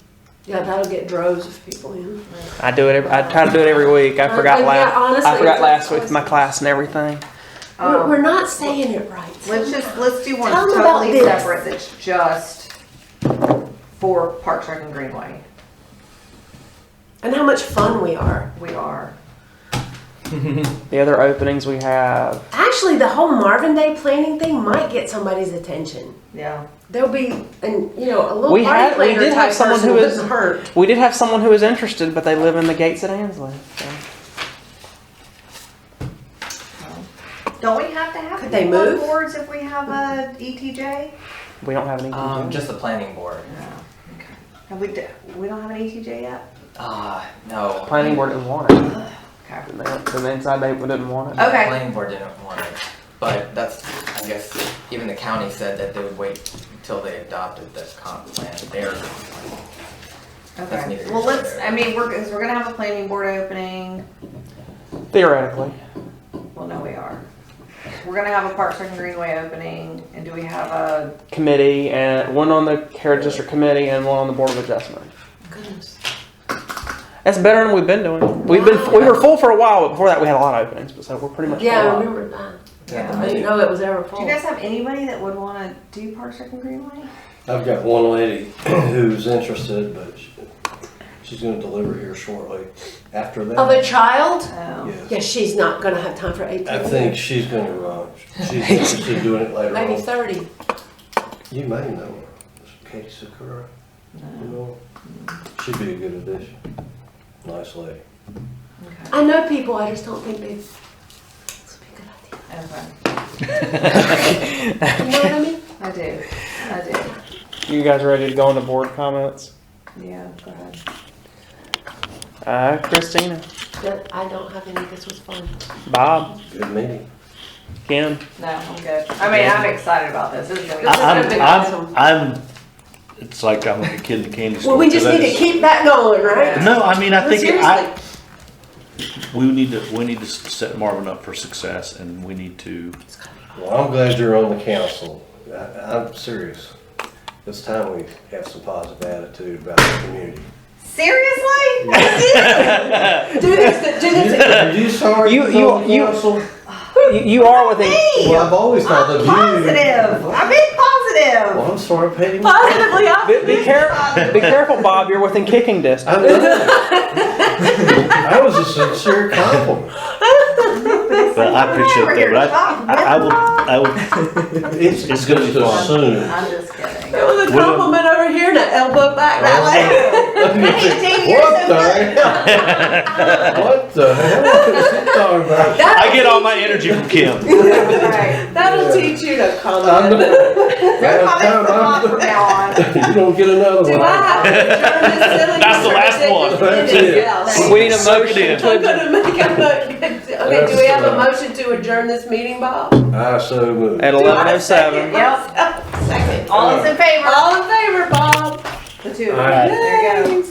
Yeah, that'll get droves of people in. I do it. I try to do it every week. I forgot Yeah, last. honestly, I forgot it's last week like- with my class and everything. We're not saying it right. Let's do one Tell 'em about totally this. separate that's just for Park Rec and Greenway. And how much fun we are. We are. The other openings we have. Actually, the whole Marvin Day planning thing might get somebody's attention. Yeah. There'll be, a little We party planner did have type someone person who was wouldn't hurt. We did have someone who was interested, but they live in the gates at Ansley. So. Don't we have to have Could they people on move? boards if we have a ETJ? We don't have any. Just the planning board. No. Okay. Have we don't have an ETJ yet? No. Planning board didn't want it. Okay. The inside they didn't want it. The Okay. planning board didn't want it, but that's, I guess, even the county said that they would wait until they adopted the comp plan. Their comp plan. That's Okay. neither Well, here nor let's. there. I mean, we're gonna have a planning board opening. Theoretically. Well, no, we are. We're gonna have a Park Rec and Greenway opening, and do we have a? Committee, and one on the Heritage District Committee and one on the Board of Adjustment. Goodness. That's better than we've been doing. We were full for a while, but before that we had a lot of openings, so we're pretty much Yeah, full I up. remember that. Yeah. I didn't know it was ever Do full. you guys have anybody that would want to do Park Rec and Greenway? I've got one lady who's interested, but she's gonna deliver here shortly. After that. Of a child? Oh. Yes. Yeah, she's not going to have time for 18. I think she's gonna, she's interested in doing it later Maybe on. 30. You may know her. Katie Sakura. You know her? She'd be a good addition. Nice lady. Okay. I know people, I just don't think they. This would be a good idea. Okay. You know what I mean? I do. You guys ready to go into board comments? Yeah, go ahead. Christina, But I don't have any. This was fun. Bob, Good meeting. Ken. No, I'm good. I mean, I'm excited about this. This is gonna be I'm- It's like I'm a kid in the candy store. Well, we just 'cause I need to keep that going, right? No, I mean, I think, Seriously. we need to set Marvin up for success, and we need to, Well, I'm glad you're on the council. I'm serious. It's time we have some positive attitude about the community. Seriously? Do this. Are you sorry You- you're on the you- council? You are within. Well, I've always thought I'm of you. positive. I'm being positive. Well, I'm sorry, Patty. Positively Be careful, Bob. You're within kicking distance. I know. That was a sincere compliment. but I appreciate that, but I will, It's gonna be just fun. assumed. I'm just kidding. It was a compliment over here and an elbow back that way. What the hell? What the hell is he talking about? I get all my energy from Kim. Right. That'll teach you to I comment. know. Your comments come on from now on. You don't get another Do one. I have to adjourn this silly? That's the last one. That's it. Yes. We need a Suck it motion in. to I'm gonna make a motion. Okay, do we have a motion to adjourn this meeting, Bob? I so moved. at 11:07. Yep. Second. All those in favor? All in favor, Bob? The two. All right. There you go.